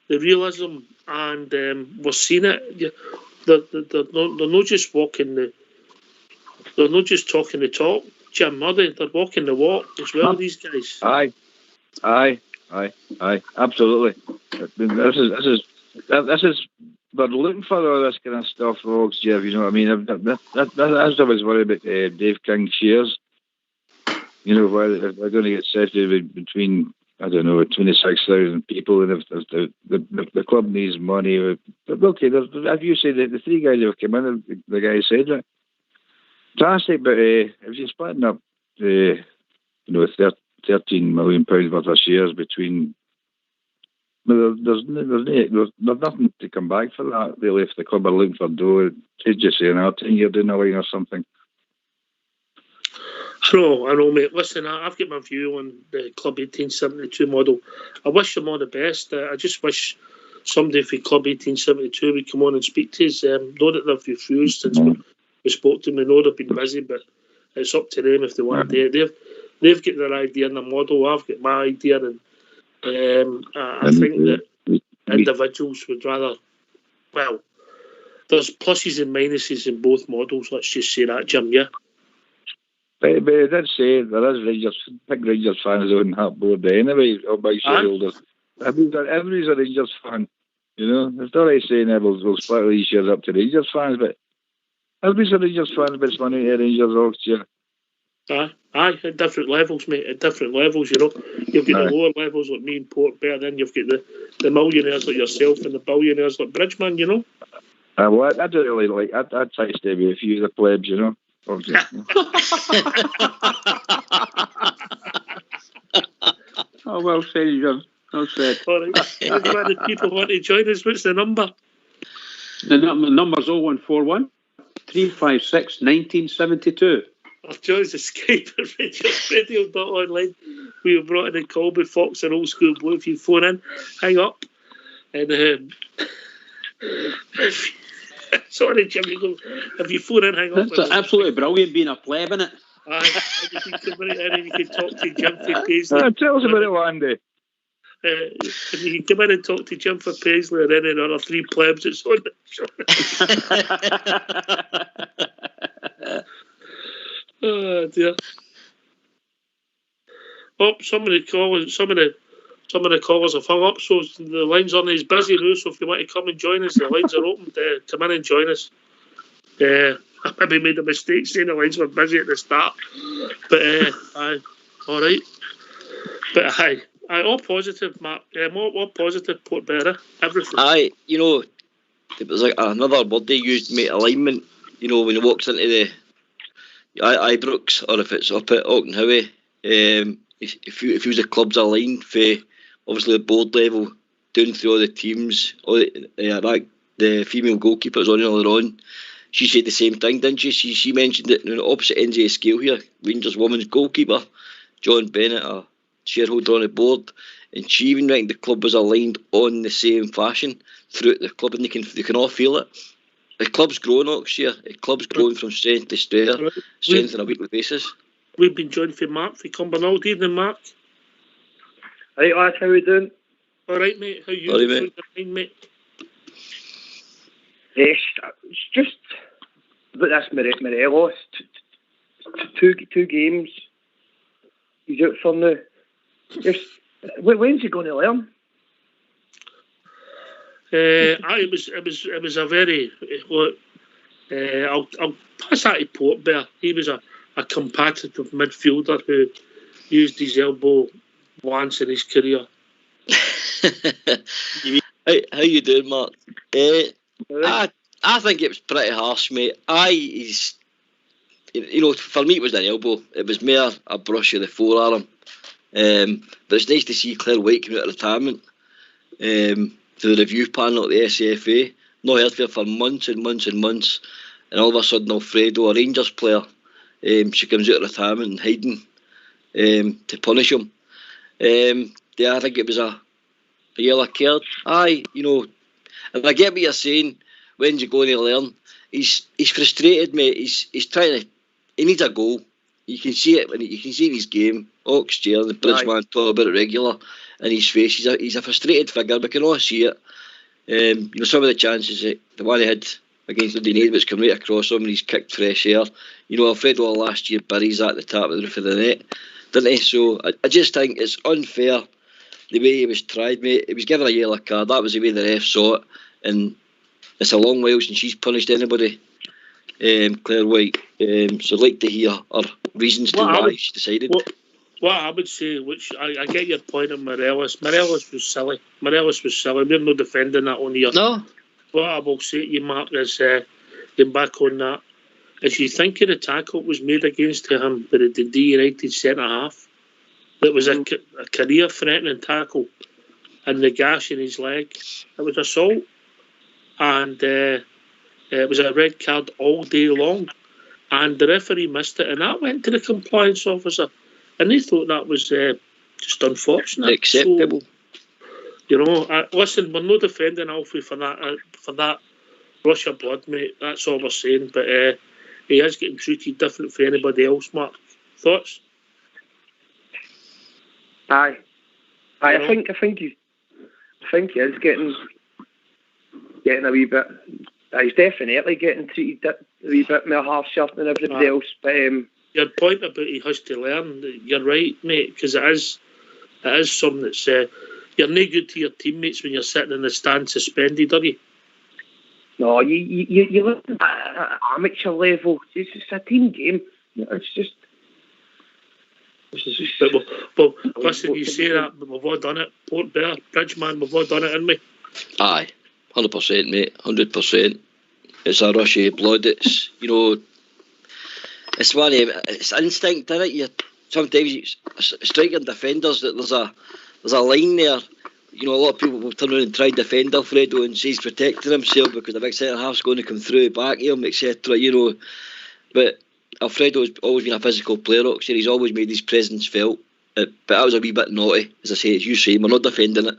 the realism, and we're seeing it. They're not just walking they're not just talking the talk, Jim, are they? They're walking the walk as well, these guys. Aye, absolutely. This is they're looking for all this kind of stuff, folks, Jeff, you know what I mean? That's I was worried about Dave King's shares. You know, where they're going to get settled between, I don't know, 26,000 people, and if the club needs money. But okay, as you say, the three guys who have come in, the guy said that. Fantastic, but if you're splitting up, 13 million pounds worth of shares between, there's nothing to come back for that, really, if the club are looking for dough. It's just saying, 10 year down the line or something. I know, mate. Listen, I've got my view on the Club 1872 model. I wish them all the best. I just wish somebody from Club 1872 would come on and speak to us. Know that they've refused since we spoke to them. We know they've been busy, but it's up to them if they want to do it. They've got their idea and their model. I've got my idea, and I think that individuals would rather. Well, there's pluses and minuses in both models. Let's just say that, Jim. Yeah. But I did say there is big Rangers fans on that board anyway, or big shareholders. Everybody's a Rangers fan, you know. It's not like saying we'll split these shares up to Rangers fans, but everybody's a Rangers fan, but it's money to Rangers all year. Aye, at different levels, mate. At different levels, you know. You've got the lower levels like me and Port Bear, then you've got the millionaires like yourself and the billionaires like Bridgeman, you know. Well, I don't really like. I'd try to stay with a few of the plebs, you know. Oh, well said, John. Well said. All right. If people want to join us, what's the number? The number's 0141 356 1972. Our choice is Skype at RangersRadio.online. We were brought in a call with Fox and Old School Blue. If you phone in, hang up. And sorry, Jim, if you phone in, hang up. That's absolutely brilliant being a pleb, isn't it? Aye, you can come in and you can talk to Jim for Paisley. Tell us about it one day. If you can come in and talk to Jim for Paisley or any other three plebs that's on the show. Oh dear. Oh, some of the callers have hung up, so the lines aren't as busy now. So if you want to come and join us, the lines are open. Come in and join us. I maybe made a mistake saying the lines were busy at the start, but aye, all right. But aye, all positive, Mark. More positive, Port Bearer. Everything. Aye, you know, it was like another word they used, mate. Alignment. You know, when he walks into the Ibrox, or if it's up at Auchenhowie, if the club's aligned for obviously the board level doing through all the teams, the female goalkeepers on earlier on, she said the same thing, didn't she? She mentioned it on the opposite ends of the scale here. Rangers women's goalkeeper, John Bennett, a shareholder on the board, and she even reckoned the club was aligned on the same fashion throughout the club, and they can all feel it. The club's growing next year. The club's growing from strength to strength on a weekly basis. We've been joined for Mark for Cumbernauld. Evening, Mark. Right, lads, how we doing? All right, mate. How you doing, mate? Yes, it's just about this Morelos. Two games. He's out for now. Just when's he going to learn? It was a very I'll pass that to Portbear. He was a competitive midfielder who used his elbow once in his career. How you doing, Mark? I think it was pretty harsh, mate. For me it was an elbow. It was more a brush of the forearm. But it's nice to see Claire White coming out of retirement to the review panel at the SFA. Not heard of her for months and months and months, and all of a sudden Alfredo, a Rangers player, she comes out of retirement and hiding to punish him. I think it was a yellow card. And I get what you're saying. When's he going to learn? He's frustrated, mate. He's trying to. He needs a goal. You can see it. You can see in his game. Oxchair, the Bridgeman talk about it regular, in his face. He's a frustrated figure. We can all see it. Some of the chances the one he had against the Dinaid come right across him, and he's kicked fresh air. Alfredo last year buries at the top of the roof of the net, didn't he? So I just think it's unfair the way he was tried, mate. He was given a yellow card. That was the way the ref saw it, and it's a long while since she's punished anybody, Claire White. So I'd like to hear her reasons to why she decided. What I would say, which I get your point on Morelos. Morelos was silly. We're not defending that on here. No. What I will say to you, Mark, is getting back on that. If you think of the tackle that was made against him by the Dundee United centre half, that was a career-threatening tackle, and the gash in his leg, it was assault, and it was a red card all day long, and the referee missed it, and that went to the compliance officer, and they thought that was just unfortunate. Acceptable. So, listen, we're not defending Alfie for that rush of blood, mate. That's all we're saying. But he is getting treated different for anybody else, Mark. Thoughts? Aye. I think he is getting a wee bit. He's definitely getting treated a wee bit more harsher than everybody else. But your point about he has to learn, you're right, mate, because it is something that's you're no good to your teammates when you're sitting in the stand suspended, are you? No, you look at amateur level. It's just a team game. It's just. But listen, you say that, but we've all done it. Port Bear, Bridgeman, we've all done it, haven't we? Aye, 100%, mate, 100%. It's a rush of blood. It's it's one of it's instinct, isn't it? Sometimes striking defenders that there's a line there. A lot of people will turn around and try and defend Alfredo and say he's protecting himself because the big centre half's going to come through back of him, etc. But Alfredo's always been a physical player, Oxford. He's always made his presence felt. But that was a wee bit naughty, as I say, as you say. We're not defending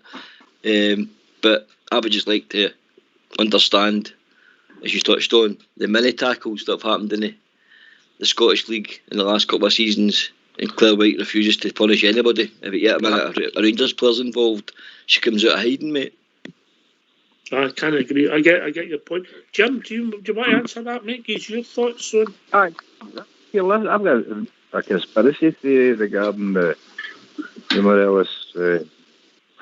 it. But I would just like to understand, as you touched on, the mini tackles that have happened in the Scottish League in the last couple of seasons, and Claire White refuses to punish anybody. If a Rangers player's involved, she comes out of hiding, mate. I can't agree. I get your point. Jim, do you want to answer that, mate? Give your thoughts on. Aye. Here, listen, I've got a conspiracy theory regarding the Morelos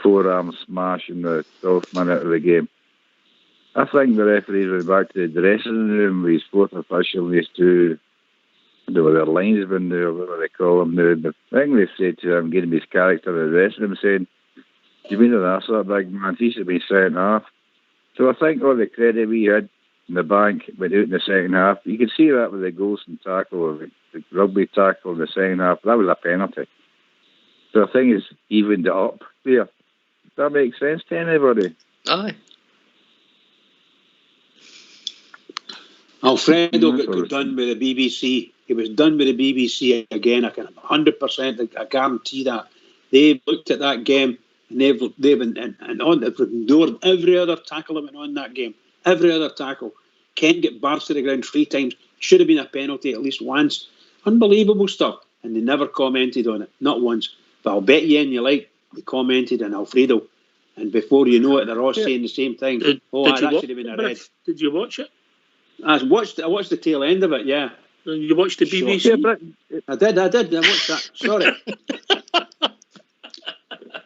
forearm smash in the 12th minute of the game. I think the referees went back to the dressing room with his fourth official and his two, their linesmen there, whatever they call them now. But I think they said to him, getting his character in the dressing room, saying, "You've been an arsehole, big man. He should have been sent off." So I think all the credit we had in the bank went out in the second half. You can see that with the Golson tackle, or the rugby tackle in the second half. That was a penalty. So I think it's evened it up there. that makes sense to anybody? Aye. Alfredo got done with the BBC. He was done with the BBC again. I can 100%. I guarantee that. They looked at that game and they've ignored every other tackle that went on in that game. Every other tackle. Kent get barged to the ground 3 times. Should have been a penalty at least once. Unbelievable stuff. And they never commented on it. Not once. But I'll bet you they commented on Alfredo. And before you know it, they're all saying the same thing. That should have been a red. Did you watch it? I watched the tail end of it, yeah. You watched the BBC? I did. I watched that. Sorry.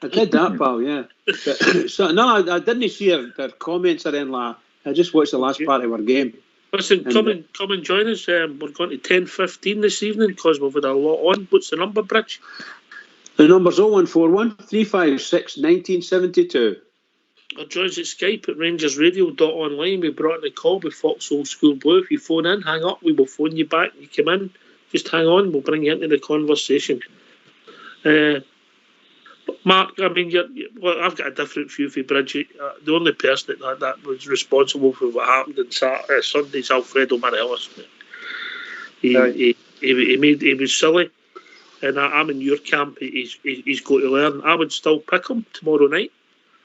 I did that, pal, yeah. But, I didn't see their comments or anything like that. I just watched the last part of our game. Listen, come and join us. We're going to 10:15 this evening because we've had a lot on. What's the number, Bridge? The number's 0141 356 1972. Or join us at Skype at RangersRadio.online. We brought in a call with Fox Old School Blue. If you phone in, hang up, we will phone you back. You come in, just hang on, we'll bring you into the conversation. Mark, I mean, I've got a different view for Bridget. The only person that was responsible for what happened on Sunday's Alfredo Morelos. He was silly, and I'm in your camp. He's got to learn. I would still pick him tomorrow night.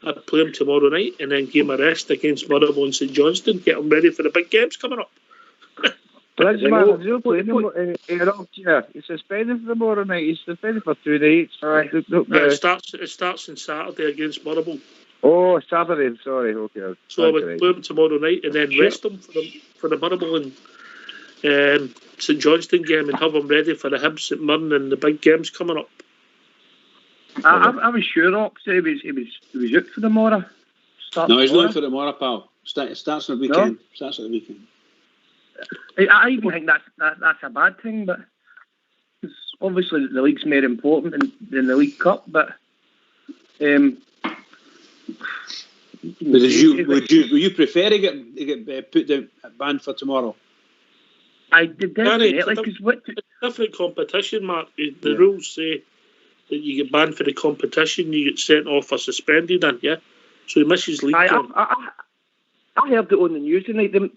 I'd play him tomorrow night and then give him a rest against Motherwell and St Johnstone, get him ready for the big games coming up. Bridgeman, you're playing him he's suspended for tomorrow night. He's suspended for 2 nights. It starts on Saturday against Motherwell. Oh, Saturday, sorry, okay. So I would play him tomorrow night and then rest him for the Motherwell and St Johnstone game and have him ready for the Hibs at Murn and the big games coming up. I was sure, Ox, he was out for tomorrow. No, he's not for tomorrow, pal. It starts on the weekend. No? Starts on the weekend. I even think that's a bad thing, but obviously the league's more important than the League Cup. But would you prefer to get put down banned for tomorrow? I did definitely because different competition, Mark. The rules say that you get banned for the competition, you get sent off or suspended, and so he misses league. I heard it on the news tonight. They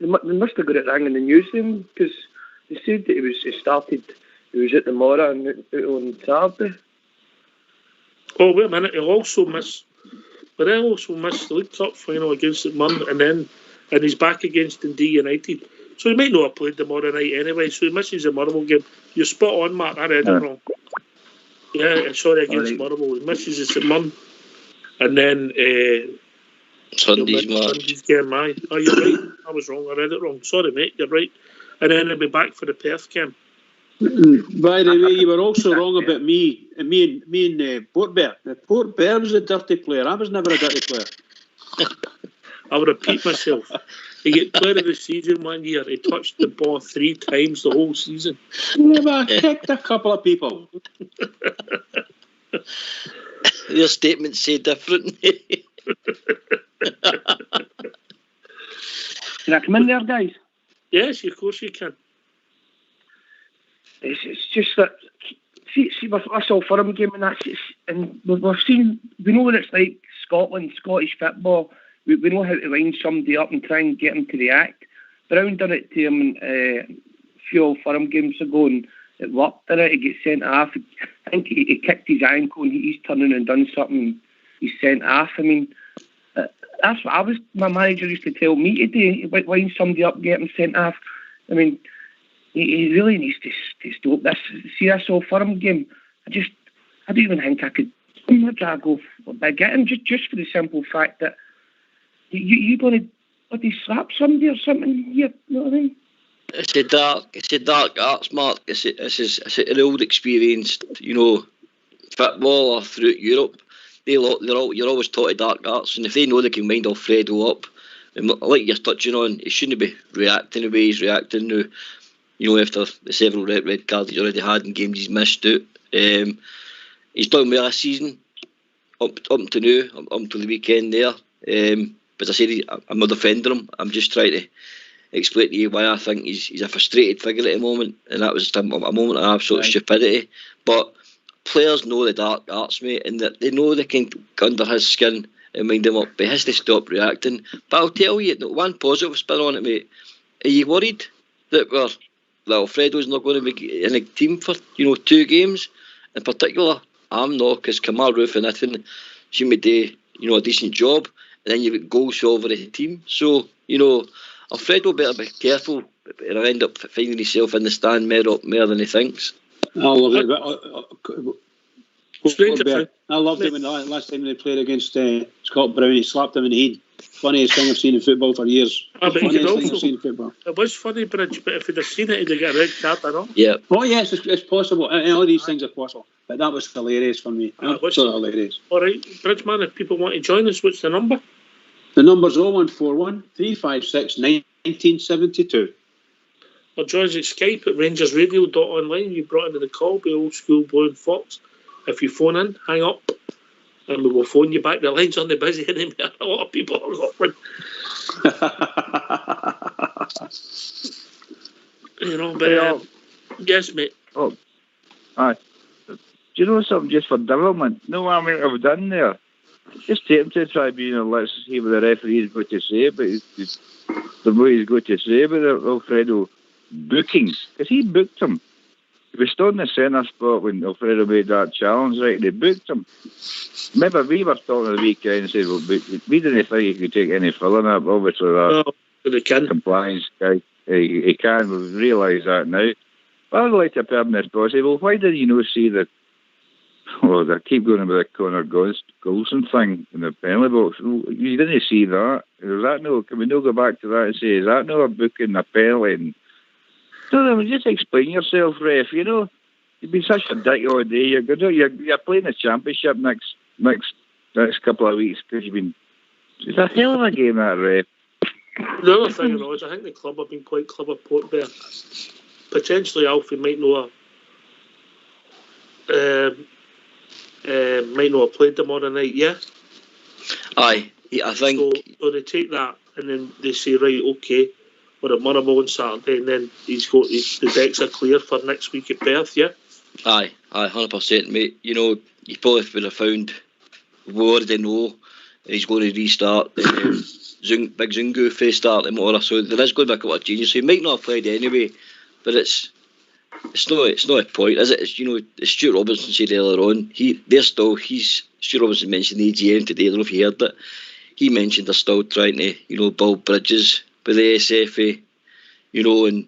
must have got it wrong in the news then, because they said that he was at the Mora and out on Saturday. Oh, wait a minute, he'll also miss the League Cup final against Murn and he's back against Dundee United. So he might not have played tomorrow night anyway, so he misses the Motherwell game. You're spot on, Mark, I read it wrong. Yeah, sorry, against Motherwell. He misses it at Murn. And then Sunday's game, aye. Oh, you're right. I was wrong. I read it wrong. Sorry, mate. You're right. And then he'll be back for the Perth game. By the way, you were also wrong about me and Port Bear. Port Bear was a dirty player. I was never a dirty player. I'll repeat myself. He got player of the season 1 year. He touched the ball 3 times the whole season. Never kicked a couple of people. Your statements say different. Can I come in there, guys? Yes, of course you can. It's just that, see with us all firm game and we've seen, we know what it's like, Scotland, Scottish football, we know how to wind somebody up and try and get them to react. Brown done it to him a few old firm games ago and it worked, didn't it? He gets sent off. I think he kicked his ankle and he's turning and done something, he's sent off. I mean, that's what my manager used to tell me to do, wind somebody up, get him sent off. I mean, he really needs to stop this. See this old firm game. I don't even think I could go big at him just for the simple fact that you're going to bloody slap somebody or something here. You know what I mean? It's a dark arts, Mark. It's an old experienced, football or throughout Europe. You're always taught dark arts, and if they know they can wind Alfredo up, and like you're touching on, he shouldn't be reacting the way he's reacting now. After the several red cards he's already had in games he's missed out. He's done well this season, up to now, up to the weekend there. But as I said, I'm not defending him. I'm just trying to explain to you why I think he's a frustrated figure at the moment, and that was just a moment of absolute stupidity. But players know the dark arts, mate, and that they know they can get under his skin and wind him up. But he has to stop reacting. But I'll tell you, one positive spin on it, mate. Are you worried that Alfredo's not going to be in a team for 2 games? In particular, I'm not, because Kamal Roof and Ethan seem to do a decent job, and then you've got goals all over the team. So Alfredo better be careful. He'll end up finding himself in the stand more than he thinks. I loved it when last time they played against Scott Brown. He slapped him in the head. Funniest thing I've seen in football for years. Funniest thing I've seen in football. It was funny, Bridge, but if he'd have seen it, he'd have got a red card, I know. Yeah. Oh, yes, it's possible. All these things are possible. But that was hilarious for me. Absolutely hilarious. All right, Bridgeman, if people want to join us, what's the number? The number's 0141 356 1972. Or join us at Skype at RangersRadio.online. You brought into the call by Old School Blue and Fox. If you phone in, hang up, and we will phone you back. The lines aren't busy anymore. A lot of people are offering. But yes, mate. Oh, aye. Do you know something just for devilment? No, I mean, I've done there. Just take him to the tribunal. Let's see what the referee's got to say about what he's got to say about Alfredo booking, because he booked him. He was still in the centre spot when Alfredo made that challenge, right? They booked him. Remember, we were talking the weekend and said, well, we didn't think he could take any filling up. Obviously, that compliance guy, he can. We've realised that now. But I'd like to put him in this box. Say, well, why did you see the? Oh, they keep going about the Connor Golson thing in the penalty box. You didn't see that. Is that no? Can we not go back to that and say, is that no a booking a penalty? And, no, just explain yourself, ref. You've been such a dick all day. You're playing the championship next couple of weeks because you've been. It's a hell of a game, that ref. The other thing is, I think the club have been quite clever put there. Potentially, Alfie might not have played tomorrow night. Yeah. Aye, I think. So they take that and then they say, right, okay. We're at Murraymoor on Saturday, and then the decks are clear for next week at Perth, yeah? Aye, 100%, mate. You probably would have found, we already know he's going to restart. Big Zungu face start tomorrow, so there is going to be a couple of changes. So he might not have played anyway, but it's not a point, is it? As Stuart Robinson said earlier on, Stuart Robinson mentioned the AGM today, I don't know if you heard that. He mentioned they're still trying to build bridges with the SFA, and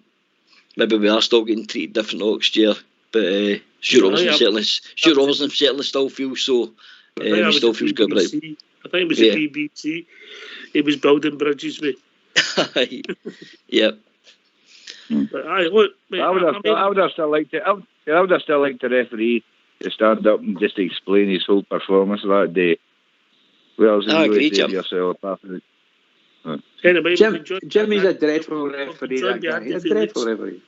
maybe we are still getting treated different next year. But Stuart Robinson certainly still feels so. He still feels good about it. I think it was the BBC. He was building bridges with. Yep. But look, mate, I would have still liked the referee to stand up and just explain his whole performance that day. Well, I agree, Jim. Yourself after it. Anyway, Jimmy's a dreadful referee. That guy. He's a dreadful referee.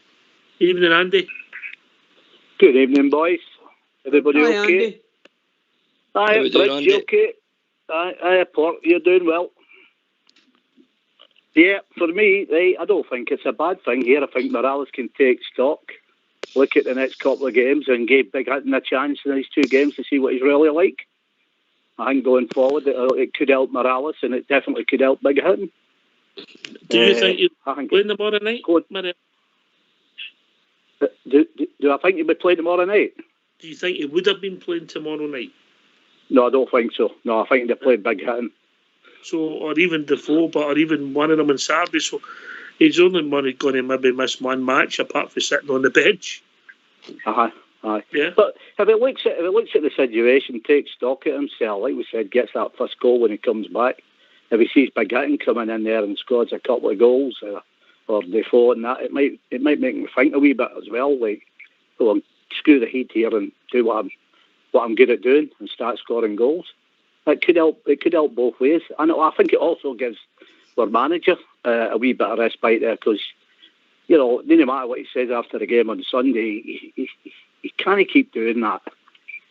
Evening, Andy. Good evening, boys. Everybody okay? Andy. Hi, Bridge, you okay? Hi, Port, you're doing well. Yeah, for me, I don't think it's a bad thing here. I think Morales can take stock, look at the next couple of games and give Big Hutton a chance in these 2 games to see what he's really like. I think going forward, it could help Morales and it definitely could help Big Hutton. Do you think you'd play tomorrow night? Do I think he'd be playing tomorrow night? Do you think he would have been playing tomorrow night? No, I don't think so. No, I think they played Big Hutton. So, or even Defoe, or even one of them on Saturday. So, he's only going to maybe miss one match apart from sitting on the bench. Aye. Yeah. But if it looks at the situation, takes stock at himself, like we said, gets that first goal when he comes back. If he sees Big Hutton coming in there and scores a couple of goals, or Defoe and that, it might make me think a wee bit as well. Like, well, screw the heat here and do what I'm good at doing and start scoring goals. It could help both ways. And I think it also gives our manager a wee bit of respite there because, no matter what he says after the game on Sunday, he can't keep doing that.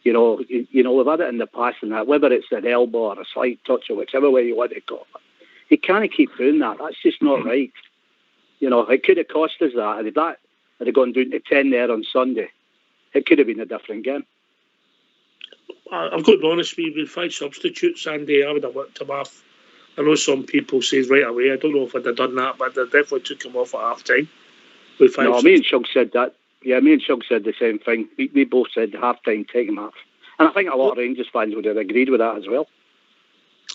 We've had it in the past and that, whether it's an elbow or a slight touch or whichever way you want to call it. He can't keep doing that. That's just not right. It could have cost us that. And if that had gone down to 10 there on Sunday, it could have been a different game. I've got to be honest with you, with 5 substitutes, Andy, I would have worked him off. I know some people say right away. I don't know if I'd have done that, but I definitely took him off at half time. No, me and Shug said that. Yeah, me and Shug said the same thing. We both said half time, take him off. And I think a lot of Rangers fans would have agreed with that as well.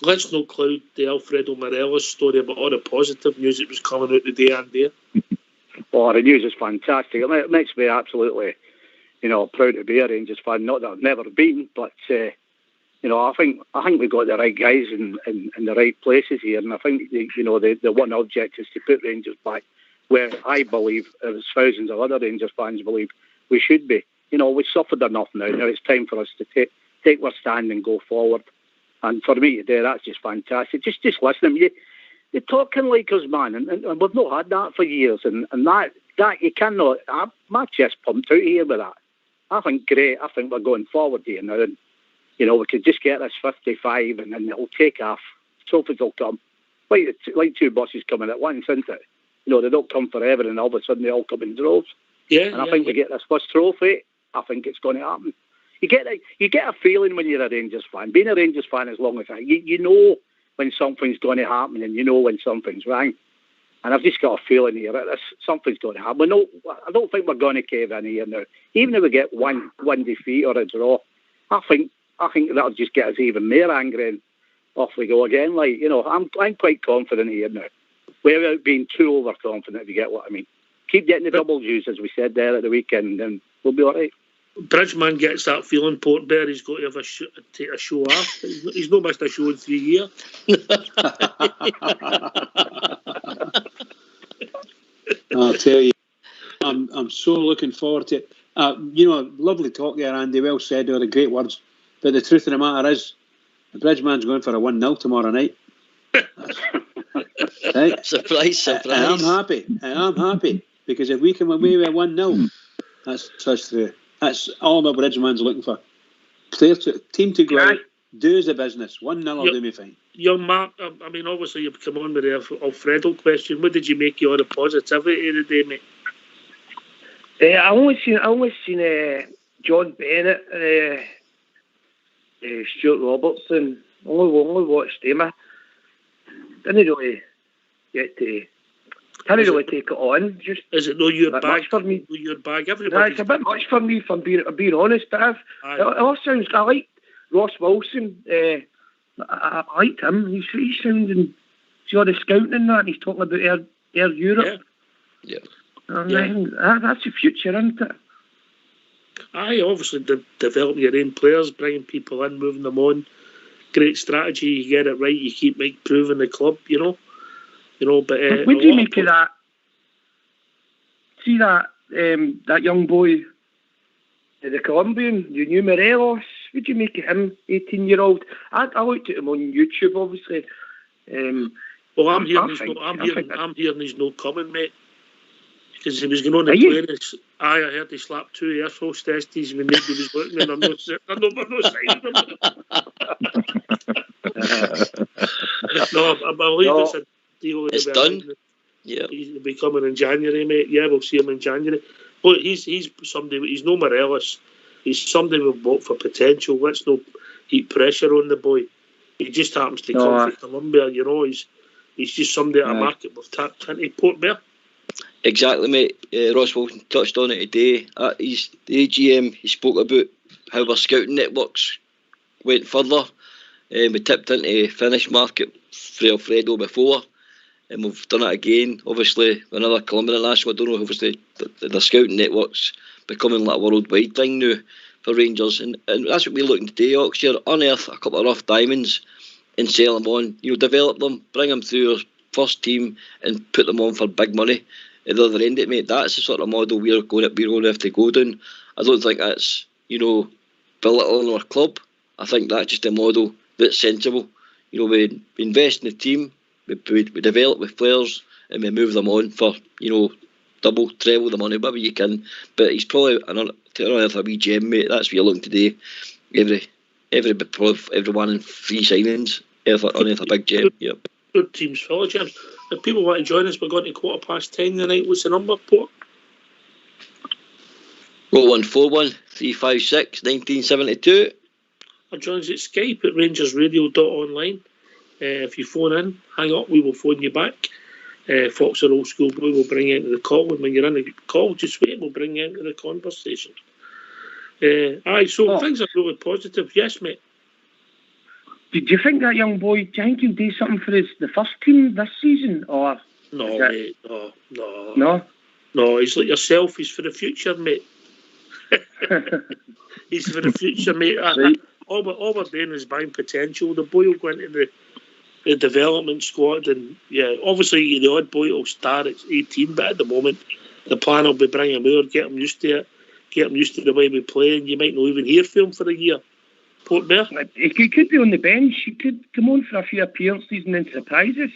Let's not cloud the Alfredo Morelos story about all the positive news that was coming out today, Andy. Oh, the news is fantastic. It makes me absolutely, proud to be a Rangers fan. Not that I've never been, but I think we've got the right guys in the right places here, and I think the one object is to put Rangers back where I believe, as thousands of other Rangers fans believe, we should be. We've suffered enough now. Now it's time for us to take our stand and go forward. And for me today, that's just fantastic. Just listen to them. You're talking like us, man, and we've not had that for years. And that you cannot. My chest pumped out here with that. I think great. I think we're going forward here now. And, we could just get this 55 and then it'll take off. Trophies will come. Like 2 buses coming at once, isn't it? They don't come forever and all of a sudden they all come in droves. Yeah. And I think we get this first trophy. I think it's going to happen. You get a feeling when you're a Rangers fan. Being a Rangers fan as long as you know when something's going to happen and you know when something's wrong. And I've just got a feeling here that something's going to happen. I don't think we're going to cave in here now. Even if we get one defeat or a draw, I think that'll just get us even more angry and off we go again. I'm quite confident here now. Without being too overconfident, if you get what I mean. Keep getting the double U's, as we said there at the weekend, and we'll be all right. Bridgman gets that feeling, Port Bear, he's got to have take a show off. He's not missed a show in 3 years. I'll tell you, I'm so looking forward to it. Lovely talk there, Andy. Well said, all the great words. But the truth of the matter is, the Bridgman's going for a 1-0 tomorrow night. Right? Surprise. And I'm happy. Because if we come away with a 1-0, that's touch through. That's all my Bridgman's looking for. Team to go out, do the business. 1-0 will do me fine. Young Mark, obviously you've come on with the Alfredo question. What did you make of all the positivity of the day, mate? I only seen John Bennett and Stuart Robertson. Only watched them. I didn't really get to. Can't really take it on. Just is it no your bag? Much for me. Your bag. It's a bit much for me. If I'm being honest, but it all sounds. I like Ross Wilson. I liked him. He sounding. See all the scouting and that. And he's talking about Air Europe. Yeah. That's the future, isn't it? Aye, obviously developing your own players, bringing people in, moving them on. Great strategy. You get it right. You keep improving the club. But what do you make of that? See that young boy, the Colombian, you knew Morelos. What do you make of him, 18-year-old? I looked at him on YouTube, obviously. Well, I'm hearing he's no coming, mate. Because he was going on the plane. I heard he slapped 2 air hostesses when nobody was looking, and I'm not signing them. No, I believe it's a deal. It's done. Yeah, he'll be coming in January, mate. Yeah, we'll see him in January. But he's somebody. He's no Morelos. He's somebody we've bought for potential. Let's not heap pressure on the boy. He just happens to come from Colombia. He's just somebody at a market we've tapped into. Port Bear. Exactly, mate. Ross Wilson touched on it today. The AGM, he spoke about how our scouting networks went further. We tipped into Finnish market for Alfredo before, and we've done it again. Obviously, another Colombian national. I don't know, obviously, the scouting networks becoming like a worldwide thing now for Rangers, and that's what we're looking to do. Oxford, unearth a couple of rough diamonds and sell them on. Develop them, bring them through our first team, and put them on for big money. At the other end of it, mate, that's the sort of model we're going to have to go down. I don't think that's, belittling our club. I think that's just a model that's sensible. We invest in the team, we develop with players, and we move them on for, double, treble the money, whatever you can. But he's probably another wee gem, mate. That's what you're looking to do. Everyone in 3 signings, unearth a big gem. Yep. Good teams full of gems. If people want to join us, we're going to 10:15 tonight. What's the number, Port? 0141 356 1972. or joins at Skype at RangersRadio.online. If you phone in, hang up, we will phone you back. Fox or Old School Blue will bring you into the call, and when you're in the call, just wait, we'll bring you into the conversation. Things are really positive. Yes, mate. Did you think that young boy, do you think he'll do something for the first team this season? Or no, mate, no, he's like yourself, he's for the future, mate. He's for the future, mate. Right. All we're doing is buying potential. The boy will go into the development squad, and obviously the odd boy will start at 18, but at the moment the plan will be bring him over, get him used to it, get him used to the way we play, and you might not even hear from him for a year. Portmare. He could be on the bench. He could come on for a few appearances and then surprise us.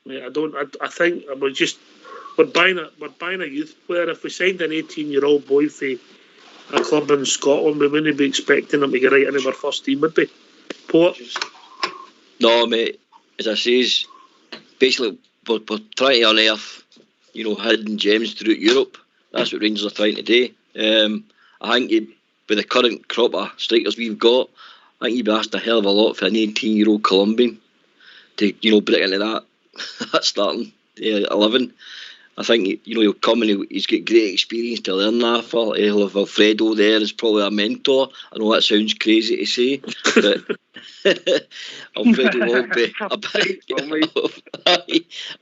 Mate, I think we're buying a youth player. If we signed an 18-year-old boy for a club in Scotland, we wouldn't be expecting him to get right into our first team, would we? Port? No, mate. As I says, basically we're trying to unearth, hidden gems throughout Europe. That's what Rangers are trying to do. I think with the current crop of strikers we've got, I think you'd be asked a hell of a lot for an 18-year-old Colombian to, break into that starting 11. I think, he'll come and he's got great experience to learn that for. He'll have Alfredo there as probably a mentor. I know that sounds crazy to say, but Alfredo will be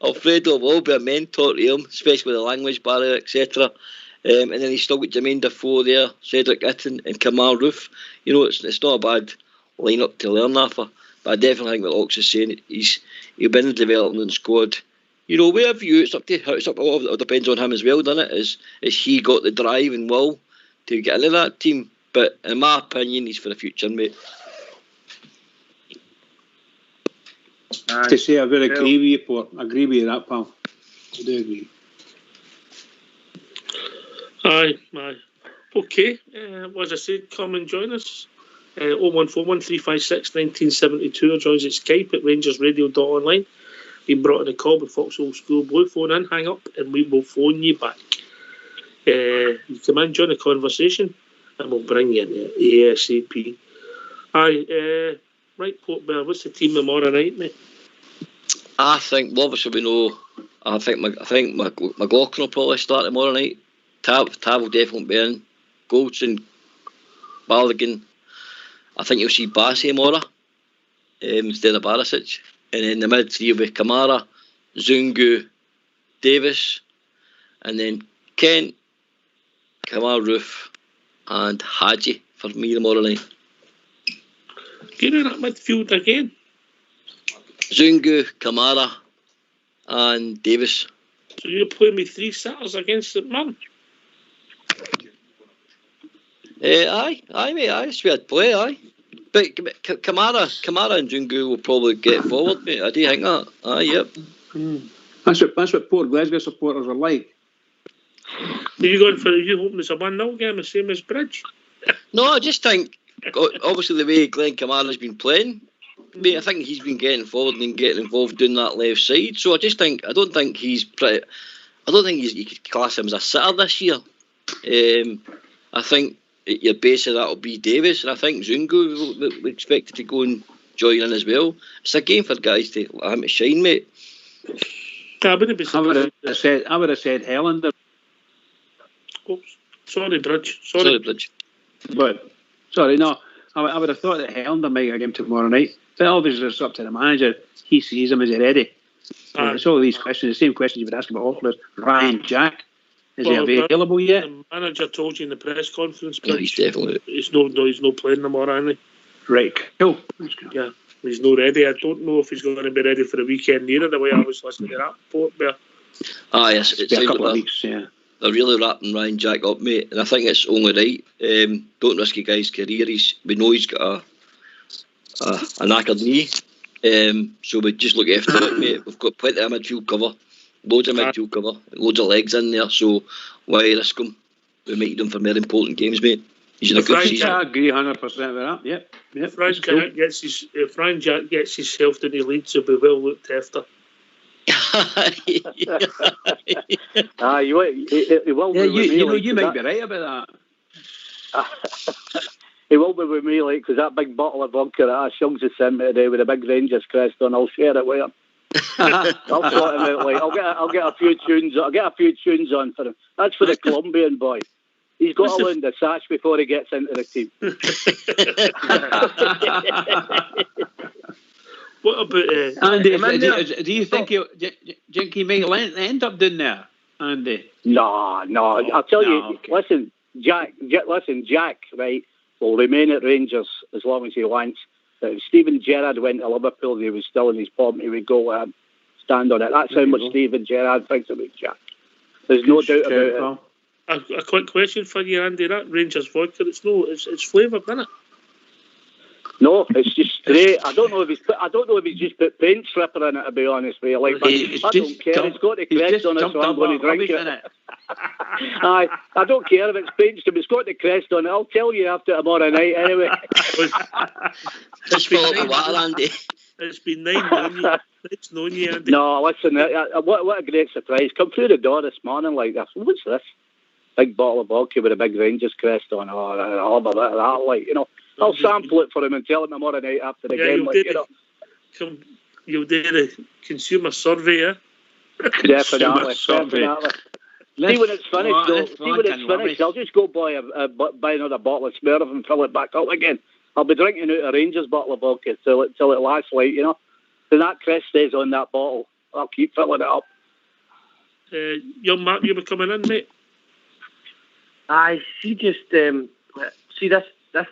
Alfredo will be a mentor to him, especially with the language barrier, etc. And then he's still got Jermaine Defoe there, Cedric Itten and Kamal Roof. It's not a bad line-up to learn that for. But I definitely think what Ox is saying, he'll be in the development squad. Wherever it's up to, a lot of it depends on him as well, doesn't it? Is he got the drive and will to get into that team? But in my opinion, he's for the future, mate. To say I would agree with you, Port. I agree with you that, pal. I do agree. Aye. Okay. As I said, come and join us. 0141356 1972 or joins at Skype at RangersRadio.online. Been brought in a call with Fox Old School Blue. Phone in, hang up, and we will phone you back. You come in, join the conversation, and we'll bring you in ASAP. Aye, right, Portmare, what's the team tomorrow night, mate? I think, obviously we know, I think McLaughlin will probably start tomorrow night. Tav will definitely be in. Goldson, Balogun. I think you'll see Bassey tomorrow instead of Barisic. And then the mid three will be Kamara, Zungu, Davis, and then Kent, Kamal Roof, and Hadji for me tomorrow night. Get in that midfield again. Zungu, Kamara, and Davis. So you're playing with three setters against the man? Aye, mate, aye, it's weird play, aye. But Kamara and Zungu will probably get forward, mate. I do think that. Aye, yep. That's what poor Glasgow supporters are like. Are you hoping it's a 1-0 game, the same as Bridge? No, I just think, obviously the way Glenn Kamara's been playing, mate, I think he's been getting forward and getting involved doing that left side. So I don't think you could class him as a sitter this year. I think your base of that will be Davis, and I think Zungu we expected to go and join in as well. It's a game for guys to shine, mate. I would have said Helander. Oops. Sorry, Bridge. But no, I would have thought that Helander might get him tomorrow night. But obviously it's up to the manager. He sees him as he ready. It's all these questions, the same questions you would ask about all players. Ryan Jack. Is he available yet? The manager told you in the press conference. No, he's definitely. He's no playing tomorrow, isn't he? Right, cool. Yeah, he's not ready. I don't know if he's going to be ready for the weekend either. The way I was listening to that report there. Yes, it's a couple of weeks. Yeah, they're really wrapping Ryan Jack up, mate, and I think it's only right. Don't risk a guy's career. We know he's got a knackered knee, so we just look after it, mate. We've got plenty of midfield cover. Loads of midfield cover, loads of legs in there, so why risk him? We might need him for more important games, mate. He's in a good season. I agree 100% with that. Yep. If Ryan Jack gets himself to the Leeds, he'll be well looked after. You will. You might be right about that. He will be with me, like, because that big bottle of vodka that Shuggs has sent me today with a big Rangers crest on, I'll share it with him. I'll sort him out, like, I'll get a few tunes on for him. That's for the Colombian boy. He's got to learn the sash before he gets into the team. What about Andy? Do you think he might end up doing that, Andy? No. I'll tell you. Okay. Listen, Jack. Right, will remain at Rangers as long as he wants. If Steven Gerrard went to Liverpool, he was still in his form. He would go and stand on it. That's how much Steven Gerrard thinks about Jack. There's no doubt about it. A quick question for you, Andy. That Rangers vodka, it's flavoured, isn't it? No, it's just straight. I don't know if he's just put paint stripper in it, to be honest with you. Like, I don't care. It's got the crest on it, so I'm going to drink it. Aye, I don't care if it's paint stripper. It's got the crest on it. I'll tell you after tomorrow night, anyway. Just fill up the water, Andy. It's been 9 knowing you, Andy. No, listen, what a great surprise. Come through the door this morning like this. What's this? Big bottle of vodka with a big Rangers crest on. Oh, I'll have a bit of that, like, you know. I'll sample it for him and tell him tomorrow night after the game. Like, you'll do the consumer survey, yeah? Definitely. See when it's finished, I'll just go buy another bottle of Smurf and fill it back up again. I'll be drinking out a Rangers bottle of vodka till it lasts, like, you know. Then that crest stays on that bottle. I'll keep filling it up. Young Mark, you were coming in, mate? I see. Just see this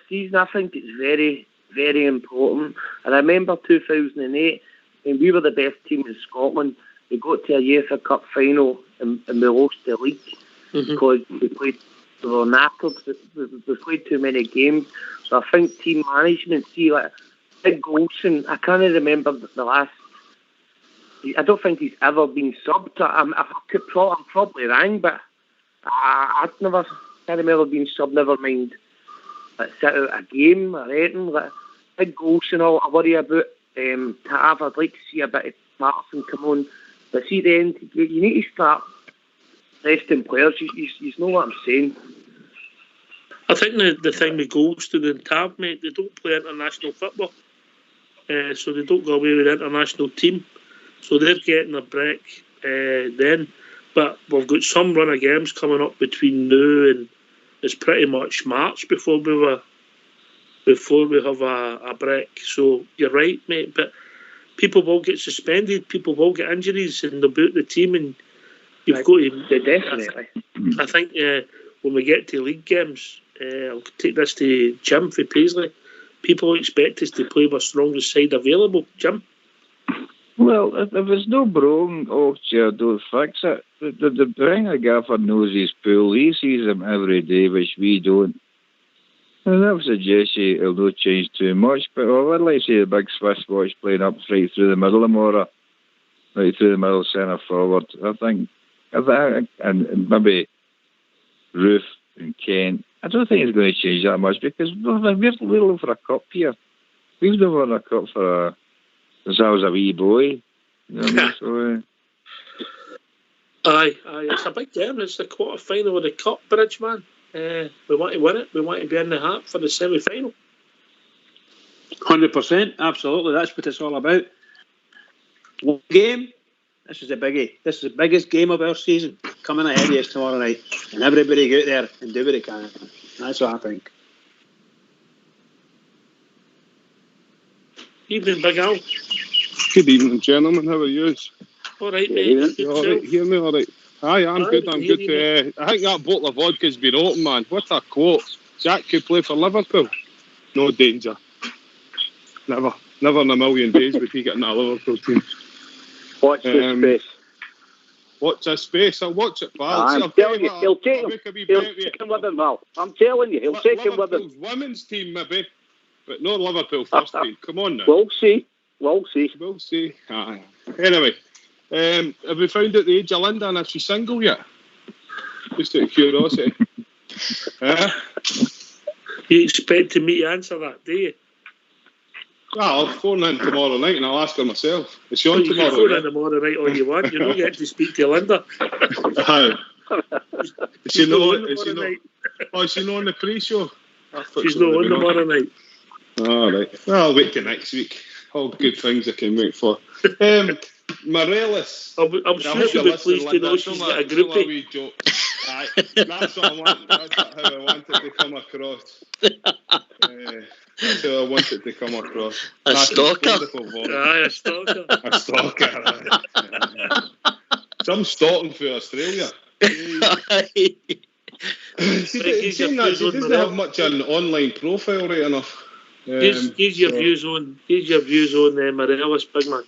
season. I think it's very, very important. And I remember 2008 when we were the best team in Scotland. We got to a UEFA Cup final and we lost the league because we were knackered. We played too many games. So I think team management, see, like Big Golson, I can't remember the last. I don't think he's ever been subbed. I'm probably wrong, but I've never remember being subbed. Never mind, like, sit out a game or anything. Like Big Golson, all I worry about. I'd like to see a bit of Patterson come on, but see, the end you need to start resting players. You know what I'm saying. I think the thing with Golston and Tab, mate, they don't play international football, so they don't go away with the international team, so they're getting a break then. But we've got some run of games coming up between now and it's pretty much March before we have a break. So you're right, mate. But people will get suspended, people will get injuries, and they'll boot the team. And you've got to definitely. I think when we get to league games, I'll take this to Jim for Paisley. People expect us to play with strongest side available. Jim. Well, if there's no broken, don't fix it. The Rangers gaffer knows his pool. He sees them every day, which we don't. And that would suggest it'll not change too much. But I would like to see the big Swiss watch playing up right through the middle of Mora, right through the middle, centre forward. I think, and maybe Roof and Kent. I don't think it's going to change that much because we're looking for a cup here. We've never won a cup since I was a wee boy. You know, so, Aye, it's a big game. It's the quarter final of the Cup, Bridge, man. We want to win it. We want to be in the hat for the semi final. 100%, absolutely. That's what it's all about. One game. This is a biggie. This is the biggest game of our season coming ahead of us tomorrow night, and everybody get out there and do what they can. That's what I think. Evening, Big Al. Good evening, gentlemen. How are you? All right, mate. You all right? Hear me all right? Aye, I'm good. I'm good. I think that bottle of vodka's been open, man. What a quote. Jack could play for Liverpool. No danger. Never in a million days would he get in that Liverpool team. Watch this space. Watch this space. I'll watch it, pal. I'm telling you, he'll take him with him, Val. I'm telling you, he'll take him with him. Liverpool's women's team, maybe, but not Liverpool first team. Come on now. We'll see. Aye. Anyway, have we found out the age of Linda and if she's single yet? Just out of curiosity. You expect me to answer that, do you? Well, I'll phone in tomorrow night and I'll ask her myself. Is she on tomorrow? You can phone in tomorrow night all you want. You don't get to speak to Linda. Is she not on the pre-show? She's not on tomorrow night. All right. Well, I'll wait till next week. All good things I can wait for. Morelos. I'm sure she'll be pleased to know she's got a groupie. Wee joke. Aye, that's what I want. That's how I want it to come across. That's how I want it to come across. A stalker. Aye, a stalker. A stalker. Aye. Some stalking for Australia. She doesn't have much an online profile right enough. Here's your views on Morelos, big man.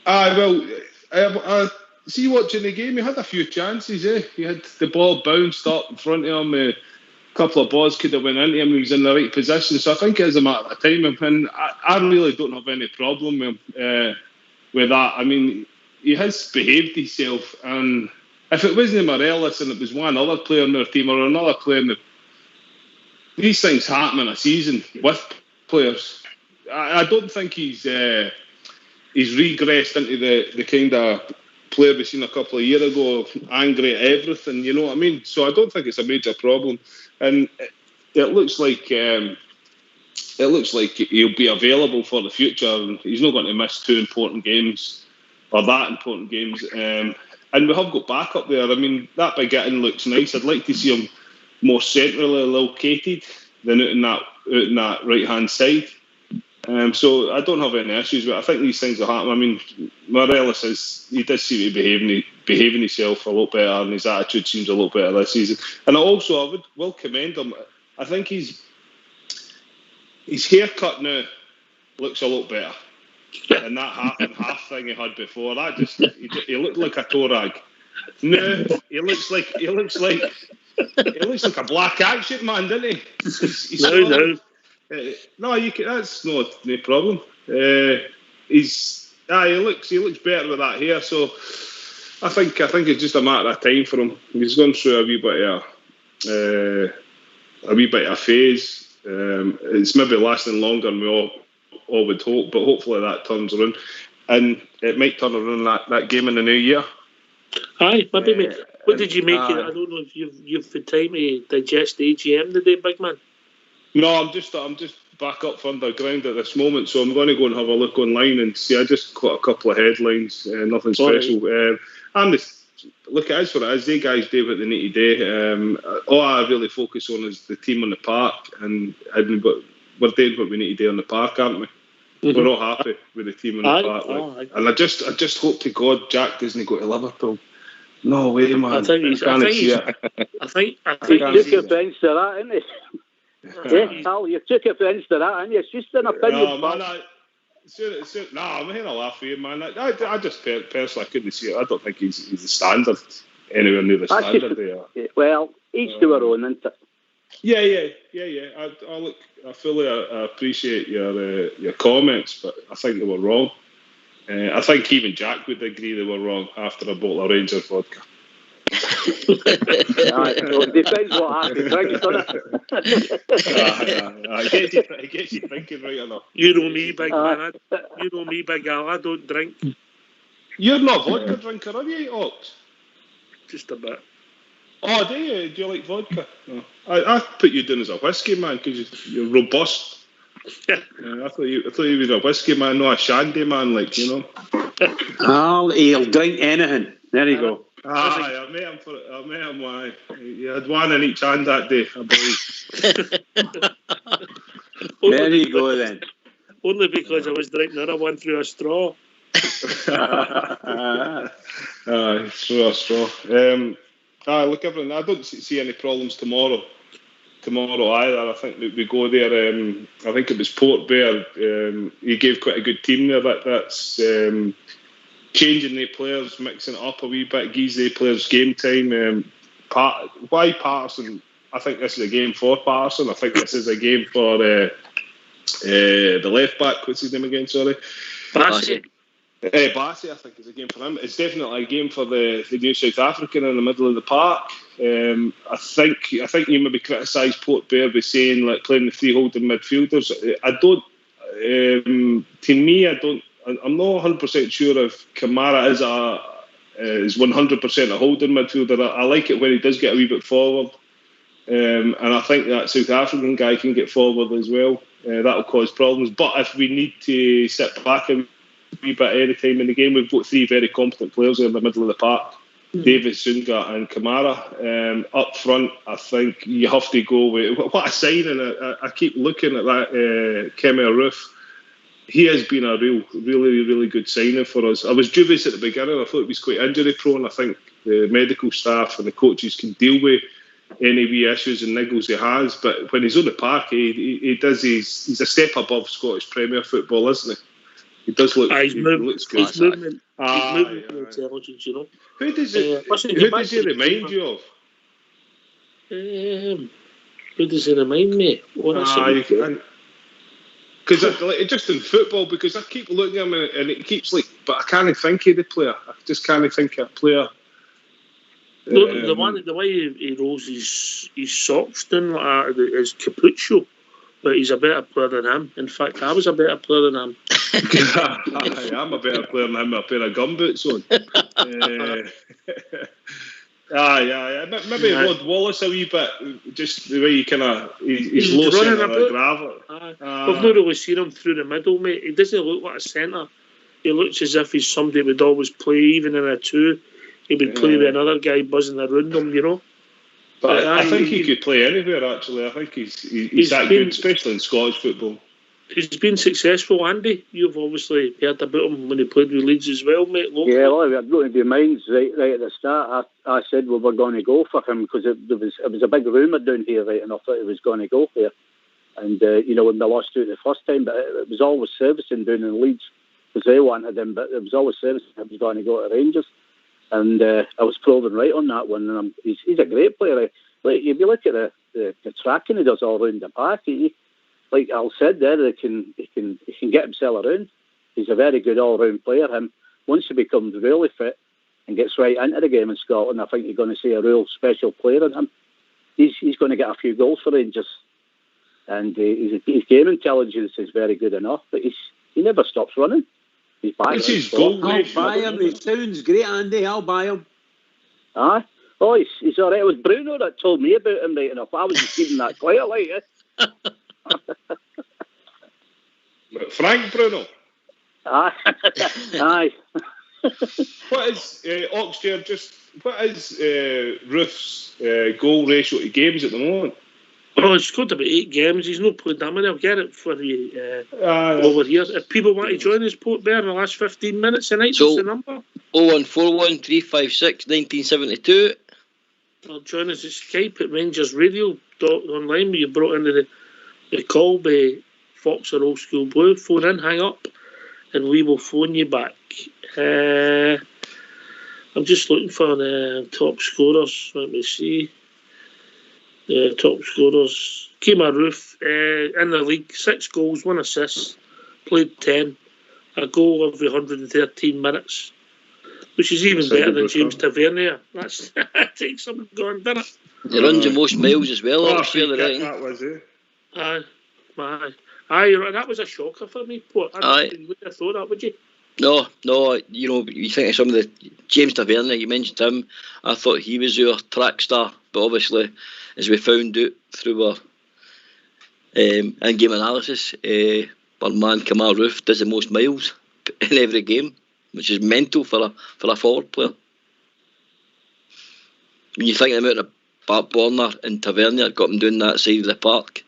I see watching the game. He had a few chances. He had the ball bounced up in front of him. A couple of balls could have went into him. He was in the right position. So I think it is a matter of time. And I really don't have any problem with that. I mean, he has behaved himself. And if it wasn't Morelos and it was one other player in their team or another player in these things happen in a season with players. I don't think he's regressed into the kind of player we seen a couple of years ago, angry at everything. You know what I mean? So I don't think it's a major problem, and it looks like he'll be available for the future. And he's not going to miss two important games or that important games. And we have got back up there. I mean, that big hitting looks nice. I'd like to see him more centrally located than out in that right hand side. So I don't have any issues with it. I think these things will happen. I mean, Morelos he does seem to be behaving himself a lot better, and his attitude seems a lot better this season. And also, I will commend him. I think his haircut now looks a lot better than that half thing he had before. He looked like a toe rag. No, he looks like a black action man, doesn't he? No. No, that's no problem. He looks better with that hair. So I think it's just a matter of time for him. He's gone through a wee bit of a phase. It's maybe lasting longer than we all would hope, but hopefully that turns around, and it might turn around that game in the new year. Aye, maybe. What did you make it? I don't know if you've had time to digest the AGM today, big man. No, I'm just back up for underground at this moment, so I'm going to go and have a look online and see. I just got a couple of headlines, nothing special. Look, it is what it is. They guys do what they need to do. All I really focus on is the team on the park, and we're doing what we need to do on the park, aren't we? Mm-hmm. We're all happy with the team on the park. And I just hope to God Jack doesn't go to Liverpool. No way, man. I think you took offence to that, innit? Yeah, Al, you took offence to that, and it's just an opinion. No, man, I'm having a laugh here, man. I just personally couldn't see it. I don't think he's the standard, anywhere near the standard there. Well, each to our own, isn't it? Yeah. I fully appreciate your comments, but I think they were wrong. I think even Jack would agree they were wrong after a bottle of Rangers vodka. It depends what happens, doesn't it? It gets you thinking right enough. You know me, big man. You know me, big Al. I don't drink. You're not a vodka drinker, are you, Ox? Just a bit. Oh, do you? Do you like vodka? No. I put you down as a whiskey man because you're robust. I thought you were a whiskey man, not a shandy man, like, you know. He'll drink anything. There you go. I met him. You had one in each hand that day, I believe. There you go then. Only because I was drinking another one through a straw. Through a straw. Look, everyone, I don't see any problems tomorrow either. I think we go there. I think it was Port Bear. He gave quite a good team there. That's changing the players, mixing it up a wee bit, gives the players game time. Why Patterson? I think this is a game for Patterson. I think this is a game for the left back. What's his name again? Sorry, Bassey. Bassey, I think, is a game for him. It's definitely a game for the new South African in the middle of the park. I think you maybe criticised Port Bear by saying like playing the three holding midfielders. I'm not 100% sure if Kamara is 100% a holding midfielder. I like it when he does get a wee bit forward. And I think that South African guy can get forward as well. That'll cause problems. But if we need to sit back a wee bit any time in the game, we've got 3 very competent players in the middle of the park. Davis, Zunga and Kamara. Up front, I think you have to go with... What a signing. I keep looking at that Kemmer Roof. He has been a really good signing for us. I was dubious at the beginning. I thought he was quite injury prone. I think the medical staff and the coaches can deal with any wee issues and niggles he has, but when he's on the park, he does. He's a step above Scottish Premier football, isn't he? He does look. He looks good. His movement intelligence, you know. Who does he remind you of? Who does he remind me? Because just in football, because I keep looking at him and it keeps but I can't think of the player. I just can't think of a player. The way he rolls his socks down like that is Capuccio, but he's a better player than him. In fact, I was a better player than him. I'm a better player than him with a pair of gumboots on. Maybe Rod Wallace a wee bit, just the way he he's low centre of gravel. I've not really seen him through the middle, mate. He doesn't look like a centre. He looks as if he's somebody who would always play, even in a 2. He would play with another guy buzzing around him, you know. But I think he could play anywhere, actually. I think he's that good, especially in Scottish football. He's been successful, Andy. You've obviously heard about him when he played with Leeds as well, mate. Locally. Yeah, well, I've got to be minds right at the start. I said we were going to go for him because it was a big rumour down here, right enough, that he was going to go there. And, when they lost out the first time, but it was always servicing down in Leeds because they wanted him, but it was always servicing he was going to go to Rangers. And I was proven right on that one. And he's a great player. Like if you look at the tracking he does all around the park, like Al said there, he can get himself around. He's a very good all-round player. Once he becomes really fit and gets right into the game in Scotland, I think you're going to see a real special player in him. He's going to get a few goals for Rangers, and his game intelligence is very good enough. But he never stops running. He's back. I'll buy him. He sounds great, Andy. I'll buy him. Aye. Oh, he's all right. It was Bruno that told me about him right enough. I was just keeping that quiet, like it. Frank Bruno. Aye. What is Oxford? What is Ruth's goal ratio to games at the moment? Oh, he's scored about 8 games. He's not played that many. I'll get it for you over here. If people want to join us, Port Bear, in the last 15 minutes tonight, what's the number? 0141 356 1972. Or join us at Skype at RangersRadio.online, where you brought into the call by Fox or Old School Blue. Phone in, hang up, and we will phone you back. I'm just looking for the top scorers. Let me see. Top scorers. Kemar Roof in the league, 6 goals, 1 assist, played 10, a goal every 113 minutes, which is even better than James Tavernier. That takes some going, doesn't it? He runs the most miles as well. That was it. Aye, that was a shocker for me. I wouldn't have thought that, would you? No, you think of some of the James Tavernier, you mentioned him. I thought he was your track star, but obviously, as we found out through our in-game analysis, our man Kamal Roof does the most miles in every game, which is mental for a forward player. When you think of the amount of Borner and Tavernier got him doing that side of the park,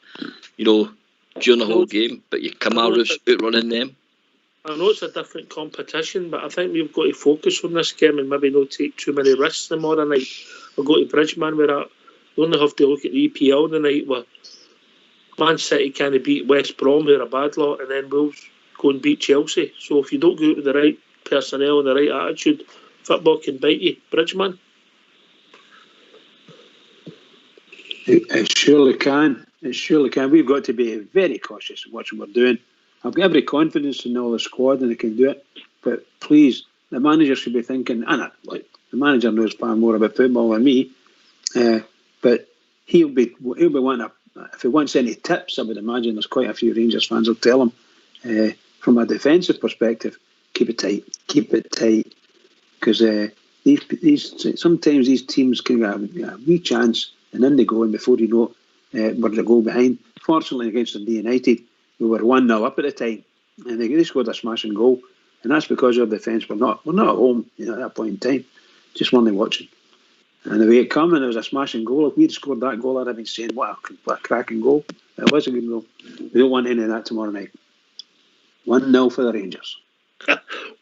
during the whole game, but Kamal Roof's outrunning them. I know it's a different competition, but I think we've got to focus on this game and maybe not take too many risks tomorrow night. We'll go to Bridgeman with that. We only have to look at the EPL tonight where Man City can't beat West Brom, who are a bad lot, and then Wolves go and beat Chelsea. So if you don't go out with the right personnel and the right attitude, football can bite you. Bridgeman? It surely can. It surely can. We've got to be very cautious of what we're doing. I've got every confidence in all the squad and they can do it. But please, the manager should be thinking, the manager knows far more about football than me, but he'll be wanting if he wants any tips, I would imagine there's quite a few Rangers fans will tell him, from a defensive perspective, keep it tight. Because sometimes these teams can have a wee chance and then they go, and before you know it, we're the goal behind. Fortunately, against Dundee United, we were 1-0 up at the time, and they scored a smashing goal, and that's because our defence were not at home, at that point in time, just weren't watching. And the way it came, and it was a smashing goal. If we'd scored that goal, I'd have been saying, what a cracking goal. It was a good goal. We don't want any of that tomorrow night. 1-0 for the Rangers.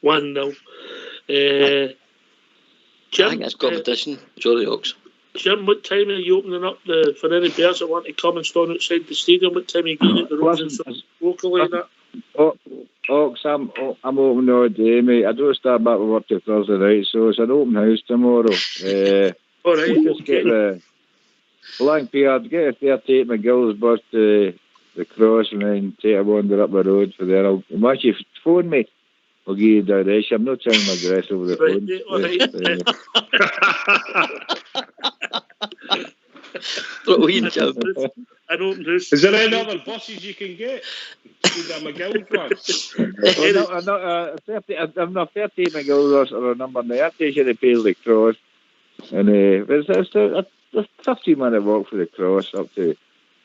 1-0. Jim, I think it's competition. Sorry, Ox. Jim, what time are you opening up for any bears that want to come and stand outside the stadium? What time are you getting at the Roses locally? Ox, I'm open all day, mate. I don't start back with work till Thursday night, so it's an open house tomorrow. All right. Just get the blank I'd get a 38 McGill's bus to the cross and then take a wander up the road for there. Once you phone me, I'll give you the direction. I'm not telling my address over the phone. An open house. Is there any other buses you can get? Is that McGill one? I'm not 38 McGill's or a number 9. That takes you to Paisley Cross. And it's a 15-minute walk for the cross up to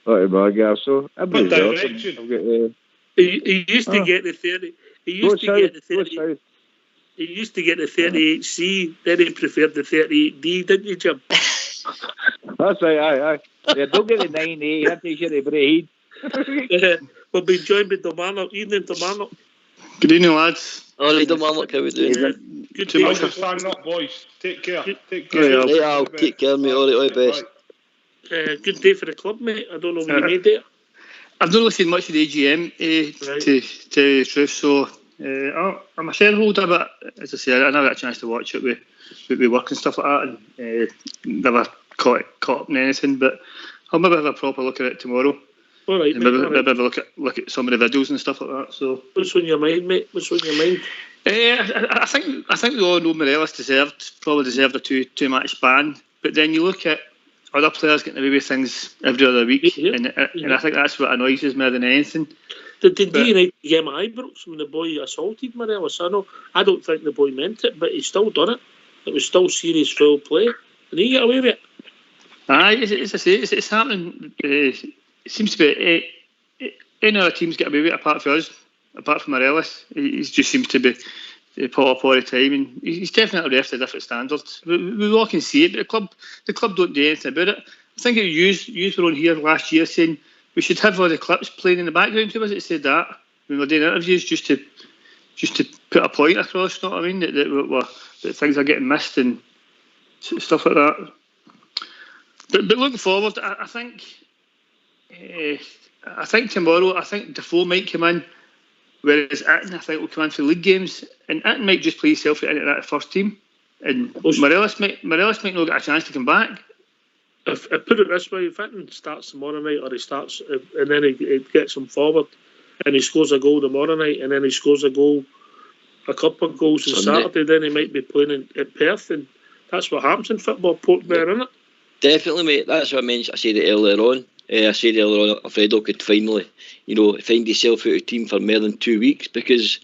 Margaret. So what direction? He used to get the 30. He used to get the 30. He used to get the 38C. Then he preferred the 38D, didn't you, Jim? That's right. Aye. Yeah, don't get the 9A. That takes you to Braid. We'll be joined by Domarnock. Evening, Domarnock. Good evening, lads. All right, Domarnock, how we doing? Good Too much for standing up, boys. Take care. I'll take care, mate. All the best. Good day for the club, mate. I don't know what you made there. I've not really seen much of the AGM, to tell you the truth, so I'm a shareholder, but as I say, I never had a chance to watch it with work and stuff like that, and never caught up in anything, but I'll maybe have a proper look at it tomorrow. All right, maybe have a look at some of the videos and stuff like that. So, what's on your mind, mate? What's on your mind? I think we all know Morelos probably deserved a two-match ban, but then you look at other players getting away with things every other week, and I think that's what annoys us more than anything. Did United get him eyebrows when the boy assaulted Morelos? I don't think the boy meant it, but he still done it. It was still serious foul play, and he got away with it. Aye, as I say, it's happening. It seems to be any other teams get away with it apart from us, apart from Morelos. He just seems to be put up all the time, and he's definitely left to different standards. We all can see it, but the club don't do anything about it. I think you were on here last year saying we should have all the clips playing in the background. Who was it that said that when we were doing interviews, just to put a point across? You know what I mean? That things are getting missed and stuff like that. But looking forward, I think tomorrow, I think Defoe might come in, whereas Itten, I think, will come in for league games, and Itten might just play himself into that first team, and Morelos might not get a chance to come back. If I put it this way, if Itten starts tomorrow night, or he starts, and then he gets him forward, and he scores a goal tomorrow night, and then he scores a couple of goals on Saturday, then he might be playing at Perth, and that's what happens in football, Portbear, isn't it? Definitely, mate. That's what I mentioned. I said it earlier on. I said earlier on, Alfredo could finally, find himself out of team for more than 2 weeks, because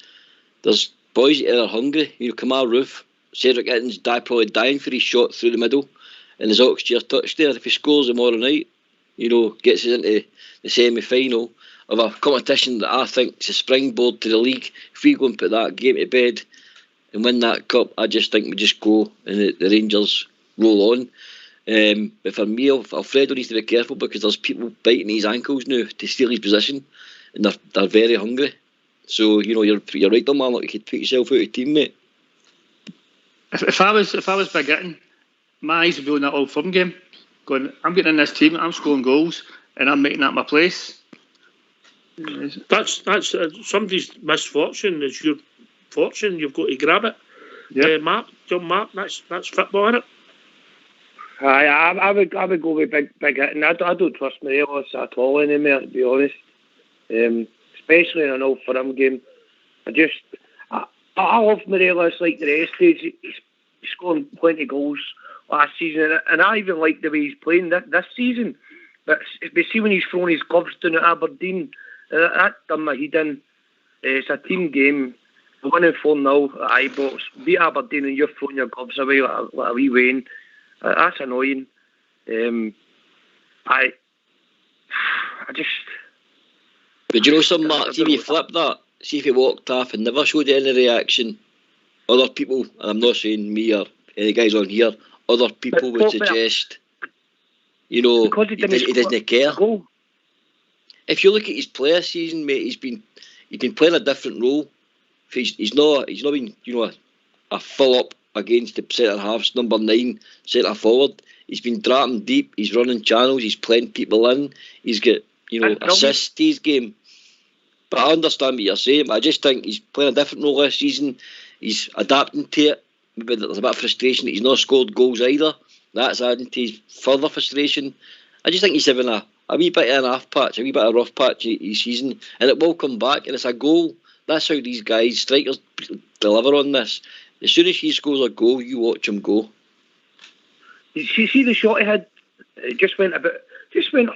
there's boys that are hungry. Kamal Roof, Cedric Itten's probably dying for his shot through the middle, and his Oxford touch there. If he scores tomorrow night, gets us into the semi-final of a competition that I think is a springboard to the league. If we go and put that game to bed and win that cup, I just think we just go and the Rangers roll on. But for me, Alfredo needs to be careful, because there's people biting his ankles now to steal his position, and they're very hungry. So you're right there, man. You could put yourself out of team, mate. If I was Big Itten, my eyes would be on that Old Firm game, going, I'm getting in this team, I'm scoring goals, and I'm making that my place. That's somebody's misfortune is your fortune. You've got to grab it. Yeah, John Mark. That's football, isn't it? I would go with Big Itten. I don't trust Morelos at all anymore, to be honest. Especially in an Old Firm game. I love Morelos like the rest. He's scoring plenty of goals last season, and I even like the way he's playing this season. But see when he's thrown his gloves down at Aberdeen, that done my head in. It's a team game. We're winning 4-0 at Ibrox. Beat Aberdeen and you're throwing your gloves away like a wee Wayne. That's annoying. I just. But you know something, Mark? See if you flip that. See if he walked off and never showed any reaction. Other people, and I'm not saying me or any guys on here, other people would suggest, you know, he doesn't care. If you look at his player season, mate, he's been playing a different role. He's not been, you know, a full up against the centre halves, number 9 centre forward. He's been dropping deep. He's running channels. He's playing people in. He's got, you know, assists to his game. But I understand what you're saying. I just think he's playing a different role this season. He's adapting to it. Maybe there's a bit of frustration that he's not scored goals either. That's adding to his further frustration. I just think he's having a wee bit of an off patch, a wee bit of a rough patch each season, and it will come back. And it's a goal. That's how these guys, strikers, deliver on this. As soon as he scores a goal, you watch him go. You see the shot he had. It just went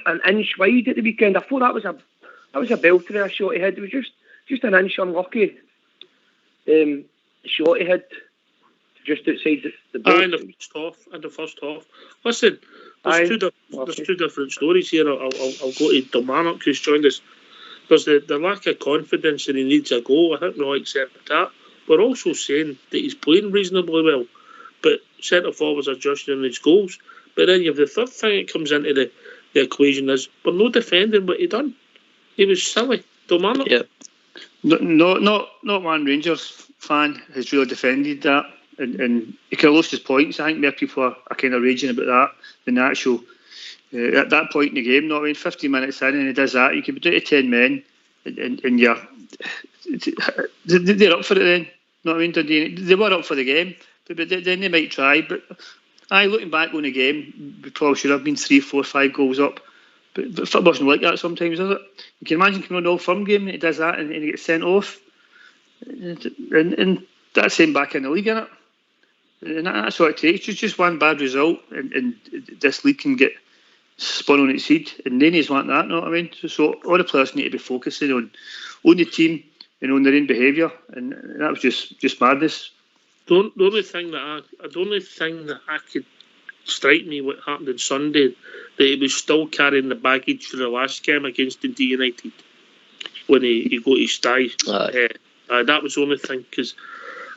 an inch wide at the weekend. I thought that was a belter, a shot he had. It was just an inch unlucky. Shot he had just outside the box. In the first half. Listen, there's two different stories here. I'll go to Kilmarnock, who's joined us. There's the lack of confidence and he needs a goal. I think we all accept that. We're also saying that he's playing reasonably well, but centre forwards are adjusting his goals. But then you have the third thing that comes into the equation is we're no defending what he done. He was silly. Kilmarnock. Yeah. Not one Rangers fan has really defended that, and he kind of lost his points. I think more people are kind of raging about that than the actual. At that point in the game, not 15 minutes in, and he does that. You could be down to 10 men, and they're up for it then. Know what I mean? They were up for the game, but then they might try. But looking back on the game, we probably should have been 3, 4, 5 goals up. But football's not like that sometimes, is it? You can imagine coming on an Old Firm game and he does that and he gets sent off. And that's him back in the league, isn't it? And that's what it takes. Just one bad result and this league can get spun on its head. And Nannies want that, know what I mean? So all the players need to be focusing on the team and on their own behaviour. And that was just madness. The only thing that I could strike me what happened on Sunday, that he was still carrying the baggage for the last game against Dundee United when he got his thigh. That was the only thing, because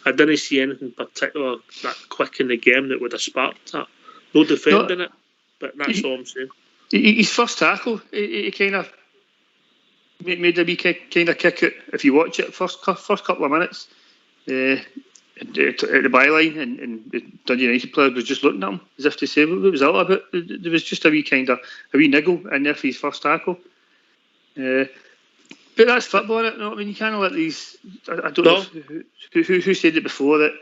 I didn't see anything particular that quick in the game that would have sparked that. No defending it, but that's all I'm saying. His first tackle, he kind of made a wee kind of kick out. If you watch it, first couple of minutes at the byline, and the Dundee United player was just looking at him as if to say, what was that all about? There was just a wee niggle in there for his first tackle. But that's football, isn't it? No, I mean, you can't let these. I don't know who said it before, that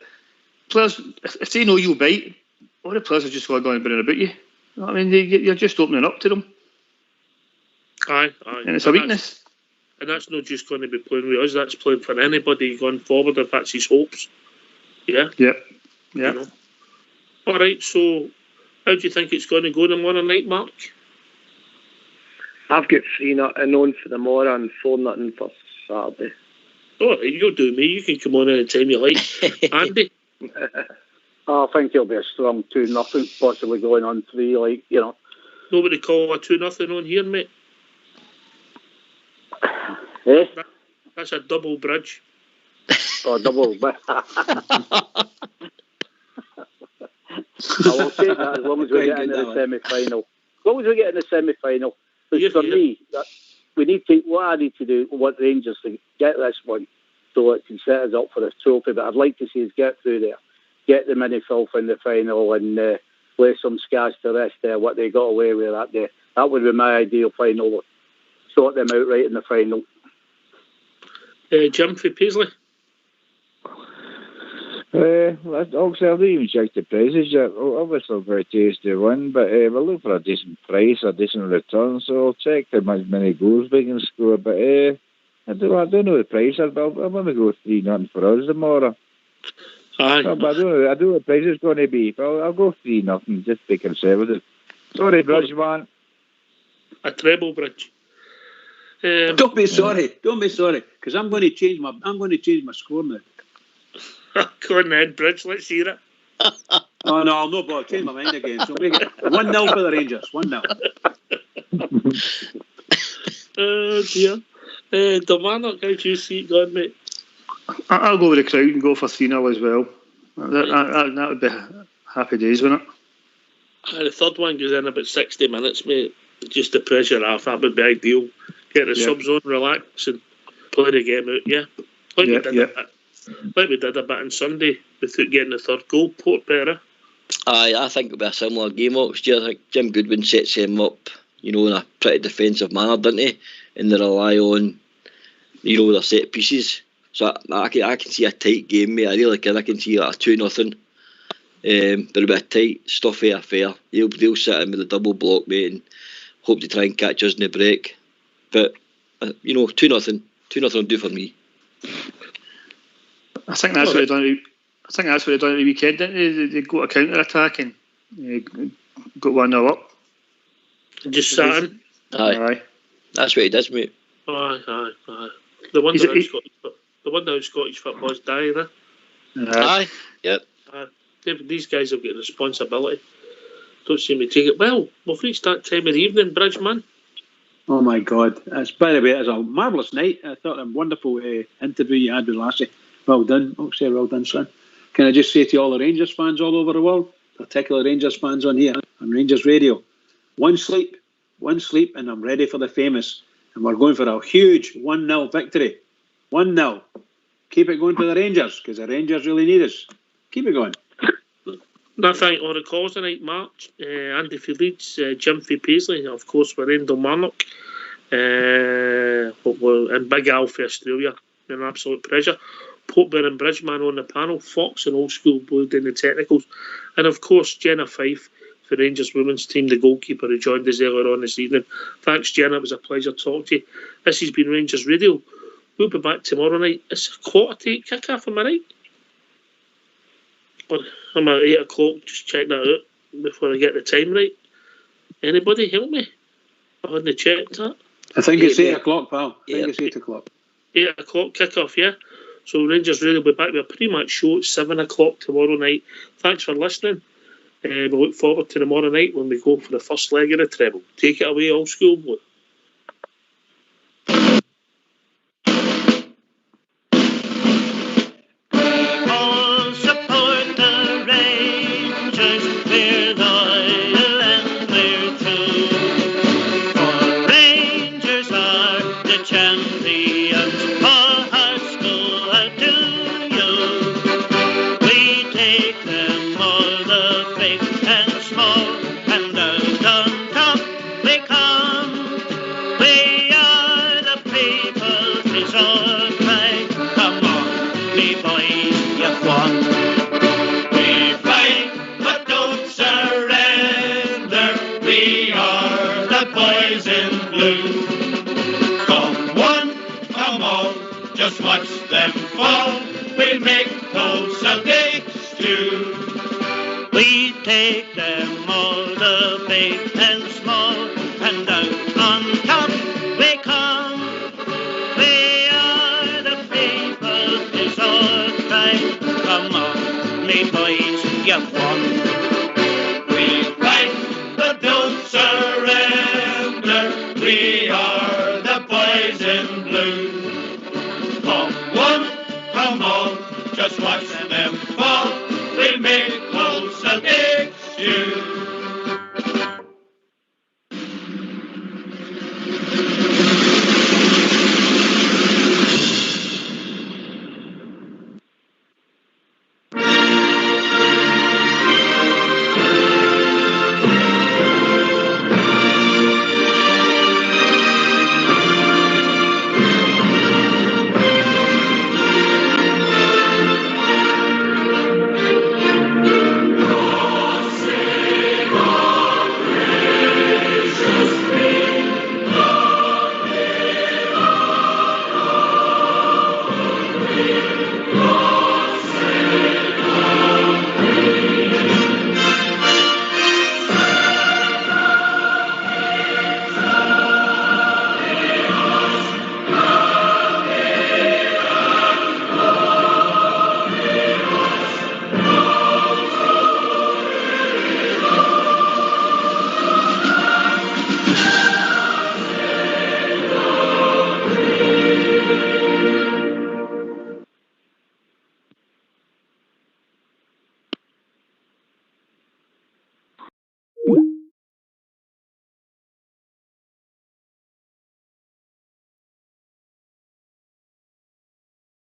players, if they know you'll bite, all the players are just going to go and bring about you. You know what I mean? You're just opening up to them. Aye. And it's a weakness. And that's not just going to be playing with us, that's playing for anybody going forward if that's his hopes. Yeah. You know? All right, so how do you think it's going to go tomorrow night, Mark? I've got 3-0 for tomorrow and 4-0 for Saturday. All right, you'll do me. You can come on any time you like. Andy? I think it'll be a strong 2-0, possibly going on 3, like, you know. Nobody call a 2-0 on here, mate. Eh? That's a double bridge. Oh, double. I will say that as long as we get into the semi-final. As long as we get in the semi-final. Because for me, what I need to do, what Rangers to get this one, so it can set us up for this trophy. But I'd like to see us get through there, get the mini-filth in the final, and play some scars to rest there, what they got away with that day. That would be my ideal final. Sort them out right in the final. Jim for Paisley? Obviously, I've not even checked the prices yet. Obviously, very tasty one, but we're looking for a decent price, a decent return, so I'll check how many goals we can score. But I don't know the price, but I'm going to go 3-0 for us tomorrow. Aye. No, but I don't know the price is going to be, but I'll go 3-0, just be conservative. Sorry, Bridge, man. A treble bridge. Don't be sorry, because I'm going to change my score now. Go on then, Bridge, let's hear it. Oh no, I'll not bother. Change my mind again. So make it 1-0 for the Rangers. 1-0. Oh dear. Dominic, how do you see it going, mate? I'll go with the crowd and go for 3-0 as well. That would be happy days, wouldn't it? The third one goes in about 60 minutes, mate. Just the pressure off, that would be ideal. Get the subs on, relax, and play the game out, Like we did a bit on Sunday without getting the third goal. Port better. Aye, I think it'll be a similar game next year. I think Jim Goodwin sets him up, in a pretty defensive manner, doesn't he? And they rely on, their set pieces. So I can see a tight game, mate. I really can. I can see a 2-0. But it'll be a tight, stuffy affair. They'll sit in with a double block, mate, and hope to try and catch us in the break. But 2-0. 2-0 will do for me. I think that's what they've done. I think that's what they've done at the weekend, didn't they? They got a counter attack and got 1-0 up. Just sat in. Aye. That's what he does, mate. Aye. The one that Scottish football's dying, eh? Aye. Yep. These guys have got responsibility. Don't seem to take it. Well, we've reached that time of the evening, Bridgeman. Oh my God! By the way, it was a marvellous night. I thought a wonderful interview you had with Lassie. Well done, well done, son. Can I just say to all the Rangers fans all over the world, particularly Rangers fans on here on Rangers Radio, one sleep, and I'm ready for the famous. And we're going for a huge 1-0 victory. 1-0. Keep it going for the Rangers, because the Rangers really need us. Keep it going. I thank all the calls tonight, Mark, Andy Phillips, Jim Fee Paisley, of course, we're in Kilmarnock, and Big Al for Australia. An absolute pleasure. Portburn and Bridgeman on the panel, Fox and Old School Blue doing the technicals, and of course Jenna Fife for Rangers women's team, the goalkeeper who joined us earlier on this evening. Thanks, Jenna. It was a pleasure talking to you. This has been Rangers Radio. We'll be back tomorrow night. It's 7:45 kick-off, am I right? Or I'm at 8 o'clock. Just check that out before I get the time right. Anybody help me? I hadn't checked that. I think it's 8 o'clock, pal. I think it's 8 o'clock. 8 o'clock kick-off, yeah? So Rangers Radio will be back with a pre-match show at 7 o'clock tomorrow night. Thanks for listening. We look forward to tomorrow night when we go for the first leg of the treble. Take it away, Old School Blue. Just watch them fall, we'll make those a big stew. We take them all, the big and small, and out on top we come. We are the people, it's all right. Come on, me boys, you've won. We fight, but don't surrender. We are the boys in blue. Come on, just watch them fall. We'll make close a big stew.